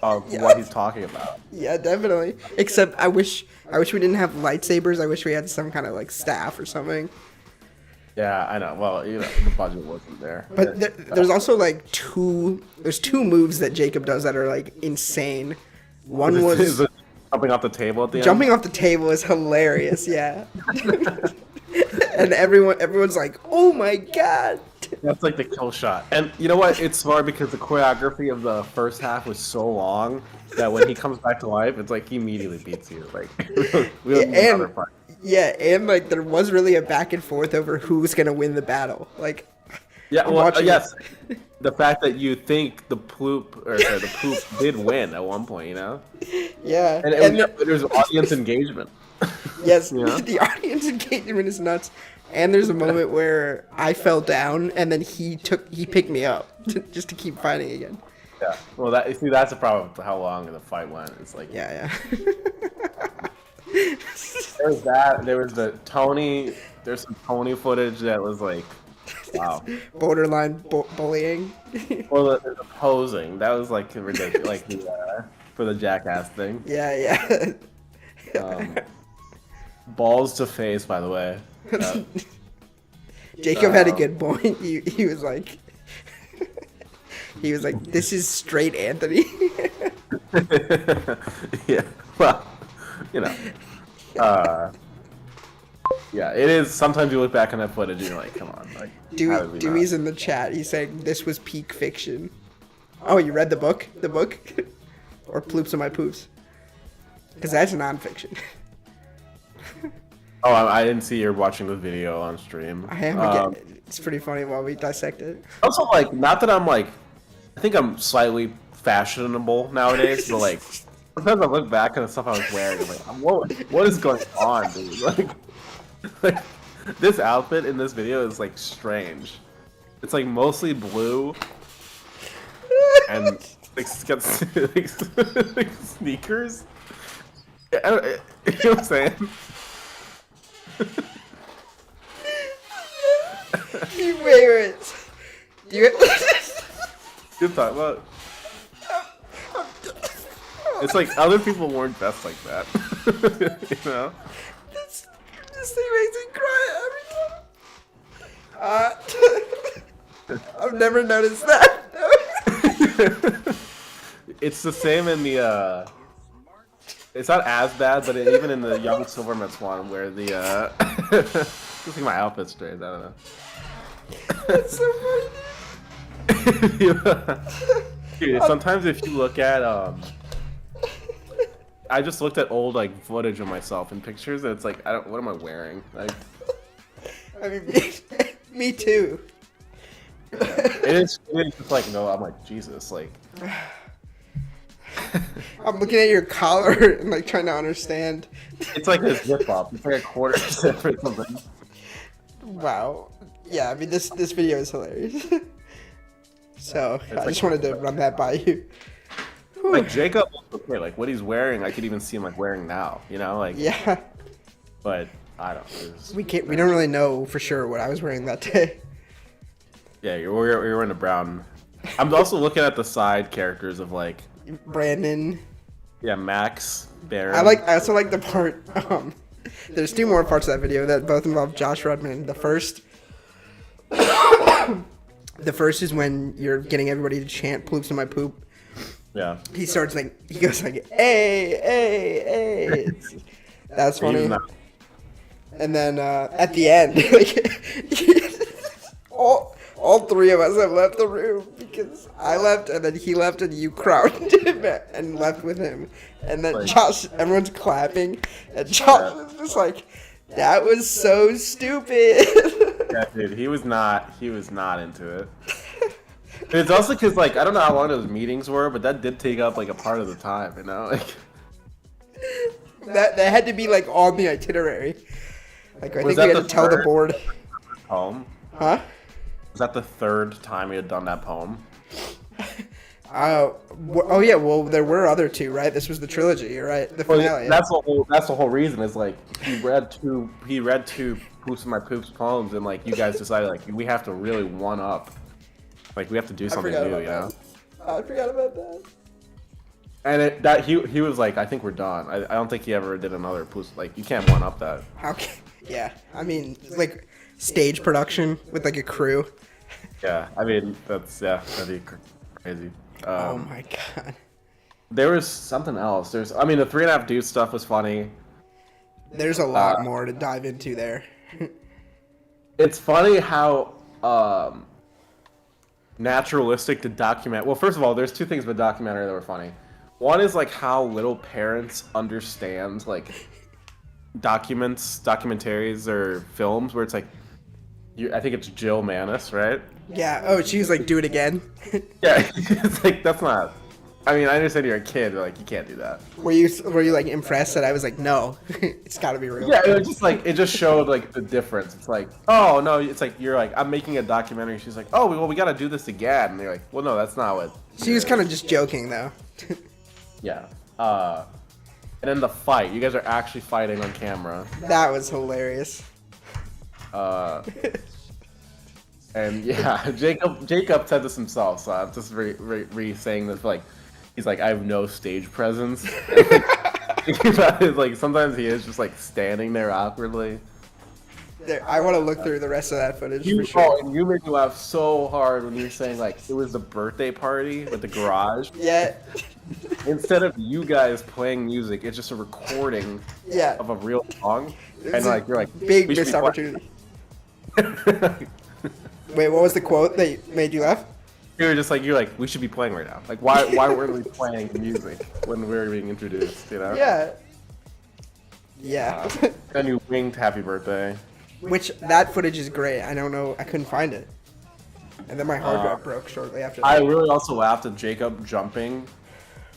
of what he's talking about. Yeah, definitely. Except I wish we didn't have lightsabers. I wish we had some kind of like staff or something. Yeah, I know. Well, you know, the budget wasn't there. But there's also like two moves that Jacob does that are like insane. One was Is it jumping off the table at the end? jumping off the table is hilarious. Yeah. And everyone's like, "Oh my god!" That's like the kill shot. And you know what? It's smart because the choreography of the first half was so long that when he comes back to life, it's like he immediately beats you. Like, we don't need another fight. Yeah, and like there was really a back and forth over who's gonna win the battle. Like, Yeah, I'm well, watching yes. The fact that you think the poop did win at one point, you know? Yeah, And there's audience engagement. yes, You know? the audience engagement is nuts. And there's a moment where I fell down, and then he picked me up just to keep fighting again. Yeah. Well, that's the problem with how long the fight went. It's like Yeah. there was that. There was the Tony. There's some Tony footage that was like, wow. Borderline bullying. Well, the posing that was like ridiculous, like for the jackass thing. Yeah. Balls to face, by the way. Jacob had a good point. He was like, "This is straight Anthony." Yeah. Well, you know. Yeah, it is. Sometimes you look back on that footage and you're like, come on. Like, Dewey's in the chat. He's saying this was peak fiction. Oh, you read the book? The book? Or Ploops of My Poops? Because that's nonfiction. Oh, I didn't see you're watching the video on stream. I am again. It's pretty funny while we dissect it. Also, like, not that I'm like, I think I'm slightly fashionable nowadays, but like, sometimes I look back on the stuff I was wearing, I'm like, what is going on, dude? Like, this outfit in this video is like strange. It's like mostly blue, and like, it's got like sneakers. You know what I'm saying? Wait. Good talk about. It's like other people weren't dressed like that. You know? This thing makes me cry every time. I've never noticed that. It's the same in the. It's not as bad, but even in the Young Silvermets one, where the. Just think my outfit's strange. I don't know. That's so funny. Dude, sometimes if you look at I just looked at old like footage of myself in pictures, and it's like, what am I wearing? Like, I mean, me too. it is just like, no, I'm like, Jesus, like. I'm looking at your collar and like trying to understand. It's like a zip up. It's like a quarter zip or something. Wow. Yeah, I mean this video is hilarious. So I just like, wanted to run that by you. Like Jacob, okay, like what he's wearing, I could even see him like wearing now. You know, like. Yeah. But I don't. We don't really know for sure what I was wearing that day. Yeah, you're wearing a brown. I'm also looking at the side characters of like. Brandon. Yeah, Max, Baron. I also like the part. There's two more parts of that video that both involve Josh Rudman. The first is when you're getting everybody to chant "Ploops in my poop." Yeah. He goes like, "Hey." That's funny. And then at the end, like, all All three of us have left the room because I left and then he left and you crowded him and left with him. And then Like- Josh, everyone's clapping, and Josh was just like, that was so stupid. Yeah, dude, he was not into it. It's also because, like, I don't know how long those meetings were, but that did take up, like, a part of the time, you know? Like, that had to be like on the itinerary. Like I Was think we that had the to tell the third? board. poem. Huh? Was that the third time we had done that poem? Oh yeah, well there were other two, right? This was the trilogy, right? The finale. That's the whole reason. Is like he read two Poops of My Poops poems, and like you guys decided like we have to really one up. Like we have to do something forgot new, about you know? I forgot about that. And he was like, I think we're done. I don't think he ever did another Poops. Like you can't one up that. Okay. Yeah, I mean like stage production with like a crew. Yeah, I mean that'd be crazy. Oh my god. There was something else. The 3.5 Dudes stuff was funny. There's a lot more to dive into there. It's funny how naturalistic the document. Well, first of all, there's two things about documentary that were funny. One is like how little parents understand like documentaries or films where it's like, I think it's Jill Manis, right? Yeah. Oh, she was like, do it again. Yeah, it's like that's not. I mean, I understand you're a kid, but like you can't do that. Were you like impressed that I was like, no, it's got to be real. Yeah, it just showed like the difference. It's like, oh no, it's like you're like I'm making a documentary. She's like, oh well, we got to do this again. And you're like, well, no, that's not what. She was kind of just joking though. Yeah. And then the fight. You guys are actually fighting on camera. That was hilarious. And yeah, Jacob said this himself, so I'm just re-saying this. Like, he's like, I have no stage presence. Like sometimes he is just like standing there awkwardly. There, I want to look through the rest of that footage for Oh, sure. and you made me laugh so hard when you were saying like it was the birthday party with the garage. Yeah. Instead of you guys playing music, it's just a recording Yeah. of a real song, It was and a like you're like big we should missed be opportunity. playing- Wait, what was the quote that made you laugh? You're like we should be playing right now. Like why weren't we playing music when we were being introduced? You know? Yeah. Yeah. Then you winged happy birthday. Which that footage is great. I don't know. I couldn't find it. And then my hard drive broke shortly after that. I really also laughed at Jacob jumping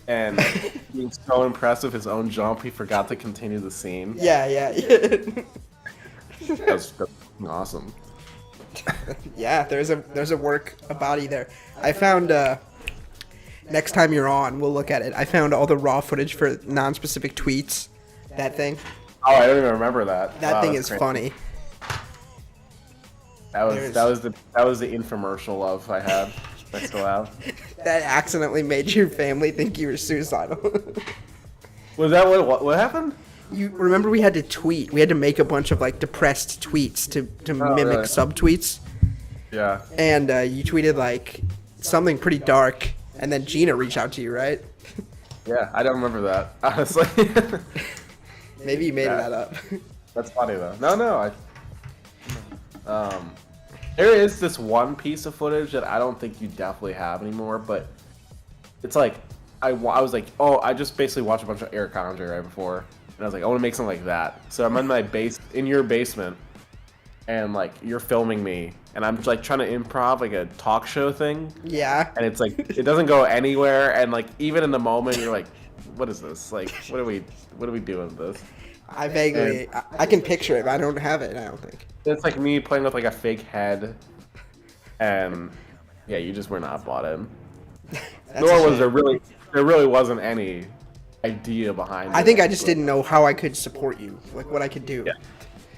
and being so impressed with his own jump, he forgot to continue the scene. Yeah. That's awesome. Yeah, there's a body there. I found next time you're on, we'll look at it. I found all the raw footage for non-specific tweets. That thing. Oh, I don't even remember that. That Wow, thing that's is crazy. funny. That was the infomercial love I had. I still have. That accidentally made your family think you were suicidal. Was that what happened? You remember we had to tweet. We had to make a bunch of like depressed tweets to mimic really? subtweets. Yeah. And you tweeted like something pretty dark, and then Gina reached out to you, right? Yeah, I don't remember that, honestly. Maybe you made Yeah. that up. That's funny though. No, there is this one piece of footage that I don't think you definitely have anymore, but it's like I was like, oh, I just basically watched a bunch of Eric Andre right before, and I was like, I want to make something like that. So I'm in my in your basement, and like you're filming me, and I'm like trying to improv like a talk show thing, Yeah. and it's like it doesn't go anywhere, and like even in the moment you're like, what is this? Like what are we doing with this? I vaguely, I can picture it, but I don't have it. I don't think. It's like me playing with like a fake head, and yeah, you just were not bought in. That's Nor a was shame. there really wasn't any idea behind it. I think I just didn't know how I could support you, like what I could do.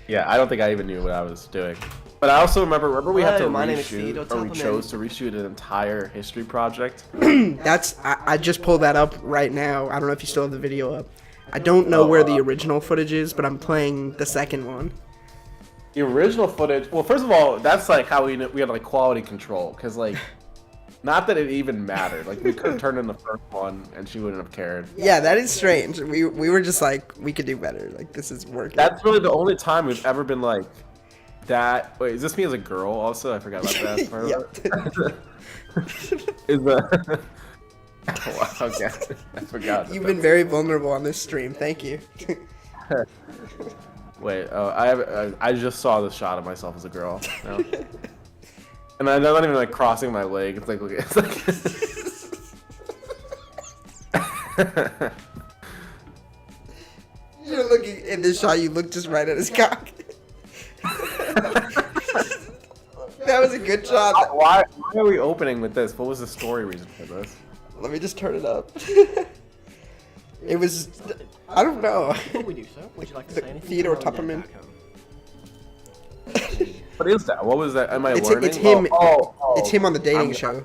Yeah, I don't think I even knew what I was doing. But I also remember we had Hi, to my name is Steve. reshoot, What's or we up, chose to reshoot an entire history project. I just pulled that up right now. I don't know if you still have the video up. I don't know where the original footage is, but I'm playing the second one. The original footage. Well, first of all, that's like how we had like quality control, because like, not that it even mattered. Like we could have turned in the first one, and she wouldn't have cared. Yeah, that is strange. We were just like, we could do better. Like this is working. That's really the only time we've ever been like, That wait, is this me as a girl? Also, I forgot about that. Part Yep. Is the wow, okay, I forgot. You've been very vulnerable on this stream. Thank you. Wait, I just saw the shot of myself as a girl. No? And I'm not even like crossing my leg. It's like, it's like. You're looking in this shot. You look just right at his cock. That was a good shot. Why are we opening with this? What was the story reason for this? Let me just turn it up. It was, I don't know. Before we do so, would you like to say anything? Theodore to Mom and Tupperman. Dad back home? What is that? What was that? Am I It's learning? him. Oh. It's him on the dating show.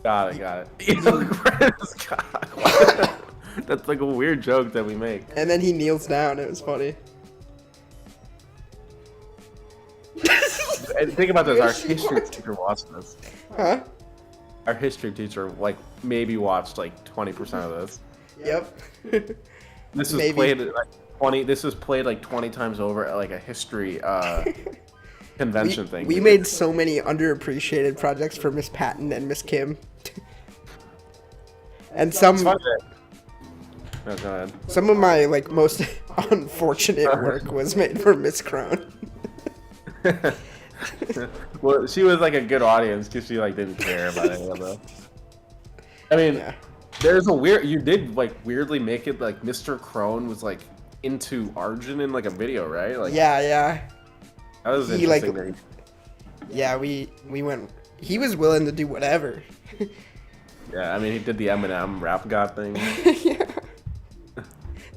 Got it. You look right at his cock. That's like a weird joke that we make. And then he kneels down. It was funny. And think about this. Our history teacher watched this. Huh? Our history teacher like maybe watched like 20% of this. Yep. This was Maybe. played like 20. This was played like 20 times over at like a history convention thing. We made so many underappreciated projects for Miss Patton and Miss Kim. And It's fun to- No, go ahead. some of my like most unfortunate work was made for Miss Crone. Well, she was like a good audience because she like didn't care about any of them. I mean, Yeah. there's a weird. You did like weirdly make it like Mr. Crone was like into Arjun in like a video, right? Like Yeah. that was He, like, interesting. Yeah, we went. He was willing to do whatever. Yeah, I mean, he did the Eminem rap god thing. Yeah.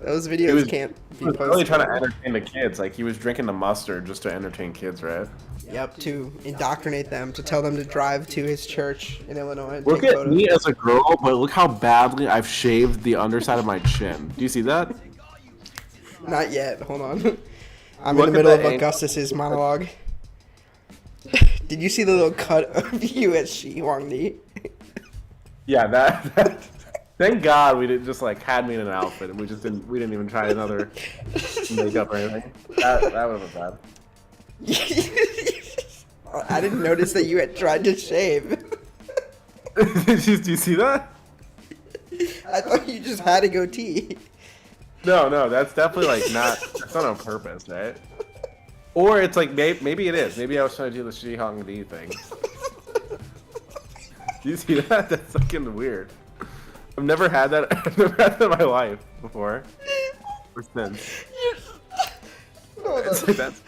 Those videos was- can't be He was posted. really trying to entertain the kids. Like he was drinking the mustard just to entertain kids, right? Yep, to indoctrinate them, to tell them to drive to his church in Illinois and Look take at photos. me as a girl, but look how badly I've shaved the underside of my chin. Do you see that? Not yet. Hold on. I'm Look in at the middle of the angle. Augustus's monologue. Did you see the little cut of you at Shi Huangdi? Yeah, that thank God we didn't just like had me in an outfit and we didn't even try another makeup or anything. That would have been bad. I didn't notice that you had tried to shave. Do you see that? I thought you just had a goatee. No, that's definitely like that's not on purpose, right? Or it's like maybe it is. Maybe I was trying to do the Shi Hongdi thing. Do you see that? That's fucking weird. I've never had that. I've never had that in my life before. Or since. Hold It's on. like that's.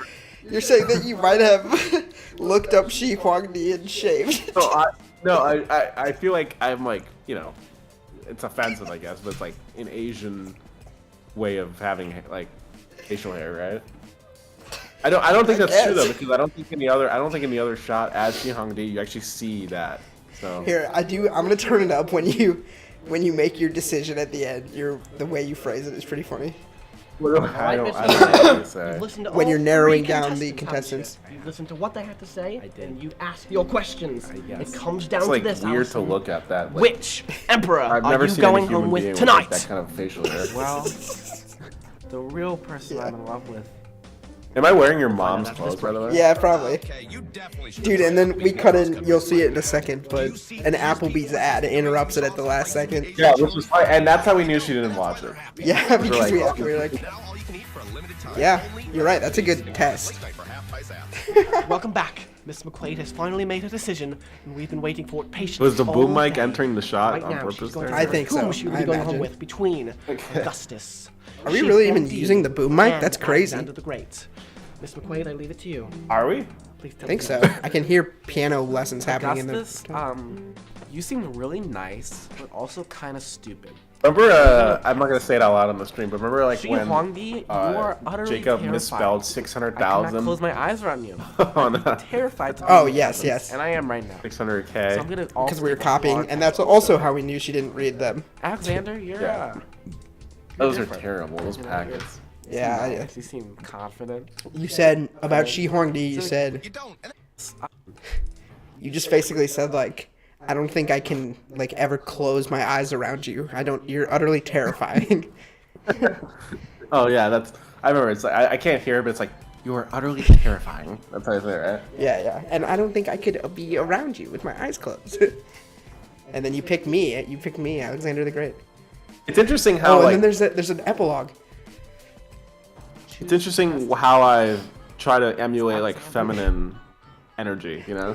You're saying that you might have looked up Shi Huangdi and shaved. I feel like I'm like, you know, it's offensive, I guess, but it's like an Asian way of having like facial hair, right? I don't think that's true though, because I don't think in the other shot as Shi Hongdi you actually see that. So Here, I'm gonna turn it up when you make your decision at the end. The way you phrase it is pretty funny. I don't know what to say. You've listened to When all you're narrowing three down the contestants, contestants. haven't you? You've listened to what they had to say, I did. and you asked your questions. guess. It comes down It's like to this, weird to Allison. look at that. Like, Which emperor I've are never you seen going any human home being with like, tonight? that kind of facial hair. Well, the real person I'm in love with. Am I wearing your mom's clothes, by the way? Yeah, probably. Dude, and then we cut in, you'll see it in a second, but an Applebee's ad interrupts it at the last second. Yeah, which was fine, and that's how we knew she didn't watch it. Yeah, because like- we were like, yeah, you're right, that's a good test. Welcome back. Miss McQuaid has finally made her decision, and we've been waiting for it patiently. Was the boom all mic day. entering the shot Right on now, purpose she's going there? to I think whom so, she will I be going home imagine. with between Augustus. Are we Shi really even Huangdi, using the boom mic? and That's crazy. Alexander the Great. Miss McQuaid, I leave it to you. Are we? Please tell I think me. so. I can hear piano lessons happening in Augustus, the... you seem really nice, but also kind of stupid. Remember, I'm not gonna say it out loud on the stream, but remember like Shi when Huangdi, you are utterly Jacob terrifying. misspelled I cannot 600,000 close my eyes around you. on Terrified to Oh, be yes, present, yes. And I am right now. 600K. So I'm gonna also Because we were take a copying, hard and that's time. also how we knew she didn't read them. Alexander, you're Yeah. Those are different. terrible. Those packets. Yeah, You seem confident. you said about Shi Huangdi, you said... You just basically said, like, I don't think I can, like, ever close my eyes around you. You're utterly terrifying. Oh yeah, that's. I remember. It's like I can't hear it, but it's like You are utterly terrifying. That's how I say it, right? Yeah. And I don't think I could be around you with my eyes closed. And then you pick me, Alexander the Great. It's interesting how, and like... then there's an epilogue. It's interesting how I try to emulate, like, feminine energy, you know?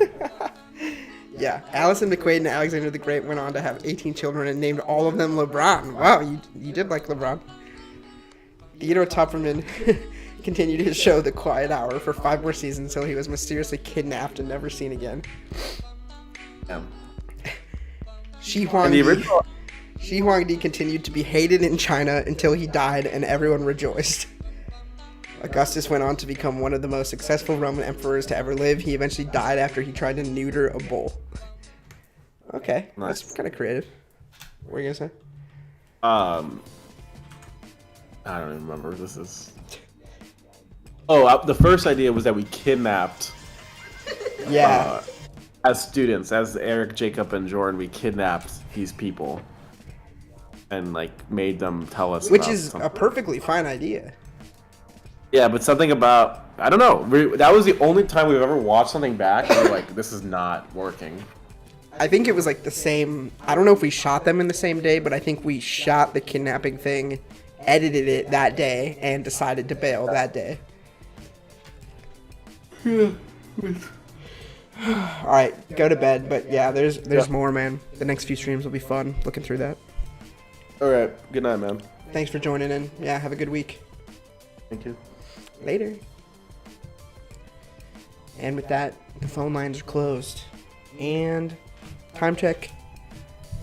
Yeah, Allison McQuaid and Alexander the Great went on to have 18 children and named all of them LeBron. Wow, you did like LeBron. Theodore Tupperman continued his show The Quiet Hour for 5 more seasons until he was mysteriously kidnapped and never seen again. Yeah. Shi And the original... Huangdi continued to be hated in China until he died and everyone rejoiced. Augustus went on to become one of the most successful Roman emperors to ever live. He eventually died after he tried to neuter a bull. Okay, Nice. That's kind of creative. What were you gonna say? I don't even remember. This is... Oh, the first idea was that we kidnapped... Yeah. As students, as Eric, Jacob, and Jordan, we kidnapped these people. And, like, made them tell us Which about is something. a perfectly fine idea. Yeah, but something about... I don't know. That was the only time we've ever watched something back and we're like, this is not working. I think it was like the same... I don't know if we shot them in the same day, but I think we shot the kidnapping thing, edited it that day, and decided to bail that day. Alright, go to bed, but yeah, there's more, man. The next few streams will be fun, looking through that. Alright, good night, man. Thanks for joining in. Yeah, have a good week. Thank you. Later. And with that, the phone lines are closed. And time check.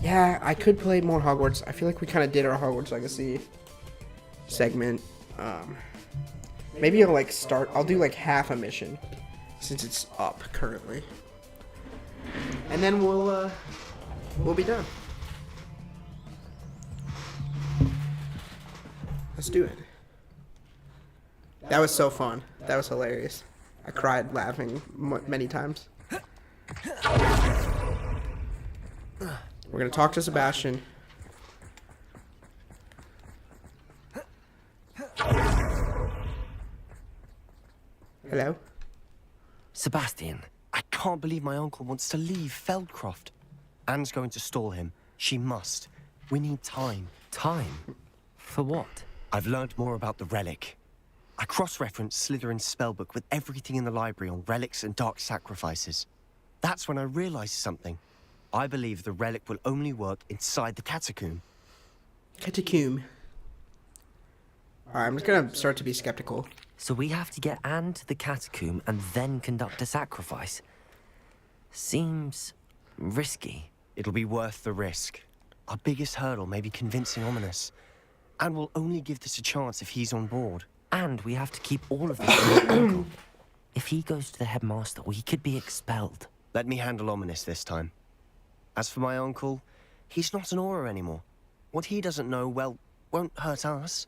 Yeah, I could play more Hogwarts. I feel like we kind of did our Hogwarts Legacy segment. Maybe I'll do like half a mission since it's up currently. And then we'll be done. Let's do it. That was so fun. That was hilarious. I cried laughing many times. We're gonna talk to Sebastian. Hello? Sebastian, I can't believe my uncle wants to leave Feldcroft. Anne's going to stall him. She must. We need time. Time? For what? I've learned more about the relic. I cross-referenced Slytherin's spellbook with everything in the library on relics and dark sacrifices. That's when I realized something. I believe the relic will only work inside the catacomb. Catacomb. Alright, I'm just gonna start to be skeptical. So we have to get Anne to the catacomb and then conduct a sacrifice. Seems risky. It'll be worth the risk. Our biggest hurdle may be convincing Ominous. And we'll only give this a chance if he's on board. And we have to keep all of this from our uncle. If he goes to the headmaster, we could be expelled. Let me handle Ominous this time. As for my uncle, he's not an Auror anymore. What he doesn't know, well, won't hurt us.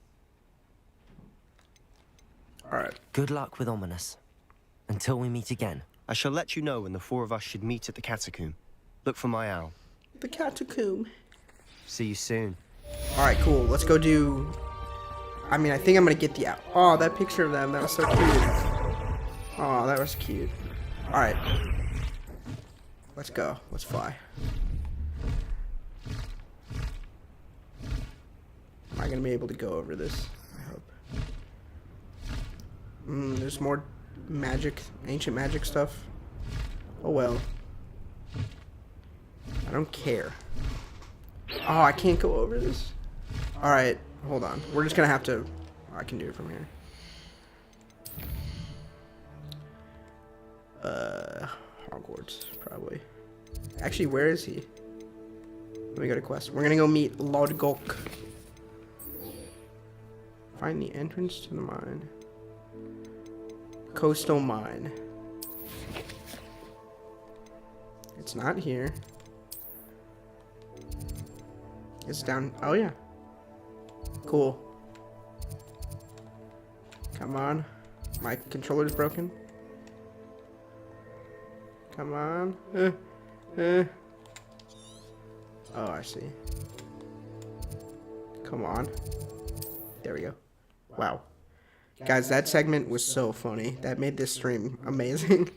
Alright. Good luck with Ominous. Until we meet again. I shall let you know when the 4 of us should meet at the catacomb. Look for my owl. The catacomb. See you soon. Alright, cool. Let's go do... I mean, I think I'm gonna get the... Oh, that picture of them. That was so cute. Oh, that was cute. Alright. Let's go. Let's fly. Am I gonna be able to go over this? I hope. There's more magic, ancient magic stuff. Oh well. I don't care. Oh, I can't go over this? Alright, hold on. We're just gonna have to... Oh, I can do it from here. Hogwarts, probably. Actually, where is he? Let me go to quest. We're gonna go meet Lodgok. Find the entrance to the mine. Coastal mine. It's not here. It's down. Oh, yeah. Cool. Come on. My controller's broken. Come on. Oh, I see. Come on. There we go. Wow. Guys, that segment was so funny. That made this stream amazing.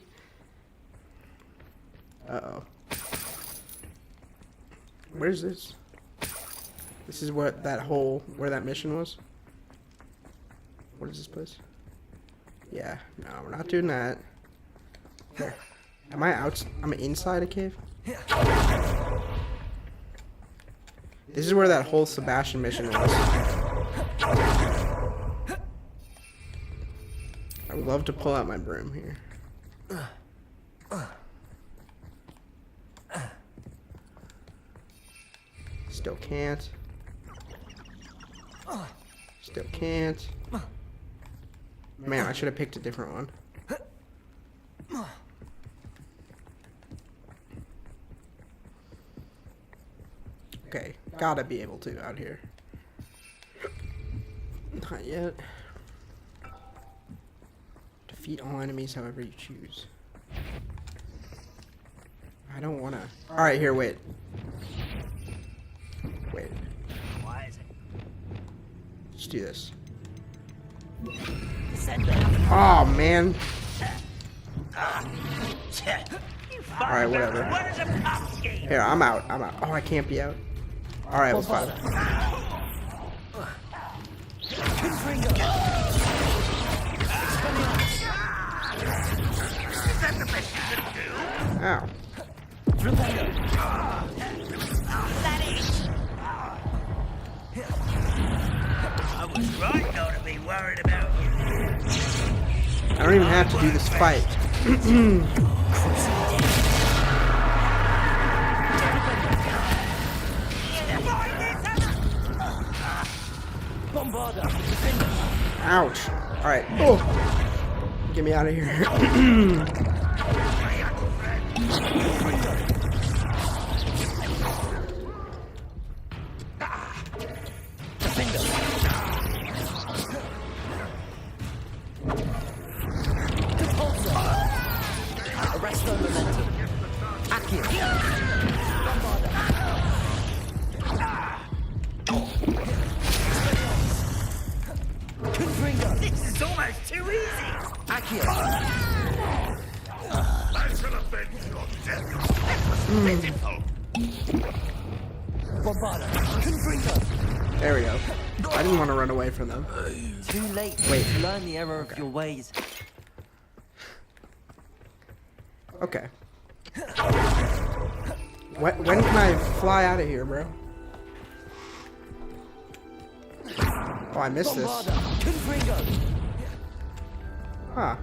Uh-oh. Where's this? This is what that hole, where that mission was? What is this place? Yeah, no, we're not doing that. There. Am I out? I'm inside a cave? This is where that whole Sebastian mission was. I would love to pull out my broom here. Still can't. Still can't. Man, I should have picked a different one. Okay, gotta be able to out here. Not yet. Defeat all enemies however you choose. I don't wanna. Alright, here, wait. Wait. Why is it? Let's do this. Oh, man. Alright, whatever. Here, I'm out. I'm out. Oh, I can't be out. Alright, let's fight. Ow. I was right not to be worried about you. I don't even have to do this fight. Ouch. Alright. Oh. Get me out of here. This is almost too easy. I shall avenge your death. There we go. I didn't want to run away from them. Too late. Wait. Learn the error of your ways. Okay. When can I fly out of here, bro? Oh, I missed this. Huh.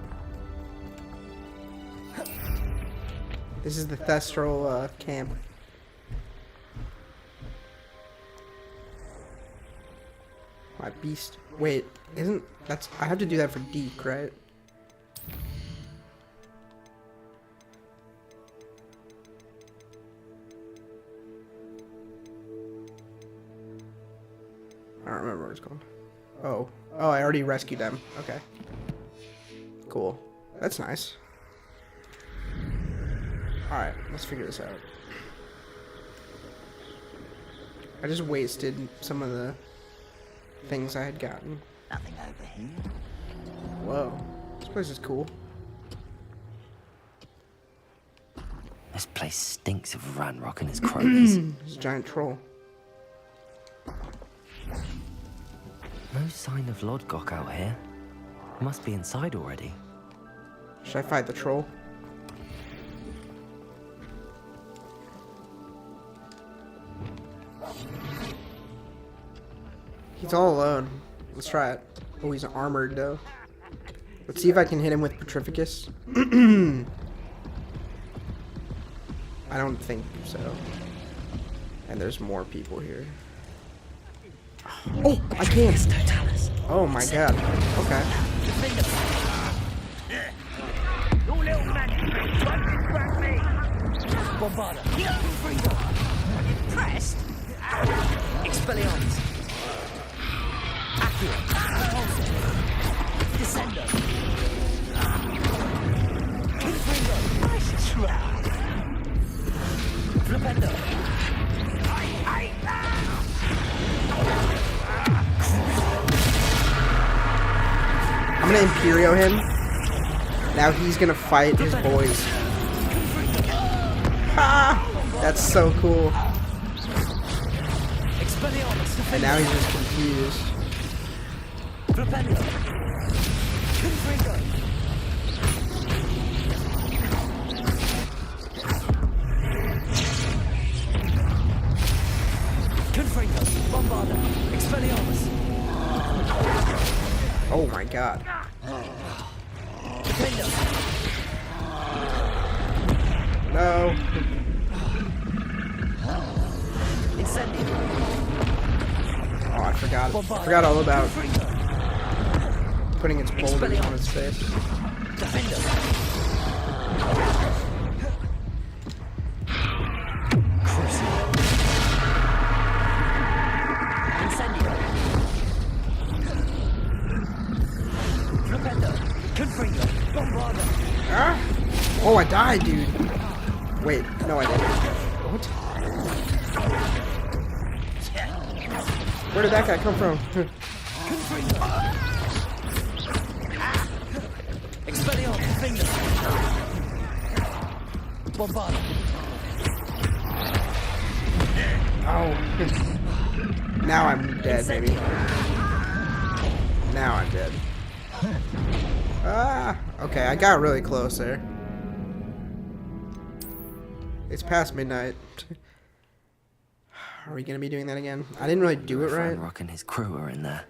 This is the Thestral camp. My beast. Wait, isn't that's? I have to do that for Deke, right? I don't remember what it's called. Oh, I already rescued them. Okay. Cool. That's nice. Alright, let's figure this out. I just wasted some of the things I had gotten. Nothing over here. Whoa. This place is cool. This place stinks of Ranrock and his cronies. There's a giant troll. No sign of Lodgok out here. He must be inside already. Should I fight the troll? He's all alone. Let's try it. Oh, he's armored though. Let's see if I can hit him with Petrificus. I don't think so. And there's more people here. Oh, I can. Oh my god. Okay. Your little magic won't distract me. Bombarda. Impressed? Expelliarmus. Accio. Descendo. Confringo. Nice try. Flipendo. gonna Imperio him. Now he's gonna fight his boys. Ha! That's so cool. And now he's just confused. Oh my god. No. Oh, I forgot. I forgot all about putting its boulders on its face. Ah? Oh, I died, dude. Wait, no, I didn't. What? Where did that guy come from? Oh. Now I'm dead, baby. Now I'm dead. Ah, okay, I got really close there. It's past midnight. Are we gonna be doing that again? I didn't really do it right. Rock and his crew are in there.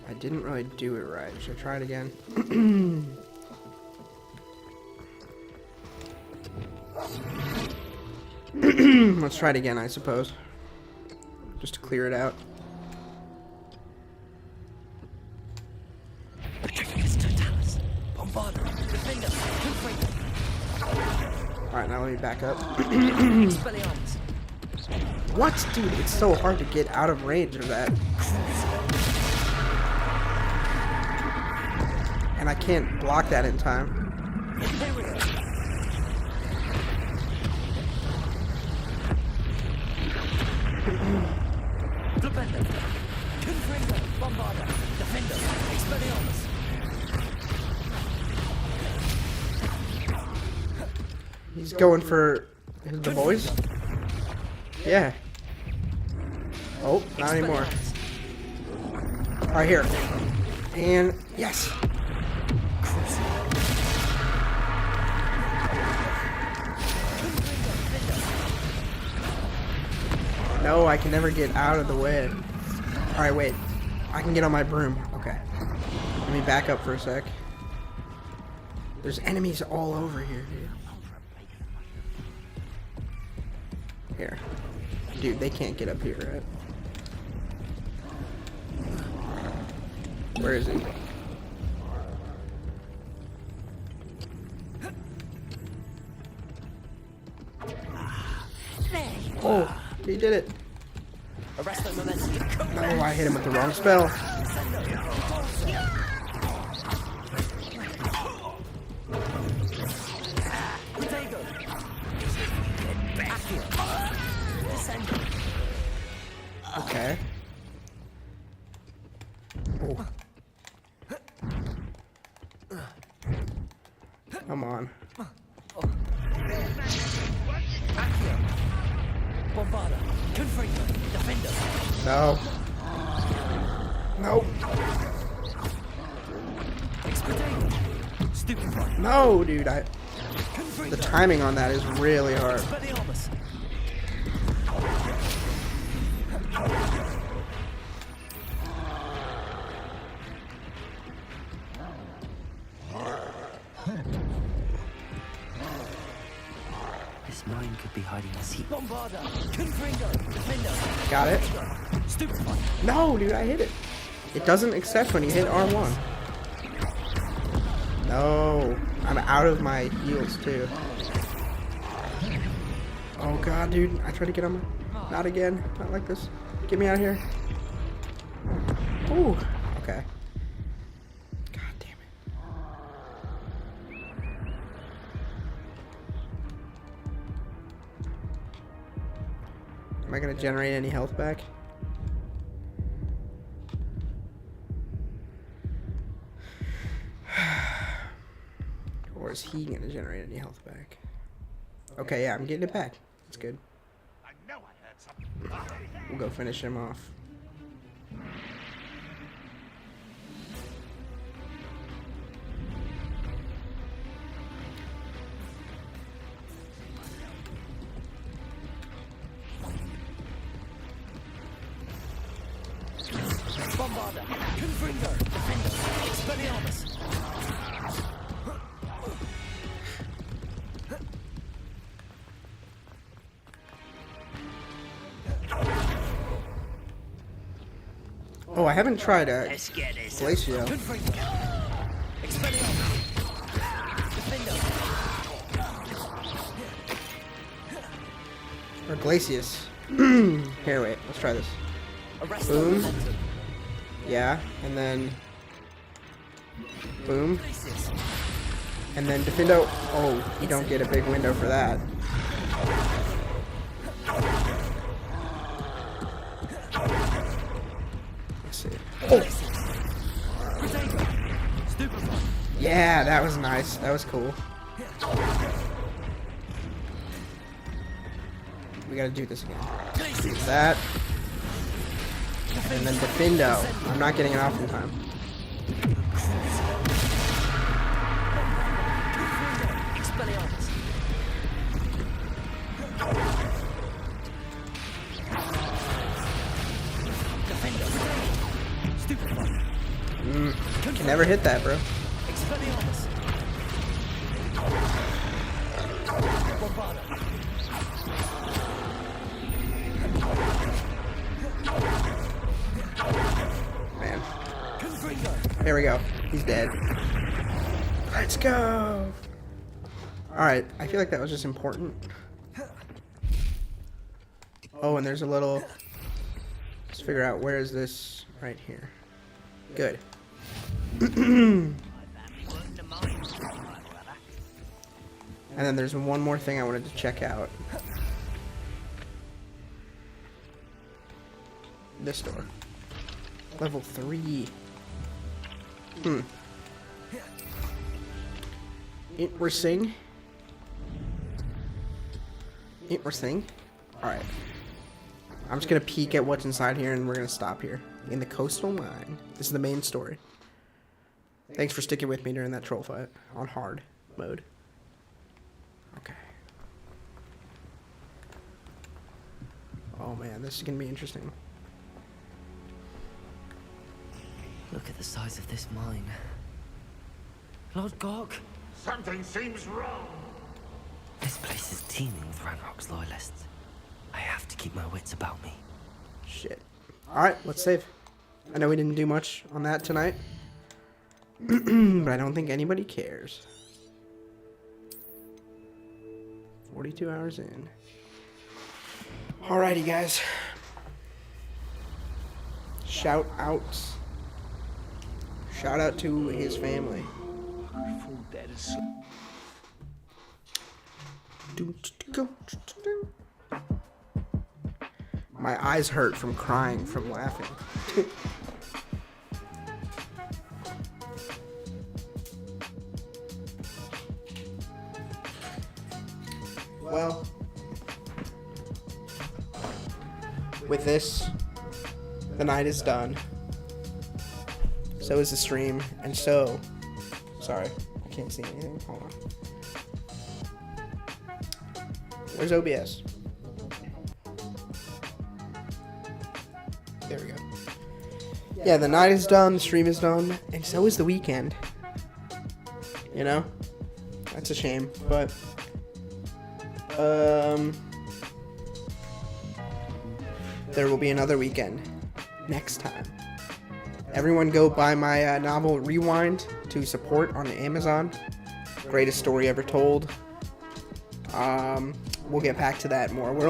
I didn't really do it right. Should I try it again? Let's try it again, I suppose. Just to clear it out. Alright, now let me back up. What? Dude, it's so hard to get out of range of that. And I can't block that in time. He's going for the boys? Yeah. Oh, not anymore. Right here. And yes. No, I can never get out of the way. Alright, wait. I can get on my broom. Okay. Let me back up for a sec. There's enemies all over here, dude. Here. Dude, they can't get up here, right? Where is he? Oh, he did it. Oh, I hit him with the wrong spell. Okay. Oh. Come on. No. Nope. No, dude, the timing on that is really hard. This mine could be hiding a secret. Got it. No, dude, I hit it. It doesn't accept when you hit R1. No, I'm out of my heals too. Oh god, dude, I tried to get on my... Not again, not like this. Get me out of here. Ooh, okay. God damn it. Am I gonna generate any health back? Or is he gonna generate any health back? Okay, yeah, I'm getting it back. That's good. We'll go finish him off. Bombarder, Confringo, Defender, Expelliarmus. Oh, I haven't tried Let's get this. Glacio. Confringo, Expelliarmus. Defender. Or Glacius. Here, wait. Let's try this. Boom. Yeah, and then... Boom. And then Defendo. Oh, you don't get a big window for that. Let's see. Oh. Yeah, that was nice. That was cool. We gotta do this again. Do that. And then Defendo. I'm not getting it off in time. Can never hit that, bro. Man. There we go. He's dead. Let's go. Alright, I feel like that was just important. Oh, and there's a little... Let's figure out where is this right here. Good. And then there's one more thing I wanted to check out. This door. Level 3. Interesting. Alright. I'm just gonna peek at what's inside here and we're gonna stop here. In the coastal mine. This is the main story. Thanks for sticking with me during that troll fight on hard mode. Okay. Oh man, this is gonna be interesting. Look at the size of this mine. Lord Gog. Something seems wrong. This place is teeming with Ranrock's loyalists. I have to keep my wits about me. Shit. Alright, let's save. I know we didn't do much on that tonight. But I don't think anybody cares. 42 hours in. Alrighty, guys. Shout outs. Shout out to his family. My eyes hurt from crying from laughing. Well, with this, the night is done. So is the stream, and so... Sorry, I can't see anything. Hold on. Where's OBS? There we go. Yeah, the night is done, the stream is done, and so is the weekend. You know? That's a shame, but... there will be another weekend next time. Everyone go buy my novel Rewind to support on Amazon. Greatest story ever told. We'll get back to that more. We've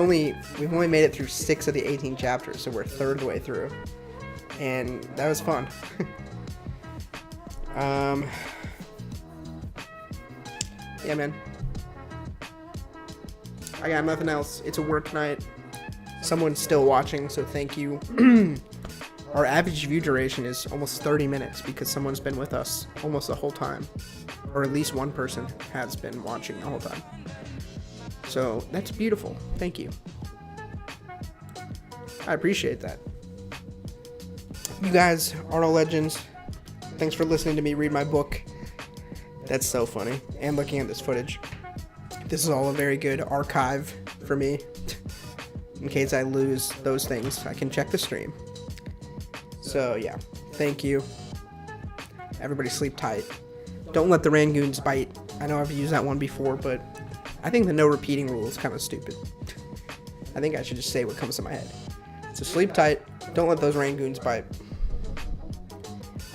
only made it through 6 of the 18 chapters, so we're a third of the way through. And that was fun. Yeah, man. I got nothing else. It's a work night. Someone's still watching, so thank you. Our average view duration is almost 30 minutes because someone's been with us almost the whole time. Or at least one person has been watching the whole time. So that's beautiful. Thank you. I appreciate that. You guys are all legends. Thanks for listening to me read my book. That's so funny. And looking at this footage. This is all a very good archive for me. In case I lose those things, I can check the stream. So yeah, thank you. Everybody sleep tight. Don't let the Rangoons bite. I know I've used that one before, but I think the no repeating rule is kind of stupid. I think I should just say what comes to my head. So sleep tight. Don't let those Rangoons bite.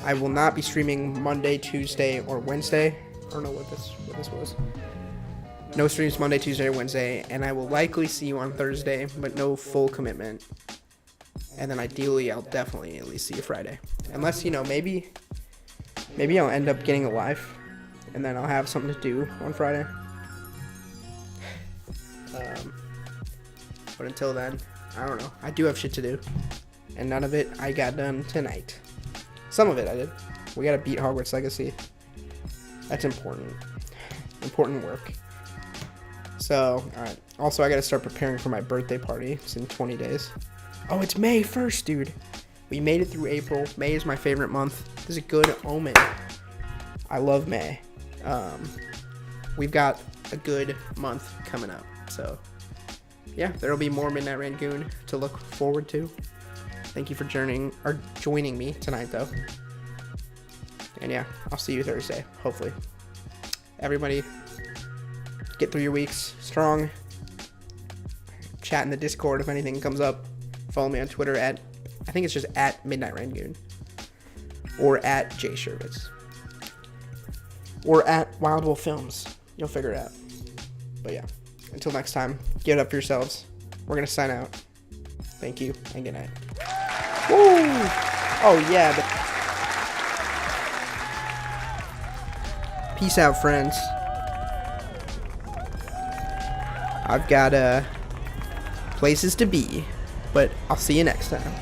I will not be streaming Monday, Tuesday, or Wednesday. I don't know what this was. No streams Monday, Tuesday, or Wednesday, and I will likely see you on Thursday, but no full commitment. And then ideally, I'll definitely at least see you Friday. Unless, maybe I'll end up getting a live, and then I'll have something to do on Friday. But until then, I don't know. I do have shit to do, and none of it I got done tonight. Some of it I did. We gotta beat Hogwarts Legacy. That's important. Important work. So, alright. Also, I gotta start preparing for my birthday party. It's in 20 days. Oh, it's May 1st, dude. We made it through April. May is my favorite month. This is a good omen. I love May. We've got a good month coming up. So, yeah, there'll be more Midnight Rangoon to look forward to. Thank you for joining me tonight, though. And yeah, I'll see you Thursday, hopefully. Everybody, get through your weeks strong. Chat in the Discord if anything comes up. Follow me on Twitter I think it's just at Midnight Rangoon. Or at JShervitz. Or at Wild Wolf Films. You'll figure it out. But yeah, until next time, give it up for yourselves. We're going to sign out. Thank you, and good night. Woo! Oh, yeah. Peace out, friends. I've got places to be, but I'll see you next time.